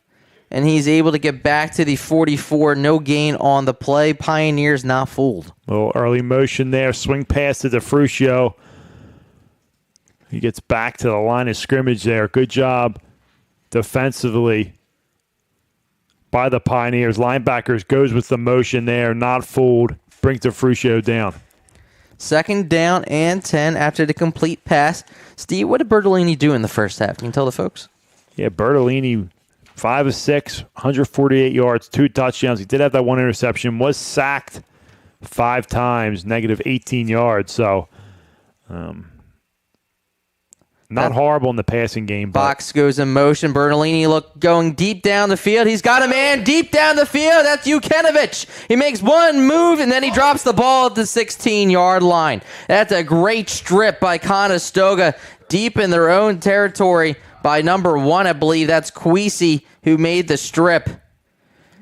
And he's able to get back to the 44. No gain on the play. Pioneers not fooled. Little early motion there. Swing pass to DeFrucio. He gets back to the line of scrimmage there. Good job defensively by the Pioneers. Linebackers goes with the motion there. Not fooled. Brings DeFrucio down. 2nd down and 10 after the complete pass. Steve, what did Bertolini do in the first half? Can you tell the folks? Yeah, Bertolini, 5 of 6, 148 yards, 2 touchdowns. He did have that 1 interception. Was sacked 5 times, negative 18 yards. So, not horrible in the passing game. Box goes in motion. Bertolini going deep down the field. He's got a man deep down the field. That's Jukinovich. He makes one move, and then he drops the ball at the 16-yard line. That's a great strip by Conestoga deep in their own territory by number 1, I believe. That's Quisi who made the strip.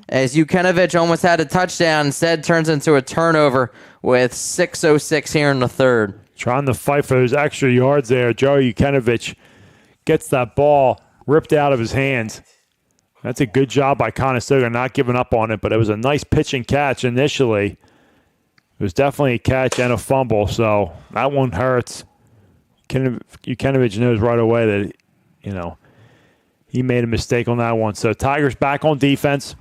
As Jukinovich almost had a touchdown, instead turns into a turnover with 6:06 here in the 3rd. Trying to fight for those extra yards there. Joe Jukinovich gets that ball ripped out of his hands. That's a good job by Conestoga, not giving up on it, but it was a nice pitch and catch initially. It was definitely a catch and a fumble, so that one hurts. Jukinovich knows right away that, he made a mistake on that one. So Tigers back on defense.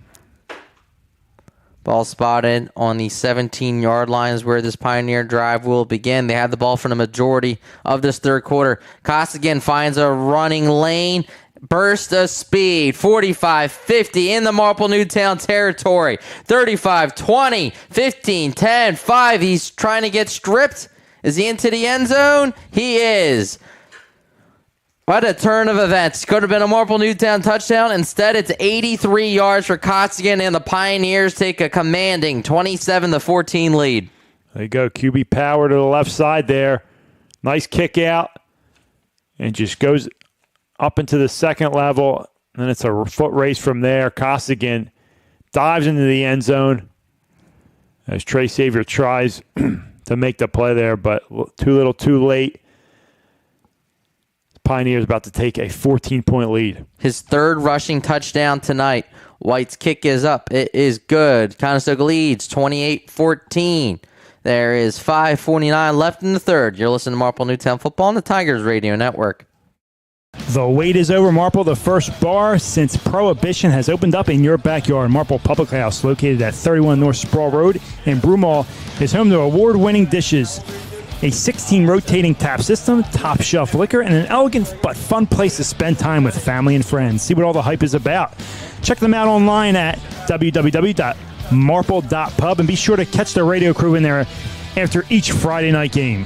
Ball spotted on the 17-yard line is where this Pioneer drive will begin. They have the ball for the majority of this 3rd quarter. Costigan finds a running lane. Burst of speed. 45-50 in the Marple Newtown territory. 35-20, 15, 10, 5. He's trying to get stripped. Is he into the end zone? He is. What a turn of events. Could have been a Marple Newtown touchdown. Instead, it's 83 yards for Costigan, and the Pioneers take a commanding 27-14 lead. There you go. QB power to the left side there. Nice kick out. And just goes up into the 2nd level. And then it's a foot race from there. Costigan dives into the end zone as Trey Savior tries to make the play there, but too little, too late. Pioneers about to take a 14-point lead. His 3rd rushing touchdown tonight. White's kick is up. It is good. Conestoga leads 28-14. There is 5:49 left in the 3rd. You're listening to Marple Newtown Football on the Tigers Radio Network. The wait is over, Marple. The first bar since Prohibition has opened up in your backyard. Marple Public House, located at 31 North Sproul Road in Broomall, is home to award-winning dishes, a 16 rotating tap system, top shelf liquor, and an elegant but fun place to spend time with family and friends. See what all the hype is about. Check them out online at www.marple.pub and be sure to catch the radio crew in there after each Friday night game.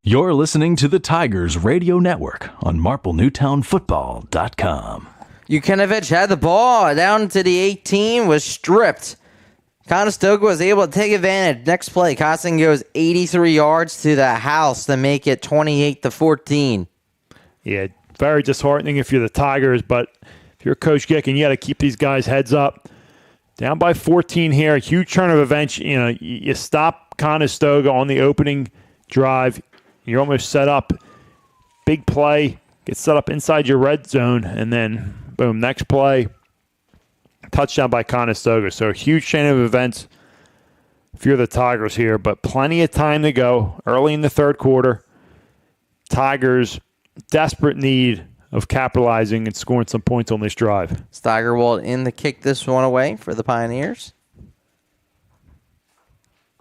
You're listening to the Tigers Radio Network on MarpleNewtownFootball.com. Jukinovich had the ball down to the 18, was stripped. Conestoga was able to take advantage. Next play, Costin goes 83 yards to the house to make it 28-14. Yeah, very disheartening if you're the Tigers, but if you're Coach Gickin, you got to keep these guys' heads up. Down by 14 here, huge turn of events. You know, you stop Conestoga on the opening drive. You're almost set up. Big play, get set up inside your red zone, and then, boom, next play, touchdown by Conestoga. So a huge chain of events if you're the Tigers here, but plenty of time to go. Early in the third quarter, Tigers, desperate need of capitalizing and scoring some points on this drive. Steigerwald in to kick this one away for the Pioneers.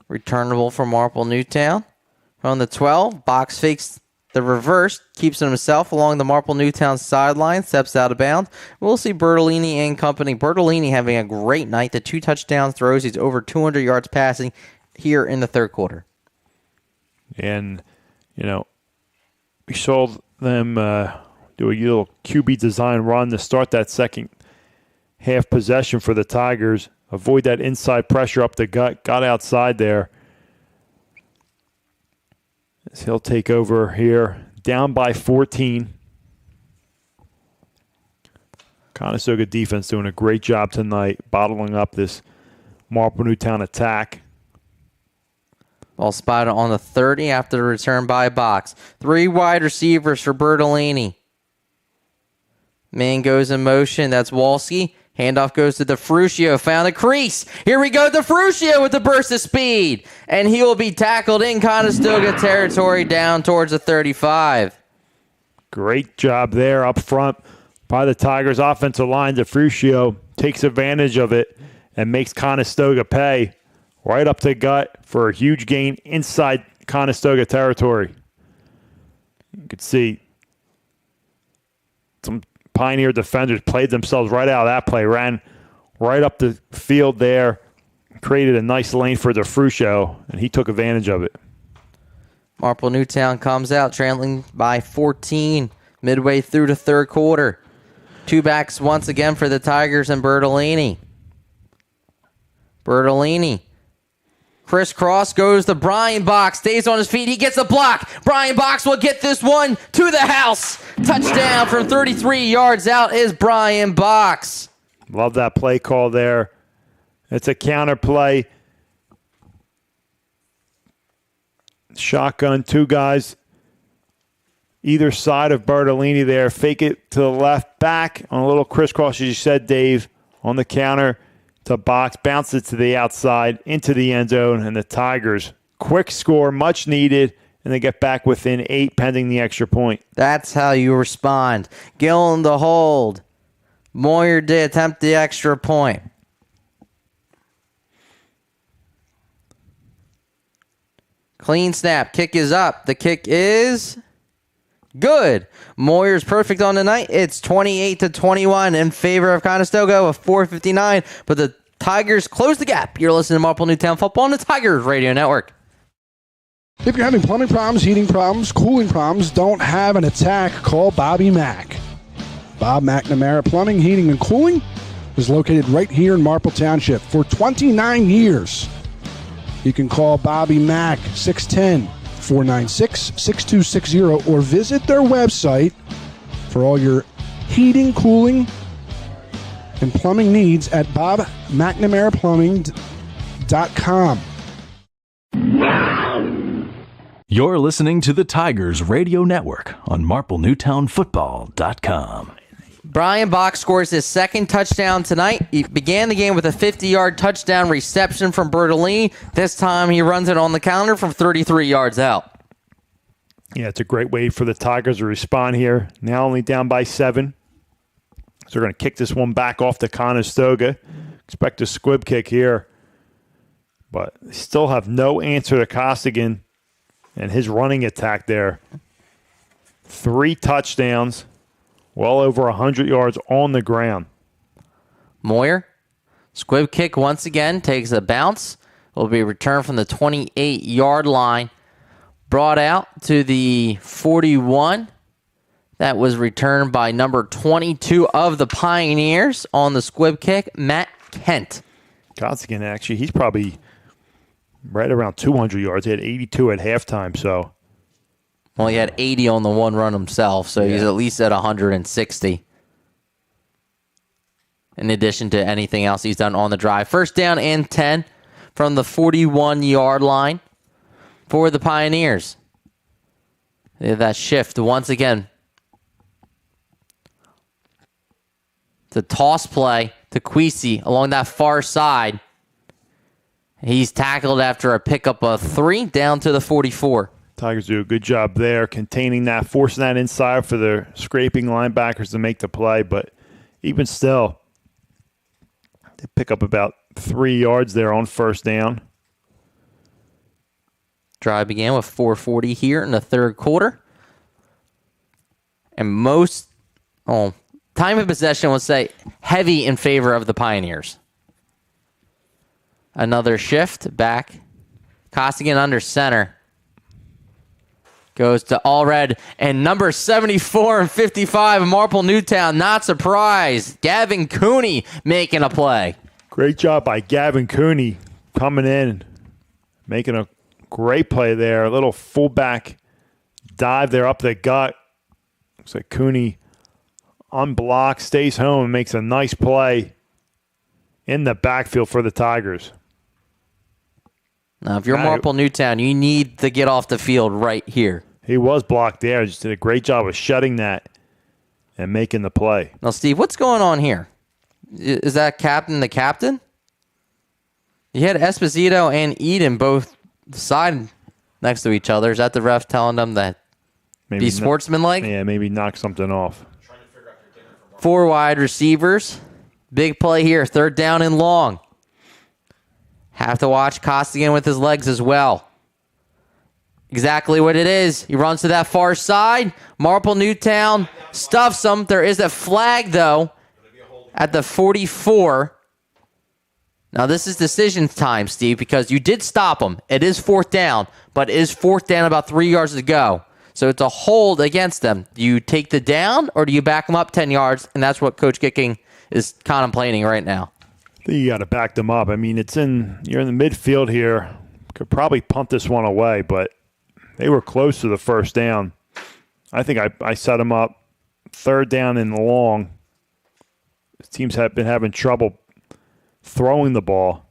Returnable from Marple Newtown. On the 12, Box fakes the reverse, keeps it himself along the Marple Newtown sideline, steps out of bounds. We'll see Bertolini and company. Bertolini having a great night. The 2 touchdown throws. He's over 200 yards passing here in the third quarter. And, you know, we saw them do a little QB design run to start that second half possession for the Tigers. Avoid that inside pressure up the gut. Got outside there. As he'll take over here. Down by 14. Conestoga defense doing a great job tonight, bottling up this Marple Newtown attack. Ball spotted on the 30 after the return by Box. 3 wide receivers for Bertolini. Man goes in motion. That's Walski. Handoff goes to DeFrucio. Found a crease. Here we go. DeFrucio with the burst of speed. And he will be tackled in Conestoga territory down towards the 35. Great job there up front by the Tigers offensive line. DeFrucio takes advantage of it and makes Conestoga pay right up the gut for a huge gain inside Conestoga territory. You could see some Pioneer defenders played themselves right out of that play, ran right up the field there, created a nice lane for DeFrucio, and he took advantage of it. Marple Newtown comes out trailing by 14 midway through the third quarter. 2 backs once again for the Tigers and Bertolini. Bertolini. Crisscross goes to Brian Box. Stays on his feet. He gets a block. Brian Box will get this one to the house. Touchdown from 33 yards out is Brian Box. Love that play call there. It's a counter play. Shotgun, 2 guys either side of Bertolini there. Fake it to the left back on a little crisscross, as you said, Dave, on the counter to Box. Bounce it to the outside into the end zone, and the Tigers, quick score, much needed, and they get back within 8 pending the extra point. That's how you respond. Gillen to hold. Moyer did attempt the extra point. Clean snap. Kick is up. The kick is good. Moyer's perfect on the night. It's 28-21 in favor of Conestoga with 4:59, but the Tigers close the gap. You're listening to Marple Newtown Football on the Tigers Radio Network. If you're having plumbing problems, heating problems, cooling problems, don't have an attack, call Bobby Mack. Bob McNamara Plumbing, Heating, and Cooling is located right here in Marple Township for 29 years. You can call Bobby Mack, 610-496-6260, or visit their website for all your heating, cooling, and plumbing needs at bobmcnamaraplumbing.com. You're listening to the Tigers Radio Network on MarpleNewtownFootball.com. Brian Box scores his second touchdown tonight. He began the game with a 50-yard touchdown reception from Bertolini. This time he runs it on the counter from 33 yards out. Yeah, it's a great way for the Tigers to respond here. Now only down by 7. So they're going to kick this one back off to Conestoga. Expect a squib kick here. But they still have no answer to Costigan and his running attack there. 3 touchdowns, well over 100 yards on the ground. Moyer, squib kick once again, takes a bounce. Will be returned from the 28-yard line. Brought out to the 41. That was returned by number 22 of the Pioneers on the squib kick, Matt Kent. Costigan, actually, he's probably right around 200 yards. He had 82 at halftime, so. Well, he had 80 on the one run himself, so he's at least at 160. In addition to anything else he's done on the drive. First down and 10 from the 41-yard line for the Pioneers. That shift once again. The toss play to Queasy along that far side. He's tackled after a pickup of 3 down to the 44. Tigers do a good job there, containing that, forcing that inside for the scraping linebackers to make the play. But even still, they pick up about 3 yards there on first down. Drive began with 4:40 here in the third quarter. And most time of possession would say heavy in favor of the Pioneers. Another shift back. Costigan under center. Goes to all red. And number 74 and 55, Marple Newtown, not surprised. Gavin Cooney making a play. Great job by Gavin Cooney coming in, making a great play there. A little fullback dive there up the gut. Looks like Cooney unblocked, stays home, and makes a nice play in the backfield for the Tigers. Now, if you're Marple Newtown, you need to get off the field right here. He was blocked there. Just did a great job of shutting that and making the play. Now, Steve, what's going on here? Is that captain the captain? You had Esposito and Eden both side next to each other. Is that the ref telling them that Maybe be sportsmanlike? Yeah, maybe knock something off. 4 wide receivers. Big play here. Third down and long. Have to watch Costigan with his legs as well. Exactly what it is. He runs to that far side. Marple Newtown stuffs him. There is a flag, though, at the 44. Now, this is decision time, Steve, because you did stop him. It is 4th down, but it is 4th down, about 3 yards to go. So it's a hold against them. Do you take the down, or do you back them up 10 yards? And that's what Coach Kicking is contemplating right now. I think you got to back them up. I mean, you're in the midfield here. Could probably punt this one away, but they were close to the first down. I think I set them up 3rd down and long. This teams have been having trouble throwing the ball.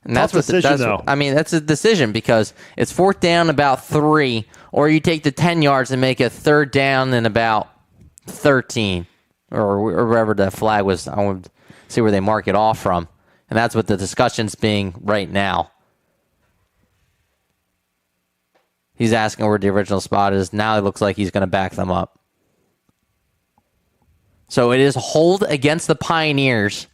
And that's a decision, though. I mean, that's a decision because it's 4th down about 3, or you take the 10 yards and make it 3rd down and about 13, or wherever the flag was. I want to see where they mark it off from. And that's what the discussion's being right now. He's asking where the original spot is. Now it looks like he's going to back them up. So it is a hold against the Pioneers.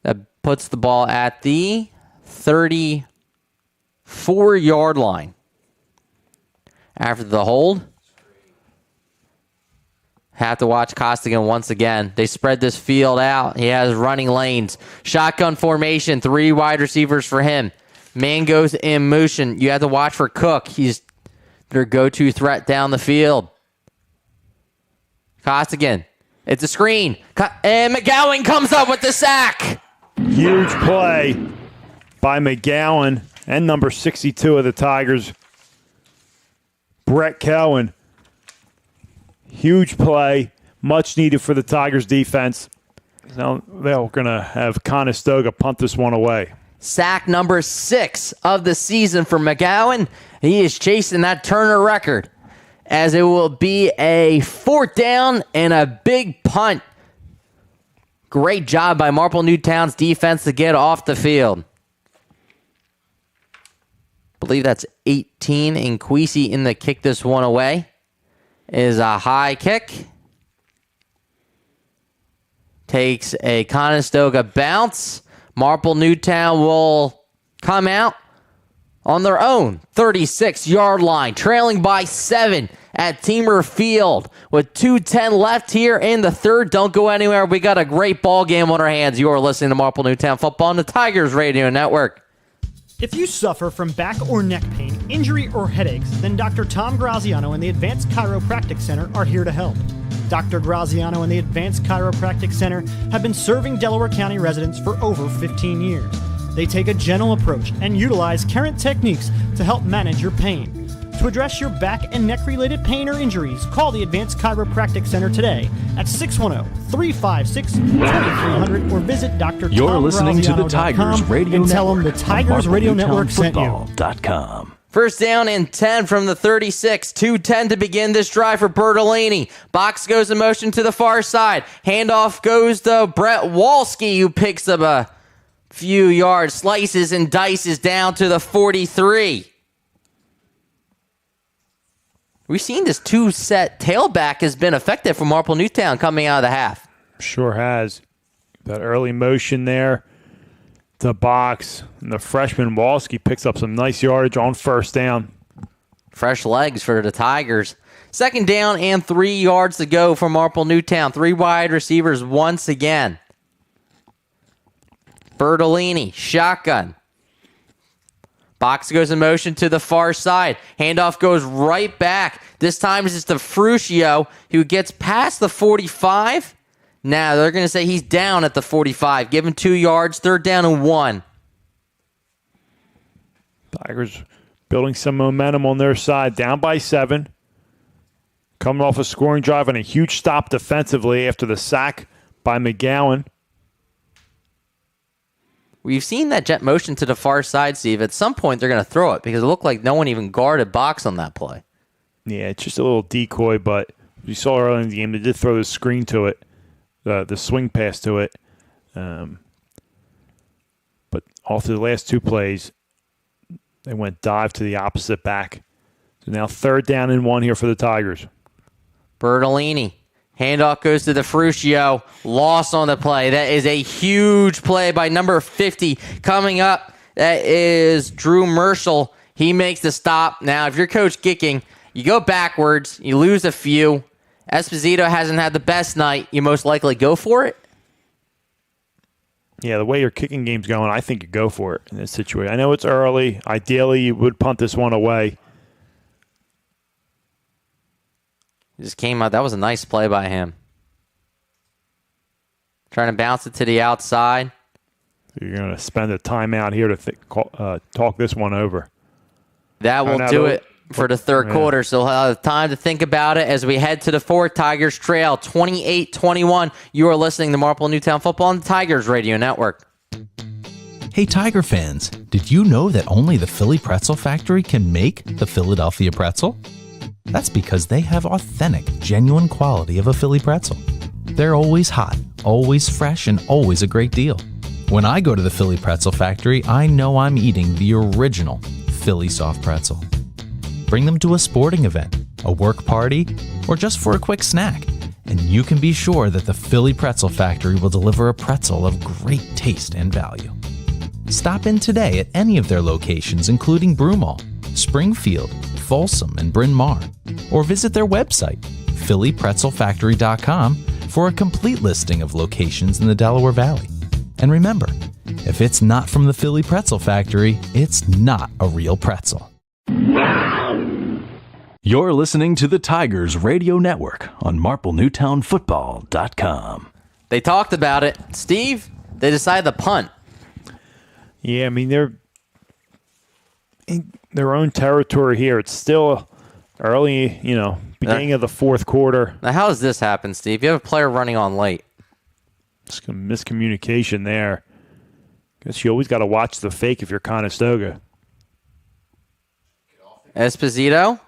That puts the ball at the 34-yard line. After the hold, have to watch Costigan once again. They spread this field out. He has running lanes. Shotgun formation, 3 wide receivers for him. Man goes in motion. You have to watch for Cook. He's their go-to threat down the field. Costigan. It's a screen. And McGowan comes up with the sack. Huge play by McGowan and number 62 of the Tigers, Brett Cowan. Huge play. Much needed for the Tigers defense. Now they're going to have Conestoga punt this one away. Sack number 6 of the season for McGowan. He is chasing that Turner record as it will be a 4th down and a big punt. Great job by Marple Newtown's defense to get off the field. believe that's 18. And Queasy in the kick this one away is a high kick. Takes a Conestoga bounce. Marple Newtown will come out on their own 36-yard line, trailing by 7 at Teamer Field with 2:10 left here in the third. Don't go anywhere. We got a great ball game on our hands. You are listening to Marple Newtown Football on the Tigers Radio Network. If you suffer from back or neck pain, injury, or headaches, then Dr. Tom Graziano and the Advanced Chiropractic Center are here to help. Dr. Graziano and the Advanced Chiropractic Center have been serving Delaware County residents for over 15 years. They take a gentle approach and utilize current techniques to help manage your pain. To address your back and neck-related pain or injuries, call the Advanced Chiropractic Center today at 610-356-2300 or visit Dr. You're listening to the Tigers Radio and Network. tell them the Tigers Radio Network sent you. First down and 10 from the 36. 2:10 to begin this drive for Bertolini. Box goes in motion to the far side. Handoff goes to Brett Walski, who picks up a few yards, slices and dices down to the 43. We've seen this two-set tailback has been effective for Marple Newtown coming out of the half. Sure has. That early motion there. The box, and the freshman Walski picks up some nice yardage on first down. Fresh legs for the Tigers. Second down and 3 yards to go for Marple Newtown. 3 wide receivers once again. Bertolini, shotgun. Box goes in motion to the far side. Handoff goes right back. This time it's to Fruscio, who gets past the 45. Now they're going to say he's down at the 45. Give him 2 yards. Third down and 1. Tigers building some momentum on their side. Down by 7. Coming off a scoring drive and a huge stop defensively after the sack by McGowan. We've seen that jet motion to the far side, Steve. At some point, they're going to throw it because it looked like no one even guarded box on that play. Yeah, it's just a little decoy, but you saw early in the game, they did throw the screen to it, the swing pass to it. But all through the last 2 plays, they went dive to the opposite back. So now third down and 1 here for the Tigers. Bertolini. Handoff goes to the Fruscio. Loss on the play. That is a huge play by number 50. Coming up, that is Drew Merschel. He makes the stop. Now, if you're Coach Gicking, you go backwards. You lose a few. Esposito hasn't had the best night. You most likely go for it. Yeah, the way your kicking game's going, I think you go for it in this situation. I know it's early. Ideally, you would punt this one away. Just came out. That was a nice play by him. Trying to bounce it to the outside. You're going to spend a timeout here to talk this one over. That will do it for the third quarter. So we'll have time to think about it as we head to the fourth. Tigers trail 28-21. You are listening to Marple Newtown Football on the Tigers Radio Network. Hey, Tiger fans, did you know that only the Philly Pretzel Factory can make the Philadelphia pretzel? That's because they have authentic, genuine quality of a Philly pretzel. They're always hot, always fresh, and always a great deal. When I go to the Philly Pretzel Factory, I know I'm eating the original Philly soft pretzel. Bring them to a sporting event, a work party, or just for a quick snack, and you can be sure that the Philly Pretzel Factory will deliver a pretzel of great taste and value. Stop in today at any of their locations, including Broomall, Springfield, Folsom, and Bryn Mawr, or visit their website, phillypretzelfactory.com, for a complete listing of locations in the Delaware Valley. And remember, if it's not from the Philly Pretzel Factory, it's not a real pretzel. You're listening to the Tigers Radio Network on MarpleNewtownFootball.com. They talked about it. Steve, they decided to punt. Yeah, I mean, they're in their own territory here. It's still early, beginning of the fourth quarter. Now, how does this happen, Steve? You have a player running on late. Just some miscommunication there. Guess you always got to watch the fake if you're Conestoga. Esposito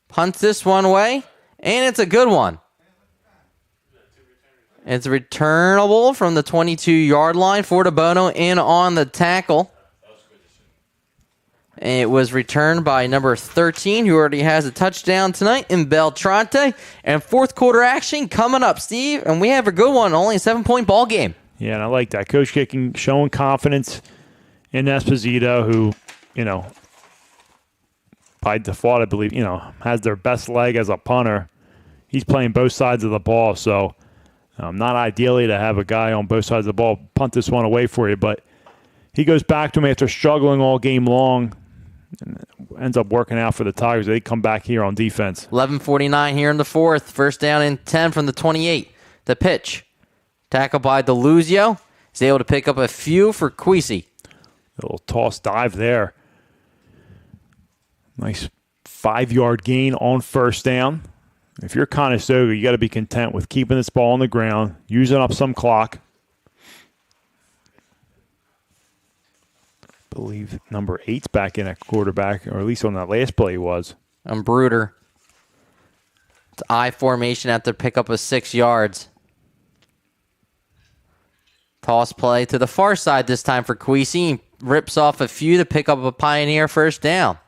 punts this one away, and it's a good one. It's returnable from the 22-yard line. Fortabono in on the tackle. It was returned by number 13, who already has a touchdown tonight in Beltrante. And fourth quarter action coming up, Steve. And we have a good one, only a 7-point ball game. Yeah, and I like that. Coach kicking, showing confidence in Esposito, who, by default, I believe, has their best leg as a punter. He's playing both sides of the ball, so not ideally to have a guy on both sides of the ball punt this one away for you, but he goes back to him after struggling all game long and ends up working out for the Tigers. They come back here on defense. 11:49 here in the fourth. First down and 10 from the 28. The pitch. Tackle by DeLuzio. He's able to pick up a few for Queasy. A little toss dive there. Nice 5-yard gain on first down. If you're Conestoga, you got to be content with keeping this ball on the ground, using up some clock. I believe number 8's back in at quarterback, or at least on that last play he was. And Bruder. It's I formation after pickup of 6 yards. Toss play to the far side this time for Queasy. Rips off a few to pick up a Pioneer first down.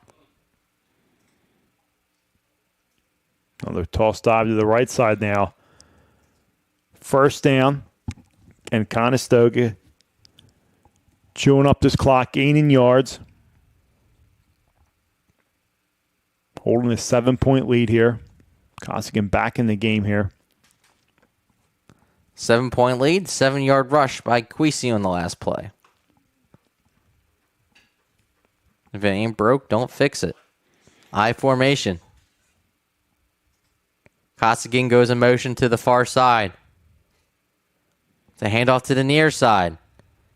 Another toss dive to the right side now. First down. And Conestoga chewing up this clock, gaining yards. Holding a 7-point lead here. Costigan back in the game here. 7-point lead, 7-yard rush by Queasy on the last play. If it ain't broke, don't fix it. I formation. Costigan goes in motion to the far side. The handoff to the near side.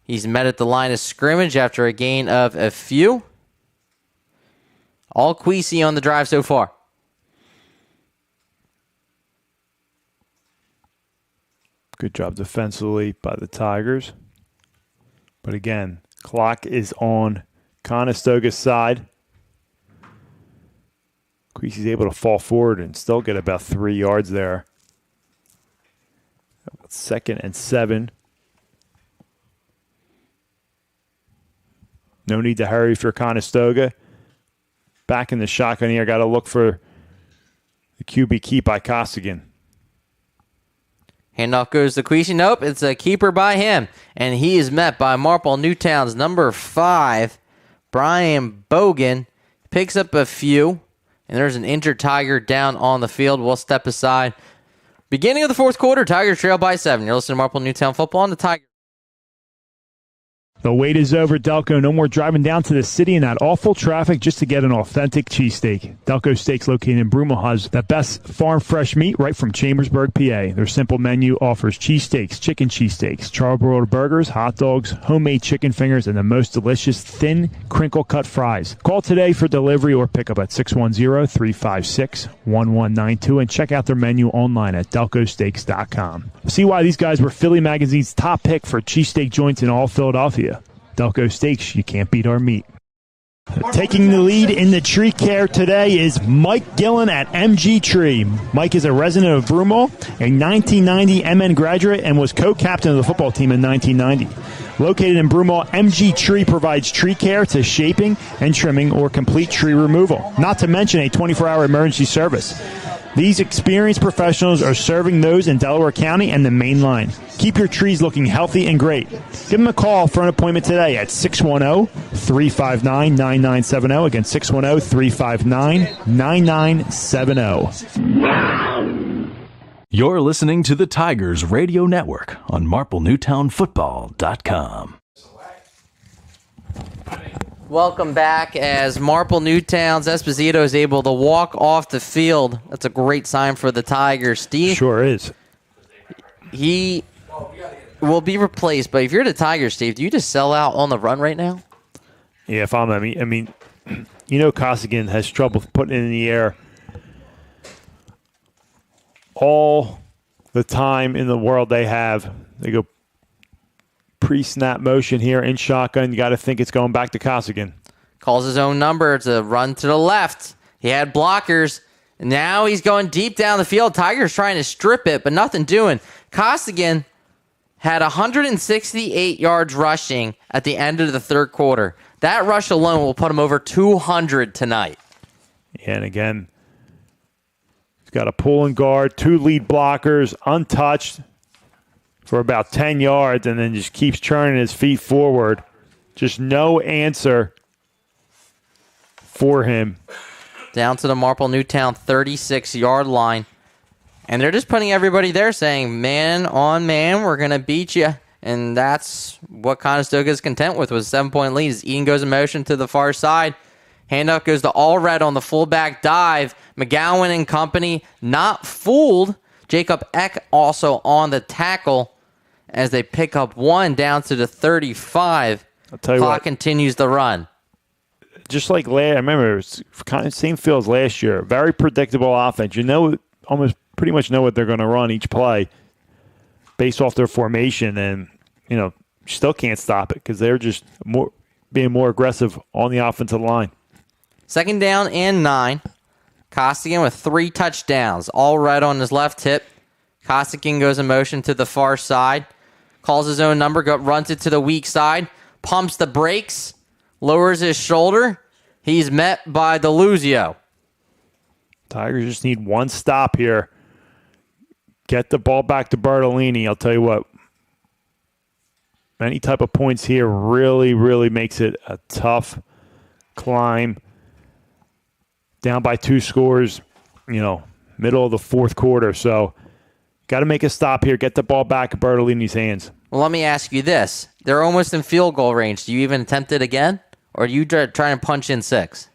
He's met at the line of scrimmage after a gain of a few. All Queasy on the drive so far. Good job defensively by the Tigers. But again, clock is on Conestoga's side. Queasy's able to fall forward and still get about 3 yards there. 2nd and 7. No need to hurry for Conestoga. Back in the shotgun here. Got to look for the QB keep by Costigan. Handoff goes to Queasy. Nope, it's a keeper by him. And he is met by Marple Newtown's number 5, Brian Bogan. Picks up a few. And there's an injured Tiger down on the field. We'll step aside. Beginning of the fourth quarter, Tigers trail by 7. You're listening to Marple Newtown Football on the Tigers. The wait is over, Delco. No more driving down to the city in that awful traffic just to get an authentic cheesesteak. Delco Steaks, located in Broomall, has the best farm fresh meat right from Chambersburg, PA. Their simple menu offers cheesesteaks, chicken cheesesteaks, charbroiled burgers, hot dogs, homemade chicken fingers, and the most delicious thin, crinkle-cut fries. Call today for delivery or pickup at 610-356-1192 and check out their menu online at delcosteaks.com. See why these guys were Philly Magazine's top pick for cheesesteak joints in all Philadelphia. Delco Steaks, you can't beat our meat. Taking the lead in the tree care today is Mike Gillen at MG Tree. Mike is a resident of Broomall, a 1990 MN graduate, and was co-captain of the football team in 1990. Located in Broomall, MG Tree provides tree care to shaping and trimming or complete tree removal, not to mention a 24-hour emergency service. These experienced professionals are serving those in Delaware County and the main line. Keep your trees looking healthy and great. Give them a call for an appointment today at 610-359-9970. Again, 610-359-9970. You're listening to the Tigers Radio Network on MarpleNewtownFootball.com. Welcome back as Marple Newtown's Esposito is able to walk off the field. That's a great sign for the Tigers. Steve? Sure is. He will be replaced, but if you're the Tigers, Steve, do you just sell out on the run right now? Yeah, if I'm, I mean, Costigan has trouble putting it in the air all the time in the world. They go pre-snap motion here in shotgun. You got to think it's going back to Costigan. Calls his own number to run to the left. He had blockers. Now he's going deep down the field. Tigers trying to strip it, but nothing doing. Costigan had 168 yards rushing at the end of the third quarter. That rush alone will put him over 200 tonight. Yeah, and again, he's got a pulling guard, 2 lead blockers, untouched for about 10 yards, and then just keeps churning his feet forward. Just no answer for him. Down to the Marple Newtown 36-yard line. And they're just putting everybody there saying, man on man, we're going to beat you. And that's what Conestoga is content with a 7-point lead. As Eden goes in motion to the far side. Handoff goes to Allred on the fullback dive. McGowan and company not fooled. Jacob Eck also on the tackle as they pick up 1 down to the 35. I'll tell you Clock what, continues to run. just like I remember, it was kind of same feel as last year. Very predictable offense. You know, almost pretty much know what they're going to run each play based off their formation, and still can't stop it because they're just being more aggressive on the offensive line. 2nd down and 9. Costigan with 3 touchdowns, all right on his left hip. Costigan goes in motion to the far side, calls his own number, runs it to the weak side, pumps the brakes, lowers his shoulder. He's met by Deluzio. Tigers just need one stop here. Get the ball back to Bertolini. I'll tell you what, any type of points here really, really makes it a tough climb. Down by 2 scores, middle of the fourth quarter. So got to make a stop here. Get the ball back in Bertolini's hands. Well, let me ask you this. They're almost in field goal range. Do you even attempt it again? Or do you try and punch in 6?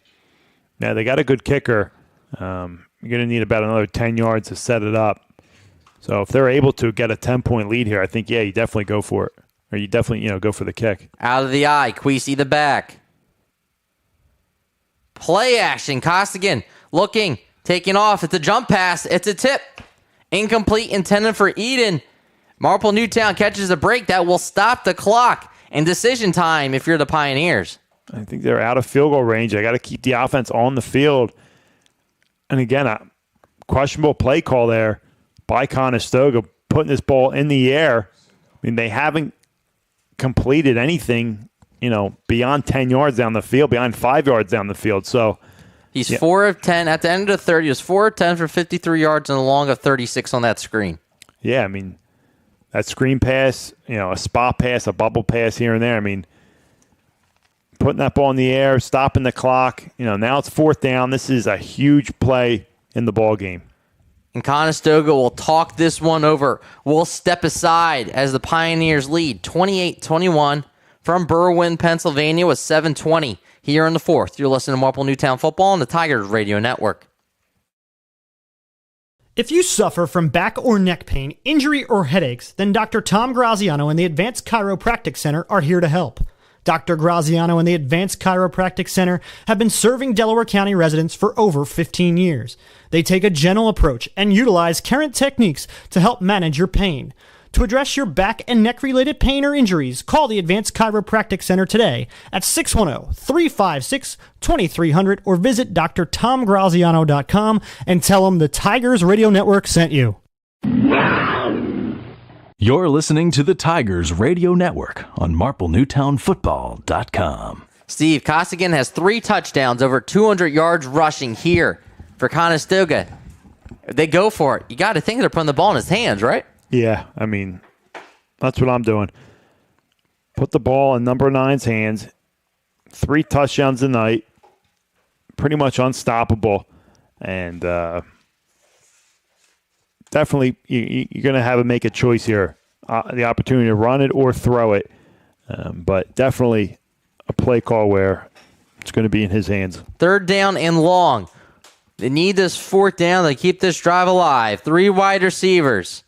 Yeah, they got a good kicker. You're going to need about another 10 yards to set it up. So if they're able to get a 10-point lead here, I think, you definitely go for it. Or you definitely, go for the kick. Out of the eye, Queasy the back. Play action, Costigan looking, taking off. It's a jump pass. It's a tip. Incomplete, intended for Eden. Marple Newtown catches a break that will stop the clock. And decision time if you're the Pioneers. I think they're out of field goal range. I got to keep the offense on the field. And again, a questionable play call there by Conestoga, putting this ball in the air. I mean, they haven't completed anything, beyond 10 yards down the field, beyond 5 yards down the field. So he's 4 of 10. At the end of the third, he was 4 of 10 for 53 yards and a long of 36 on that screen. Yeah, I mean, that screen pass, a spot pass, a bubble pass here and there. I mean, putting that ball in the air, stopping the clock. Now it's 4th down. This is a huge play in the ball game. And Conestoga will talk this one over. We'll step aside as the Pioneers lead 28-21 from Berwyn, Pennsylvania with 7:20 here in the 4th. You're listening to Marple Newtown Football on the Tigers Radio Network. If you suffer from back or neck pain, injury, or headaches, then Dr. Tom Graziano and the Advanced Chiropractic Center are here to help. Dr. Graziano and the Advanced Chiropractic Center have been serving Delaware County residents for over 15 years. They take a gentle approach and utilize current techniques to help manage your pain. To address your back and neck-related pain or injuries, call the Advanced Chiropractic Center today at 610-356-2300 or visit drtomgraziano.com and tell them the Tigers Radio Network sent you. You're listening to the Tigers Radio Network on MarpleNewtownFootball.com. Steve, Costigan has 3 touchdowns, over 200 yards rushing here for Conestoga. They go for it. You got to think they're putting the ball in his hands, right? Yeah, I mean, that's what I'm doing. Put the ball in number 9's hands. 3 touchdowns tonight. Pretty much unstoppable. And definitely you're going to have to make a choice here. The opportunity to run it or throw it. But definitely a play call where it's going to be in his hands. 3rd down and long. They need this 4th down to keep this drive alive. 3 wide receivers.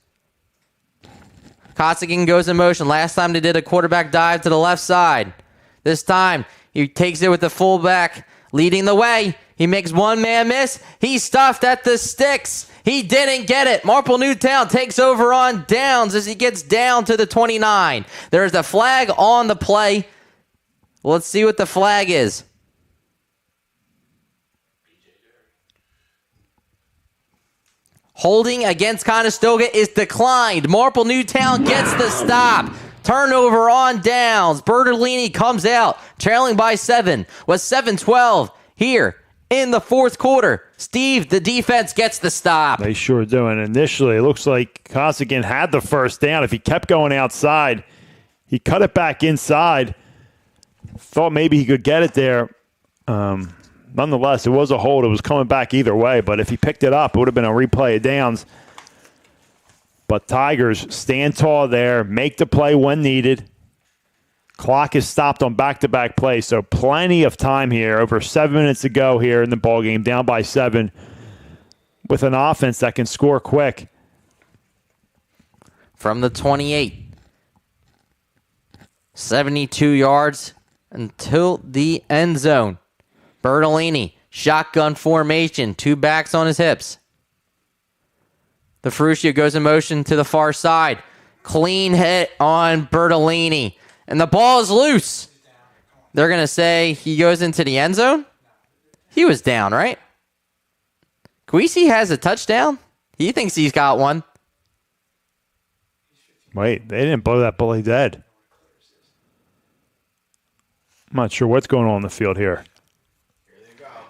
Costigan goes in motion. Last time they did a quarterback dive to the left side. This time he takes it with the fullback leading the way. He makes one man miss. He's stuffed at the sticks. He didn't get it. Marple Newtown takes over on downs as he gets down to the 29. There's a flag on the play. Let's see what the flag is. Holding against Conestoga is declined. Marple Newtown gets the stop. Turnover on downs. Bertolini comes out, trailing by 7 with 7:12 here in the fourth quarter. Steve, the defense gets the stop. They sure do. And initially, it looks like Costigan had the first down. If he kept going outside, he cut it back inside. Thought maybe he could get it there. Nonetheless, it was a hold. It was coming back either way. But if he picked it up, it would have been a replay of downs. But Tigers stand tall there, make the play when needed. Clock is stopped on back-to-back plays, so plenty of time here. Over 7 minutes to go here in the ballgame, down by 7, with an offense that can score quick. From the 28. 72 yards until the end zone. Bertolini, shotgun formation, 2 backs on his hips. The Ferruccio goes in motion to the far side. Clean hit on Bertolini. And the ball is loose. They're going to say he goes into the end zone? He was down, right? Kwesi has a touchdown? He thinks he's got one. Wait, they didn't blow that bully dead. I'm not sure what's going on in the field here.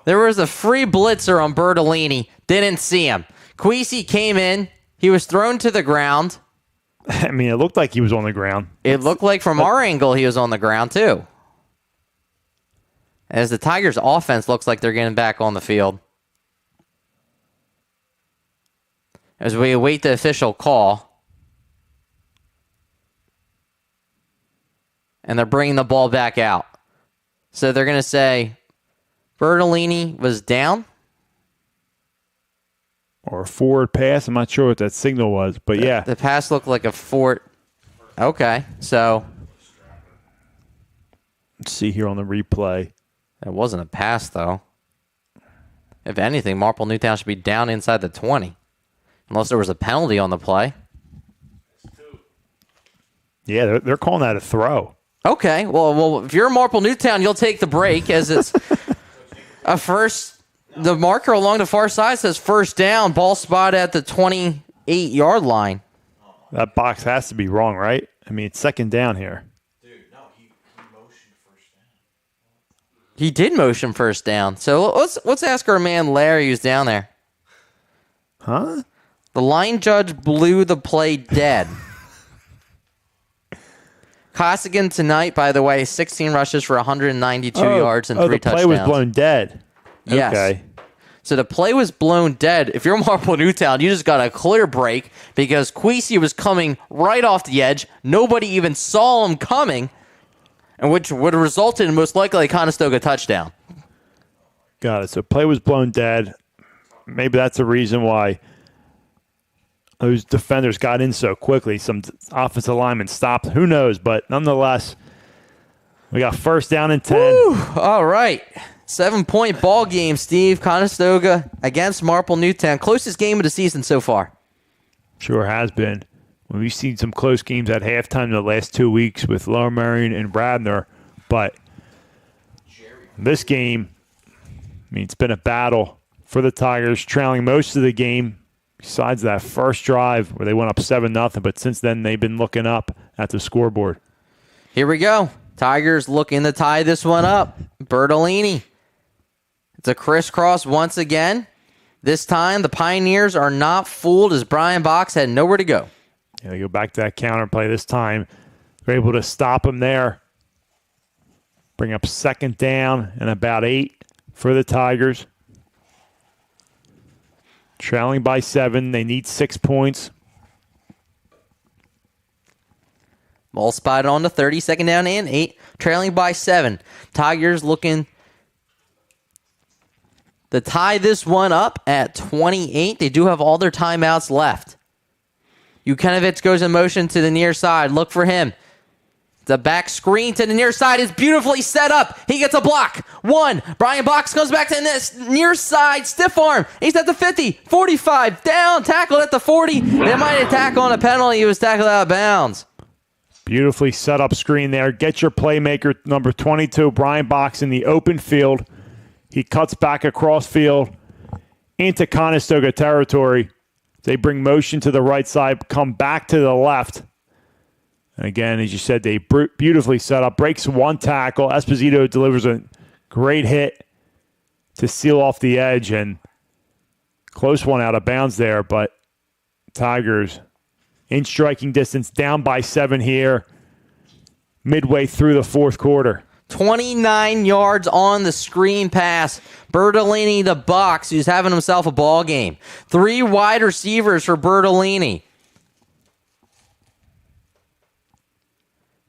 There was a free blitzer on Bertolini. Didn't see him. Kwesi came in. He was thrown to the ground. I mean, it looked like he was on the ground. It looked like from our angle he was on the ground, too. As the Tigers' offense looks like they're getting back on the field. As we await the official call. And they're bringing the ball back out. So they're going to say Bertolini was down. Or a forward pass. I'm not sure what that signal was, but yeah. The pass looked like a forward. Okay, so. Let's see here on the replay. It wasn't a pass, though. If anything, Marple Newtown should be down inside the 20. Unless there was a penalty on the play. Yeah, they're calling that a throw. Okay, well, if you're Marple Newtown, you'll take the break as it's a first. The marker along the far side says first down, ball spot at the 28-yard line. That box has to be wrong, right? I mean, it's second down here. Dude, no, he motioned first down. He did motion first down. So let's ask our man Larry who's down there. Huh? The line judge blew the play dead. Costigan tonight, by the way, 16 rushes for 192 yards and 3 touchdowns. The play was blown dead. Yes. Okay. So the play was blown dead. If you're Marple Newtown, you just got a clear break because Kwesi was coming right off the edge. Nobody even saw him coming, and which would have resulted in most likely a Conestoga touchdown. Got it. So play was blown dead. Maybe that's the reason why those defenders got in so quickly. Some offensive linemen stopped. Who knows? But nonetheless, we got first down and 10. Woo! All right. 7-point ball game, Steve. Conestoga against Marple Newtown. Closest game of the season so far. Sure has been. We've seen some close games at halftime the last 2 weeks with Lower Merion and Radnor. But this game, I mean, it's been a battle for the Tigers, trailing most of the game, besides that first drive where they went up 7-0. But since then, they've been looking up at the scoreboard. Here we go. Tigers looking to tie this one up. Bertolini. It's a crisscross once again. This time, the Pioneers are not fooled as Brian Box had nowhere to go. Yeah, they go back to that counter play this time. They're able to stop him there. Bring up second down and about 8 for the Tigers. Trailing by 7. They need 6 points. Ball spotted on the 30, second down and 8. Trailing by 7. Tigers looking to tie this one up at 28. They do have all their timeouts left. Yukenovich goes in motion to the near side. Look for him. The back screen to the near side is beautifully set up. He gets a block. 1. Brian Box comes back to this near side. Stiff arm. He's at the 50, 45. Down. Tackled at the 40. They might have tackled on a penalty. He was tackled out of bounds. Beautifully set up screen there. Get your playmaker, number 22, Brian Box, in the open field. He cuts back across field into Conestoga territory They bring motion to the right side, come back to the left. And again, as you said, they beautifully set up. Breaks one tackle. Esposito delivers a great hit to seal off the edge, and close one out of bounds there, but Tigers in striking distance, down by 7 here, midway through the fourth quarter. 29 yards on the screen pass. Bertolini to Box, who's having himself a ball game. 3 wide receivers for Bertolini.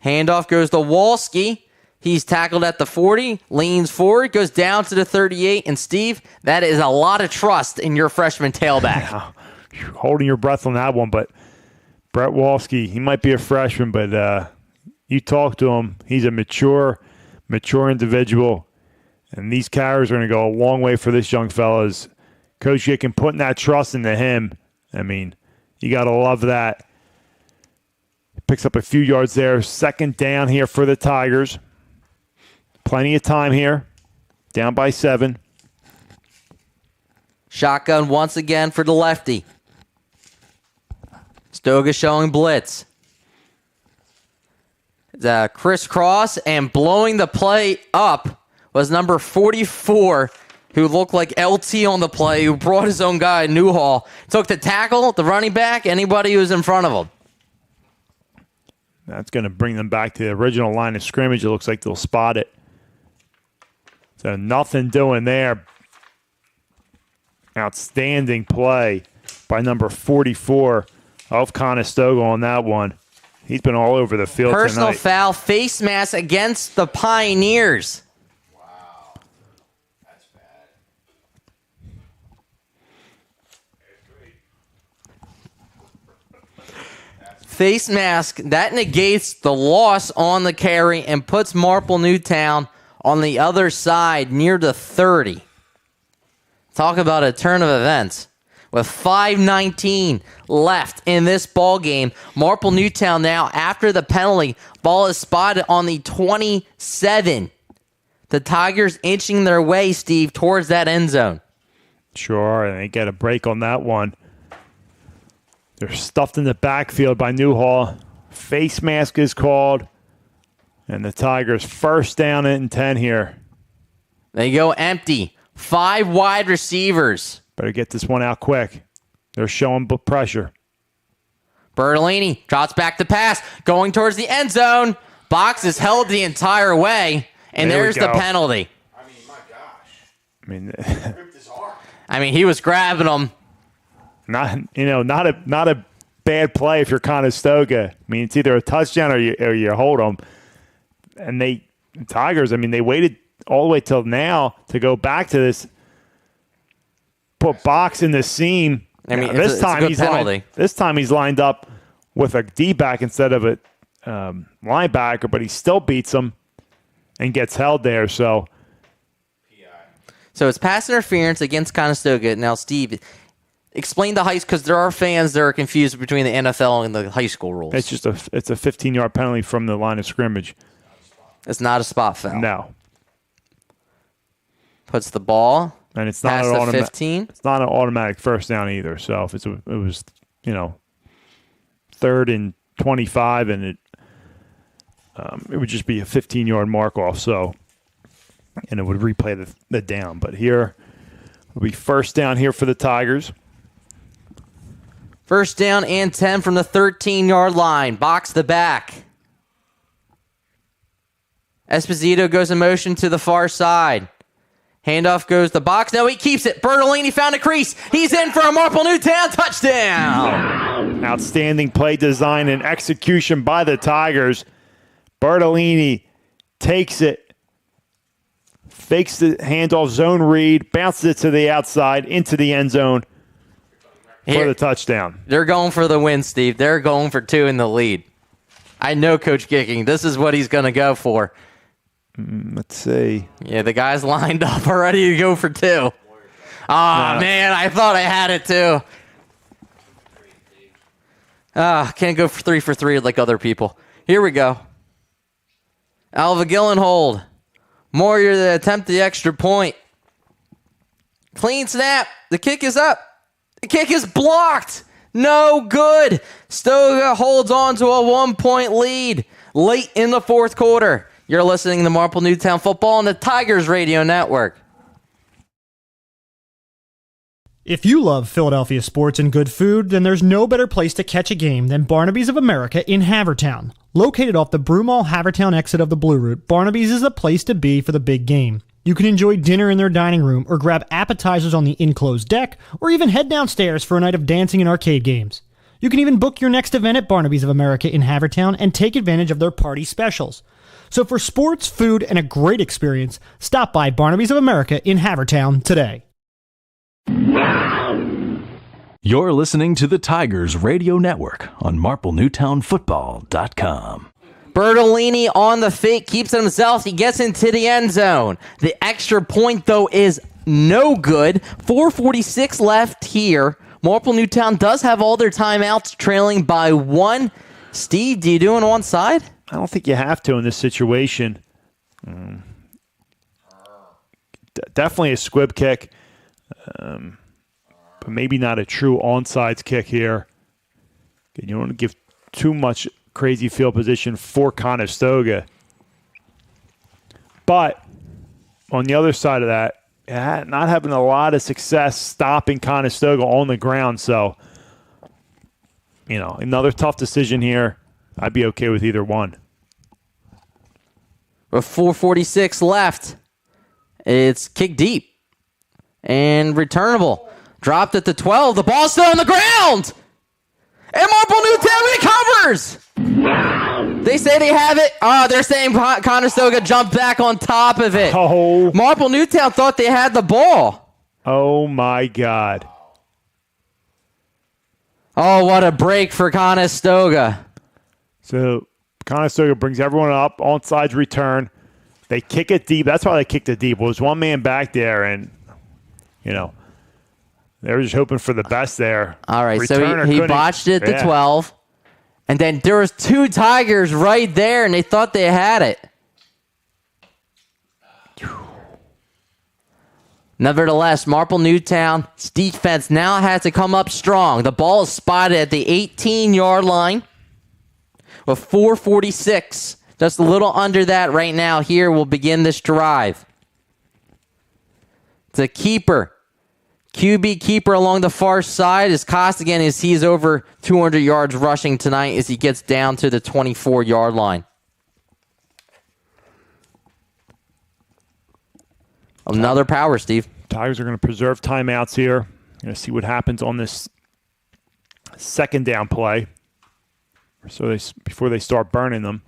Handoff goes to Wolski. He's tackled at the 40, leans forward, goes down to the 38. And Steve, that is a lot of trust in your freshman tailback. You're holding your breath on that one, but Brett Wolski, he might be a freshman, but you talk to him. He's a mature individual. And these carries are going to go a long way for this young fella. Coach Yicken putting that trust into him. I mean, you got to love that. Picks up a few yards there. Second down here for the Tigers. Plenty of time here. Down by 7. Shotgun once again for the lefty. Stoga showing blitz. The crisscross and blowing the play up was number 44, who looked like LT on the play, who brought his own guy, Newhall. Took the tackle, the running back, anybody who was in front of him. That's going to bring them back to the original line of scrimmage. It looks like they'll spot it. So nothing doing there. Outstanding play by number 44 of Conestoga on that one. He's been all over the field Personal tonight. foul, face mask against the Pioneers. Wow. That's bad. Face mask, that negates the loss on the carry and puts Marple Newtown on the other side near the 30. Talk about a turn of events. With 5:19 left in this ball game, Marple Newtown now, after the penalty, ball is spotted on the 27. The Tigers inching their way, Steve, towards that end zone. Sure, and they get a break on that one. They're stuffed in the backfield by Newhall. Face mask is called. And the Tigers first down and 10 here. They go empty. 5 wide receivers. Better get this one out quick. They're showing pressure. Bertolini drops back the pass, going towards the end zone. Box is held the entire way, and there's the penalty. I mean, my gosh. I mean, Ripped his arm. I mean, he was grabbing him. not a bad play if you're Conestoga. I mean, it's either a touchdown or you hold them. And the Tigers, I mean, they waited all the way till now to go back to this. Put Box in the seam. I mean, this time he's lined up with a D-back instead of a linebacker, but he still beats him and gets held there. So it's pass interference against Conestoga. Now, Steve, explain the high, because there are fans that are confused between the NFL and the high school rules. it's just a 15-yard penalty from the line of scrimmage. It's not a spot foul. No, puts the ball. and it's not past an the automatic. 15. It's not an automatic first down either. So if it was 3rd and 25, and it would just be a 15-yard mark off. So, and it would replay the down. But here will be first down here for the Tigers. First down and 10 from the 13-yard line. Box the back. Esposito goes in motion to the far side. Handoff goes to Box. No, he keeps it. Bertolini found a crease. He's in for a Marple Newtown touchdown. Outstanding play design and execution by the Tigers. Bertolini takes it, fakes the handoff zone read, bounces it to the outside into the end zone for the touchdown. They're going for the win, Steve. They're going for 2 in the lead. I know Coach Gicking. This is what he's going to go for. Let's see. Yeah, the guy's lined up already to go for 2. Oh, man, I thought I had it too. Can't go for 3 like other people. Here we go. Alva Gillen hold. Moyer to attempt the extra point. Clean snap. The kick is up. The kick is blocked. No good. Stoga holds on to a 1-point lead late in the fourth quarter. You're listening to Marple Newtown Football on the Tigers Radio Network. If you love Philadelphia sports and good food, then there's no better place to catch a game than Barnaby's of America in Havertown. Located off the Broomall Havertown exit of the Blue Route, Barnaby's is a place to be for the big game. You can enjoy dinner in their dining room or grab appetizers on the enclosed deck, or even head downstairs for a night of dancing and arcade games. You can even book your next event at Barnaby's of America in Havertown and take advantage of their party specials. So for sports, food, and a great experience, stop by Barnaby's of America in Havertown today. You're listening to the Tigers Radio Network on MarpleNewtownFootball.com. Bertolini on the fake, keeps it himself. He gets into the end zone. The extra point, though, is no good. 4:46 left here. Marple Newtown does have all their timeouts, trailing by 1. Steve, do you do an onside? I don't think you have to in this situation. Definitely a squib kick, but maybe not a true onside kick here. You don't want to give too much crazy field position for Conestoga. But on the other side of that, not having a lot of success stopping Conestoga on the ground. So, another tough decision here. I'd be okay with either one. With 4:46 left, it's kick deep and returnable. Dropped at the 12. The ball's still on the ground. And Marple Newtown recovers. They say they have it. They're saying Conestoga jumped back on top of it. Oh. Marple Newtown thought they had the ball. Oh, my God. Oh, what a break for Conestoga. So Conestoga brings everyone up. Onside return. They kick it deep. That's why they kicked it deep. Well, there's one man back there, and, they were just hoping for the best there. All right, so he botched it at the 12. And then there was 2 Tigers right there, and they thought they had it. Nevertheless, Marple Newtown's defense now has to come up strong. The ball is spotted at the 18-yard line with 4:46. Just a little under that right now. Here will begin this drive. The keeper. QB keeper along the far side is Costigan as he's over 200 yards rushing tonight as he gets down to the 24-yard line. Another power, Steve. Tigers are going to preserve timeouts here. Going to see what happens on this second down play before they start burning them.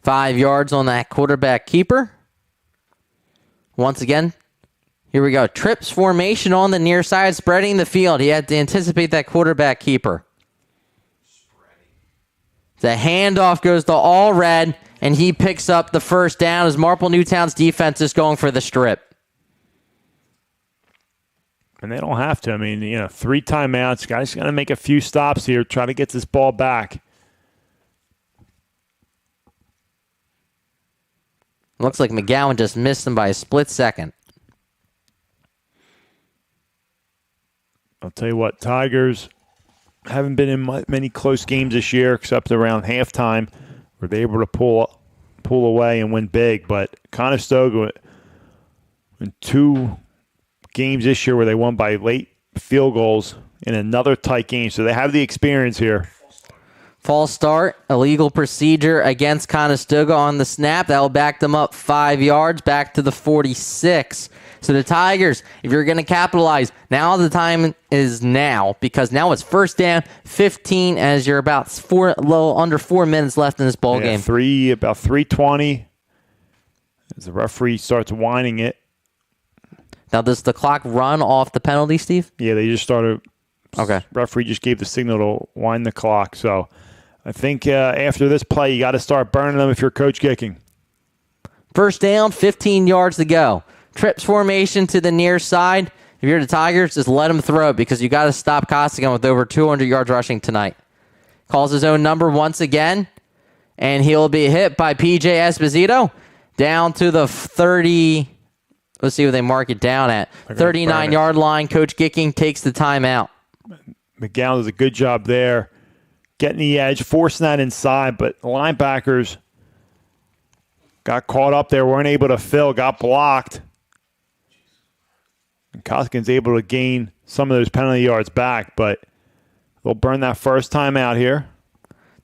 5 yards on that quarterback keeper. Once again, here we go. Trips formation on the near side, spreading the field. He had to anticipate that quarterback keeper. The handoff goes to All Red, and he picks up the first down as Marple Newtown's defense is going for the strip. And they don't have to. I mean, 3 timeouts. Guys got to make a few stops here, try to get this ball back. Looks like McGowan just missed him by a split second. I'll tell you what, Tigers haven't been in many close games this year except around halftime where they're able to pull away and win big. But Conestoga in 2 games this year where they won by late field goals in another tight game. So they have the experience here. False start, illegal procedure against Conestoga on the snap. That will back them up 5 yards back to the 46. So the Tigers, if you're going to capitalize, now the time is now because now it's first down, 15 as you're about a little under 4 minutes left in this ball game. About 3:20 as the referee starts winding it. Now, does the clock run off the penalty, Steve? Yeah, they just started. Okay. Referee just gave the signal to wind the clock. So I think after this play, you got to start burning them if you're coach kicking. First down, 15 yards to go. Trips formation to the near side. If you're the Tigers, just let them throw it because you got to stop Costigan with over 200 yards rushing tonight. Calls his own number once again, and he'll be hit by P.J. Esposito down to the 30. Let's see what they mark it down at. 39-yard line. Coach Gicking takes the timeout. McGowan does a good job there, getting the edge, forcing that inside, but the linebackers got caught up there, weren't able to fill, got blocked. And Koskine's able to gain some of those penalty yards back, but they'll burn that first time out here.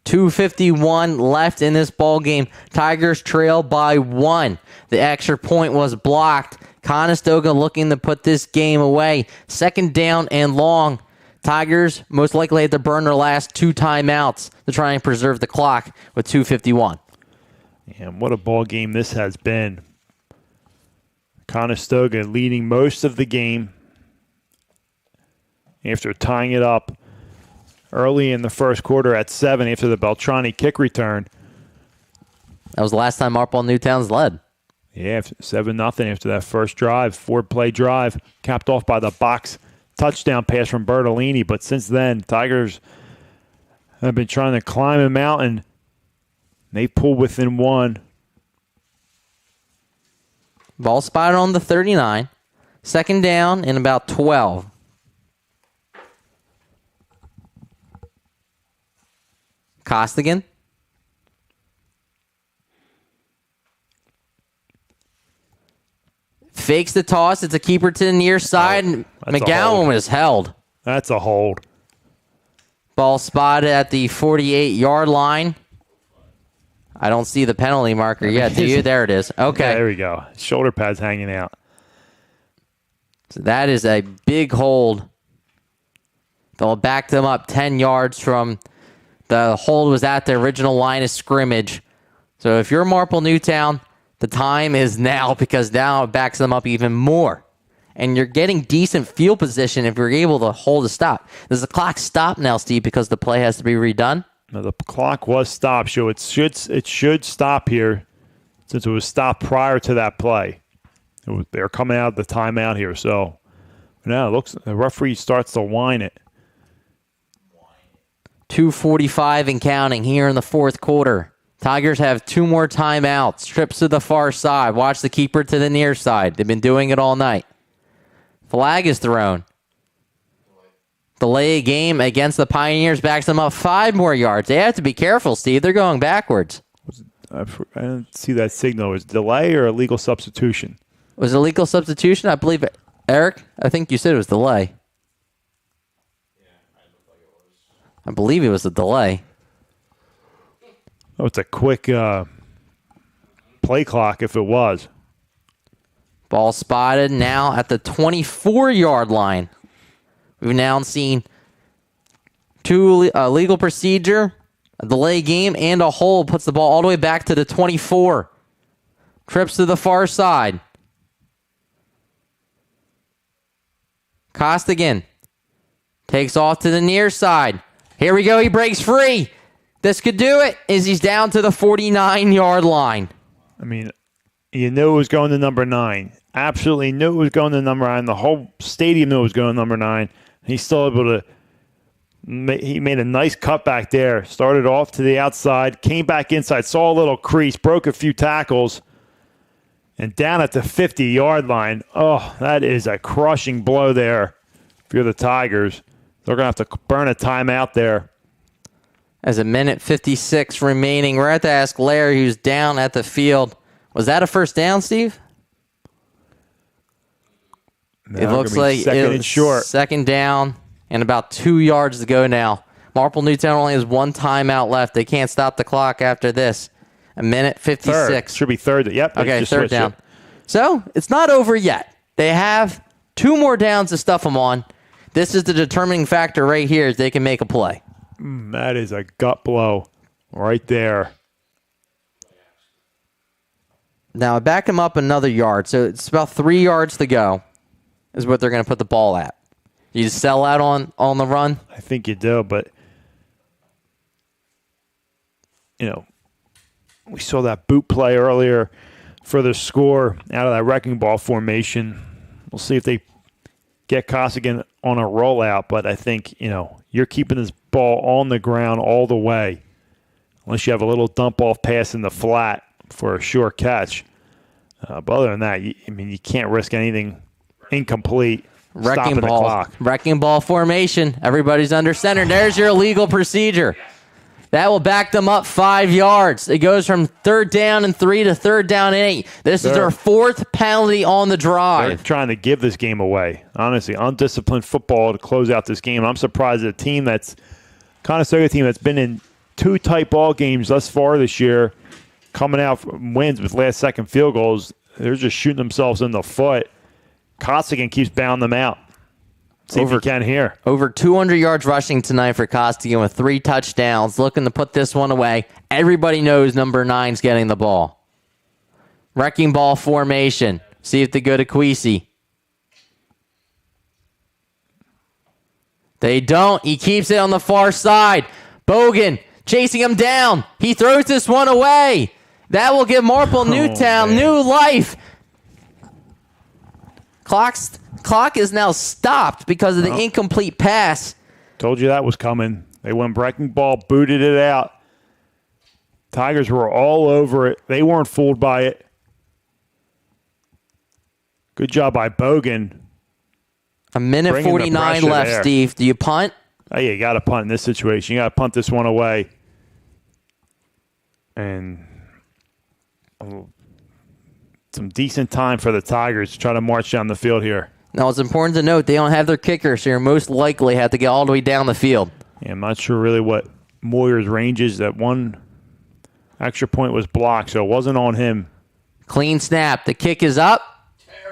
2:51 left in this ball game. Tigers trail by 1. The extra point was blocked. Conestoga looking to put this game away. 2nd down and long. Tigers most likely had to burn their last 2 timeouts to try and preserve the clock with 2:51. And what a ball game this has been. Conestoga leading most of the game after tying it up early in the first quarter at 7 after the Beltrani kick return. That was the last time Marple Newtown's led. Yeah, 7-0 after that first drive, 4-play drive, capped off by the box touchdown pass from Bertolini. But since then, Tigers have been trying to climb a mountain. They pull within 1. Ball spotted on the 39. 2nd down and about 12. Costigan. Fakes the toss. It's a keeper to the near side. And McGowan was held. That's a hold. Ball spotted at the 48-yard line. I don't see the penalty marker yet. Do you? There it is. Okay. Yeah, there we go. Shoulder pads hanging out. So that is a big hold. They'll back them up 10 yards from the hold was at the original line of scrimmage. So if you're Marple Newtown, the time is now because now it backs them up even more. And you're getting decent field position if you're able to hold a stop. Does the clock stop now, Steve, because the play has to be redone? Now the clock was stopped, so it should stop here since it was stopped prior to that play. They're coming out of the timeout here, so now it looks the referee starts to whine it. 2:45 and counting here in the fourth quarter. Tigers have 2 more timeouts. Trips to the far side. Watch the keeper to the near side. They've been doing it all night. Flag is thrown. Delay game against the Pioneers backs them up 5 more yards. They have to be careful, Steve. They're going backwards. I didn't see that signal. Was it delay or a legal substitution? Was it a legal substitution? I believe it. Eric, I think you said it was delay. I believe it was a delay. Oh, it's a quick play clock if it was. Ball spotted now at the 24-yard line. We've now seen 2 legal procedure, a delay game, and a hold. Puts the ball all the way back to the 24. Trips to the far side. Costigan takes off to the near side. Here we go. He breaks free. This could do it as he's down to the 49-yard line. I mean, you knew it was going to number 9. Absolutely knew it was going to number 9. The whole stadium knew it was going to number 9. He's still able to. He made a nice cutback there. Started off to the outside, came back inside, saw a little crease, broke a few tackles, and down at the 50-yard line. Oh, that is a crushing blow there. If you're the Tigers, they're going to have to burn a timeout there. As a minute 56 remaining, we're at to ask Larry, who's down at the field. Was that a first down, Steve? It looks like it's short. 2nd down and about 2 yards to go now. Marple Newtown only has 1 timeout left. They can't stop the clock after this. A minute 56. Third. Should be third. Yep. Okay, 3rd down. So it's not over yet. They have 2 more downs to stuff them on. This is the determining factor right here is they can make a play. That is a gut blow right there. Now, back them up another yard. So it's about 3 yards to go is what they're going to put the ball at. You just sell out on the run? I think you do, but, we saw that boot play earlier for the score out of that wrecking ball formation. We'll see if they get Costigan on a rollout, but I think, you're keeping this ball on the ground all the way, unless you have a little dump-off pass in the flat for a sure catch. But other than that, you can't risk anything incomplete. Wrecking stopping the ball. clock. Wrecking ball formation. Everybody's under center. There's your illegal procedure. That will back them up 5 yards. It goes from 3rd down and 3 to 3rd down and 8. This is their 4th penalty on the drive. They're trying to give this game away. Honestly, undisciplined football to close out this game. I'm surprised that Conestoga team that's been in 2 tight ball games thus far this year, coming out from wins with last-second field goals, they're just shooting themselves in the foot. Costigan keeps bailing them out. See if you can here. Over 200 yards rushing tonight for Costigan with 3 touchdowns. Looking to put this one away. Everybody knows number 9's getting the ball. Wrecking ball formation. See if they go to Queasy. They don't. He keeps it on the far side. Bogan chasing him down. He throws this one away. That will give Marple Newtown new life. Clock is now stopped because of the incomplete pass. Told you that was coming. They went wrecking ball, booted it out. Tigers were all over it. They weren't fooled by it. Good job by Bogan. A minute 49 left, there. Steve. Do you punt? Oh, yeah, you got to punt in this situation. You got to punt this one away. And some decent time for the Tigers to try to march down the field here. Now, it's important to note they don't have their kicker, so you're most likely have to get all the way down the field. Yeah, I'm not sure really what Moyer's range is. That one extra point was blocked, so it wasn't on him. Clean snap. The kick is up.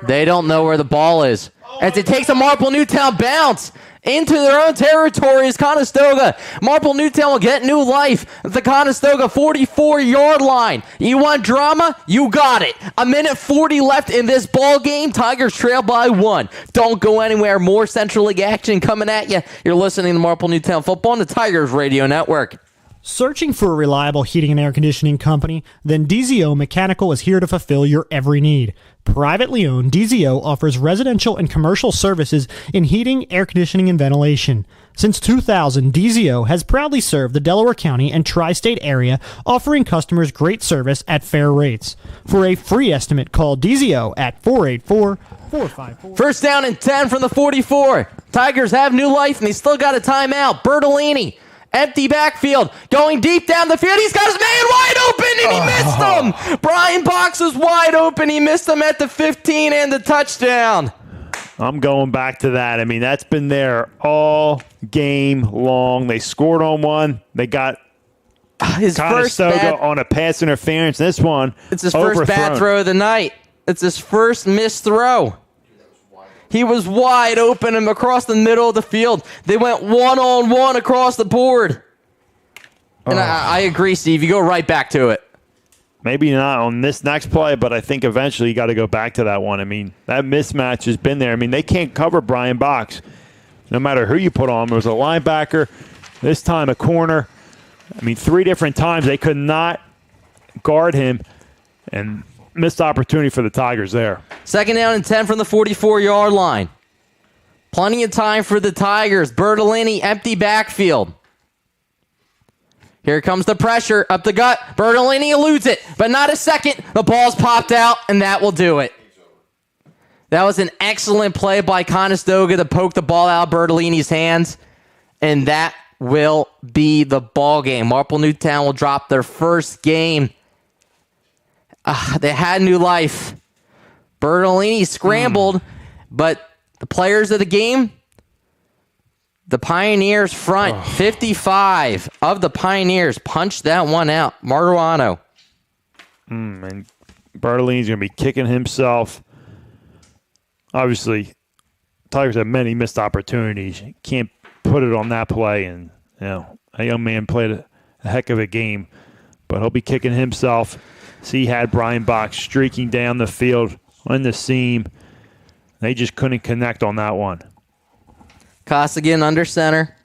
They don't know where the ball is. As it takes a Marple Newtown bounce into their own territory is Conestoga. Marple Newtown will get new life at the Conestoga 44-yard line. You want drama? You got it. A minute 40 left in this ball game. Tigers trail by 1. Don't go anywhere. More Central League action coming at you. You're listening to Marple Newtown Football on the Tigers Radio Network. Searching for a reliable heating and air conditioning company? Then DZO Mechanical is here to fulfill your every need. Privately owned, DZO offers residential and commercial services in heating, air conditioning, and ventilation. Since 2000, DZO has proudly served the Delaware County and tri-state area, offering customers great service at fair rates. For a free estimate, call DZO at 484-454. First down and 10 from the 44. Tigers have new life, and they still got a timeout. Bertolini. Empty backfield, going deep down the field. He's got his man wide open, and he missed him. Brian Box was wide open. He missed him at the 15 and the touchdown. I'm going back to that. I mean, that's been there all game long. They scored on one. They got his Conestoga on a pass interference. This one, it's his first bad throw of the night. It's his first missed throw. He was wide open and across the middle of the field. They went one-on-one across the board. And I agree, Steve. You go right back to it. Maybe not on this next play, but I think eventually you got to go back to that one. I mean, that mismatch has been there. I mean, they can't cover Brian Box no matter who you put on him. It was a linebacker, this time a corner. I mean, 3 different times they could not guard him, and missed opportunity for the Tigers there. Second down and 10 from the 44-yard line. Plenty of time for the Tigers. Bertolini, empty backfield. Here comes the pressure up the gut. Bertolini eludes it, but not a second. The ball's popped out, and that will do it. That was an excellent play by Conestoga to poke the ball out of Bertolini's hands, and that will be the ball game. Marple Newtown will drop their first game. They had new life. Bertolini scrambled, but the players of the game, the Pioneers front, 55 of the Pioneers punched that one out. Marduano. And Bertolini's going to be kicking himself. Obviously, Tigers have many missed opportunities. Can't put it on that play, and a young man played a heck of a game, but he'll be kicking himself. See, he had Brian Box streaking down the field on the seam. They just couldn't connect on that one. Costigan under center.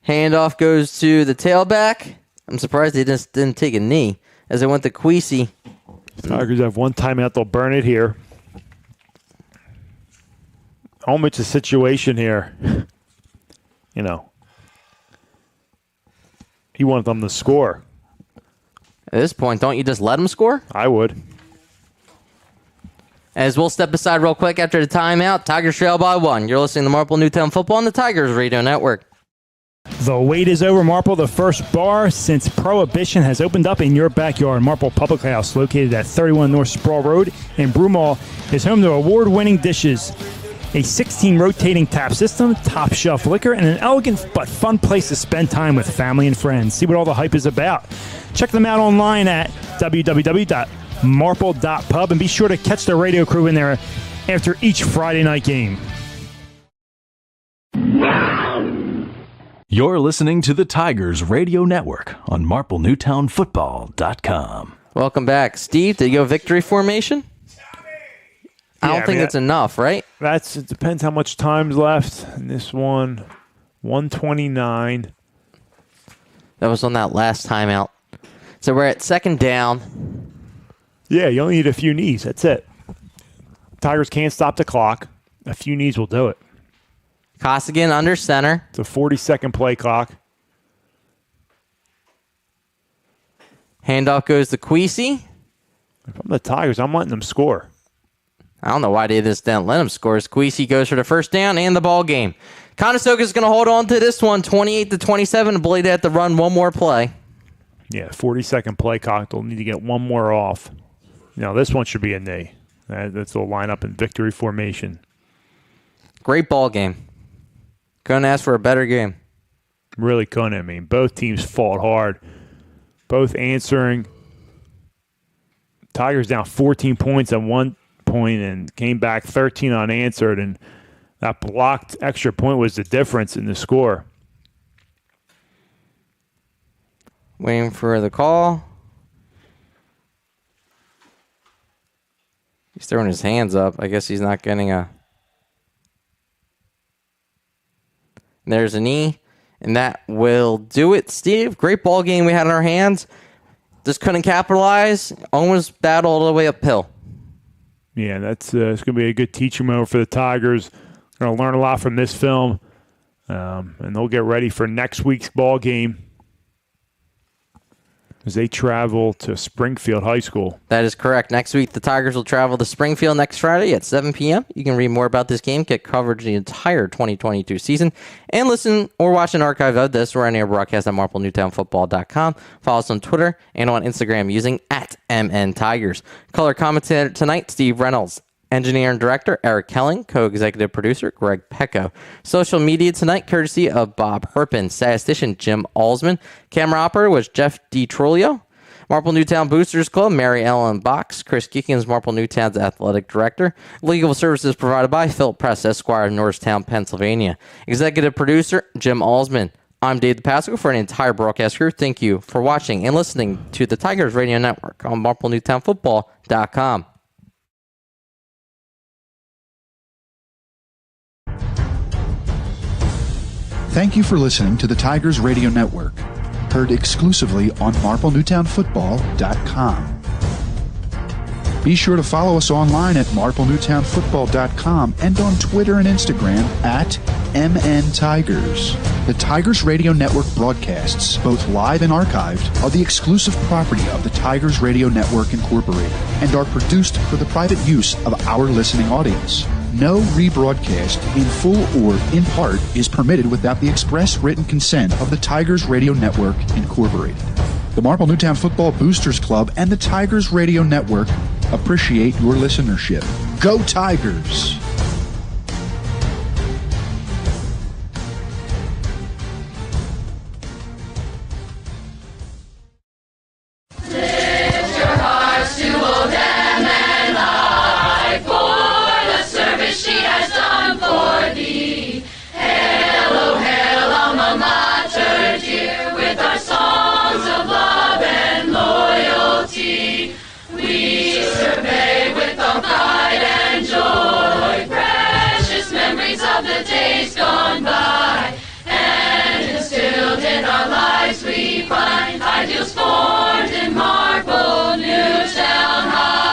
Handoff goes to the tailback. I'm surprised they just didn't take a knee as it went to Queasy. Tigers have one timeout. They'll burn it here. Almost a situation here. He wanted them to score. At this point, don't you just let them score? I would. As we'll step aside real quick after the timeout, Tigers trail by 1. You're listening to Marple Newtown Football on the Tigers Radio Network. The wait is over, Marple. The first bar since Prohibition has opened up in your backyard. Marple Public House, located at 31 North Sproul Road in Broomall, is home to award-winning dishes, a 16 rotating tap system, top shelf liquor, and an elegant but fun place to spend time with family and friends. See what all the hype is about. Check them out online at www.marple.pub and be sure to catch the radio crew in there after each Friday night game. You're listening to the Tigers Radio Network on MarpleNewtownFootball.com. Welcome back. Steve, did you go victory formation? I don't think it's enough, right? It depends how much time's left in this one. 129. That was on that last timeout. So we're at second down. Yeah, you only need a few knees. That's it. Tigers can't stop the clock. A few knees will do it. Costigan under center. It's a 40-second play clock. Handoff goes to Queasy. If I'm the Tigers, I'm letting them score. I don't know why they just didn't let him score. Queasy goes for the first down and the ball game. Conestoga is going to hold on to this one, 28-27. I believe they have to run one more play. Yeah, 40-second play clock. They'll need to get one more off. This one should be a knee. That's the lineup in victory formation. Great ball game. Couldn't ask for a better game. Really couldn't. I mean, both teams fought hard. Both answering. Tigers down 14 points at one point and came back 13 unanswered, and that blocked extra point was the difference in the score. Waiting for the call. He's throwing his hands up. I guess he's not getting a... There's a knee, and that will do it. Steve, great ball game we had in our hands. Just couldn't capitalize. Almost battled all the way uphill. Yeah, it's going to be a good teaching moment for the Tigers. Going to learn a lot from this film, and they'll get ready for next week's ball game as they travel to Springfield High School. That is correct. Next week, the Tigers will travel to Springfield next Friday at 7 p.m. You can read more about this game, get coverage the entire 2022 season, and listen or watch an archive of this or any other broadcast at MarpleNewtownFootball.com. Follow us on Twitter and on Instagram using @MNTigers. Color commentator tonight, Steve Reynolds. Engineer and director, Eric Kelling. Co-executive producer, Greg Pecco. Social media tonight, courtesy of Bob Herpin. Statistician, Jim Alsman. Camera operator was Jeff DiTrulio. Marple Newtown Boosters Club, Mary Ellen Box. Chris Geekins, Marple Newtown's athletic director. Legal services provided by Philip Press, Esquire, Norristown, Pennsylvania. Executive producer, Jim Alsman. I'm Dave DePasco for an entire broadcast crew. Thank you for watching and listening to the Tigers Radio Network on MarpleNewtownFootball.com. Thank you for listening to the Tigers Radio Network, heard exclusively on MarpleNewtownFootball.com. Be sure to follow us online at MarpleNewtownFootball.com and on Twitter and Instagram at MNTigers. The Tigers Radio Network broadcasts, both live and archived, are the exclusive property of the Tigers Radio Network Incorporated and are produced for the private use of our listening audience. No rebroadcast, in full or in part, is permitted without the express written consent of the Tigers Radio Network Incorporated. The Marple Newtown Football Boosters Club and the Tigers Radio Network appreciate your listenership. Go Tigers! Days gone by, and instilled in our lives we find ideals formed in Marple Newtown High.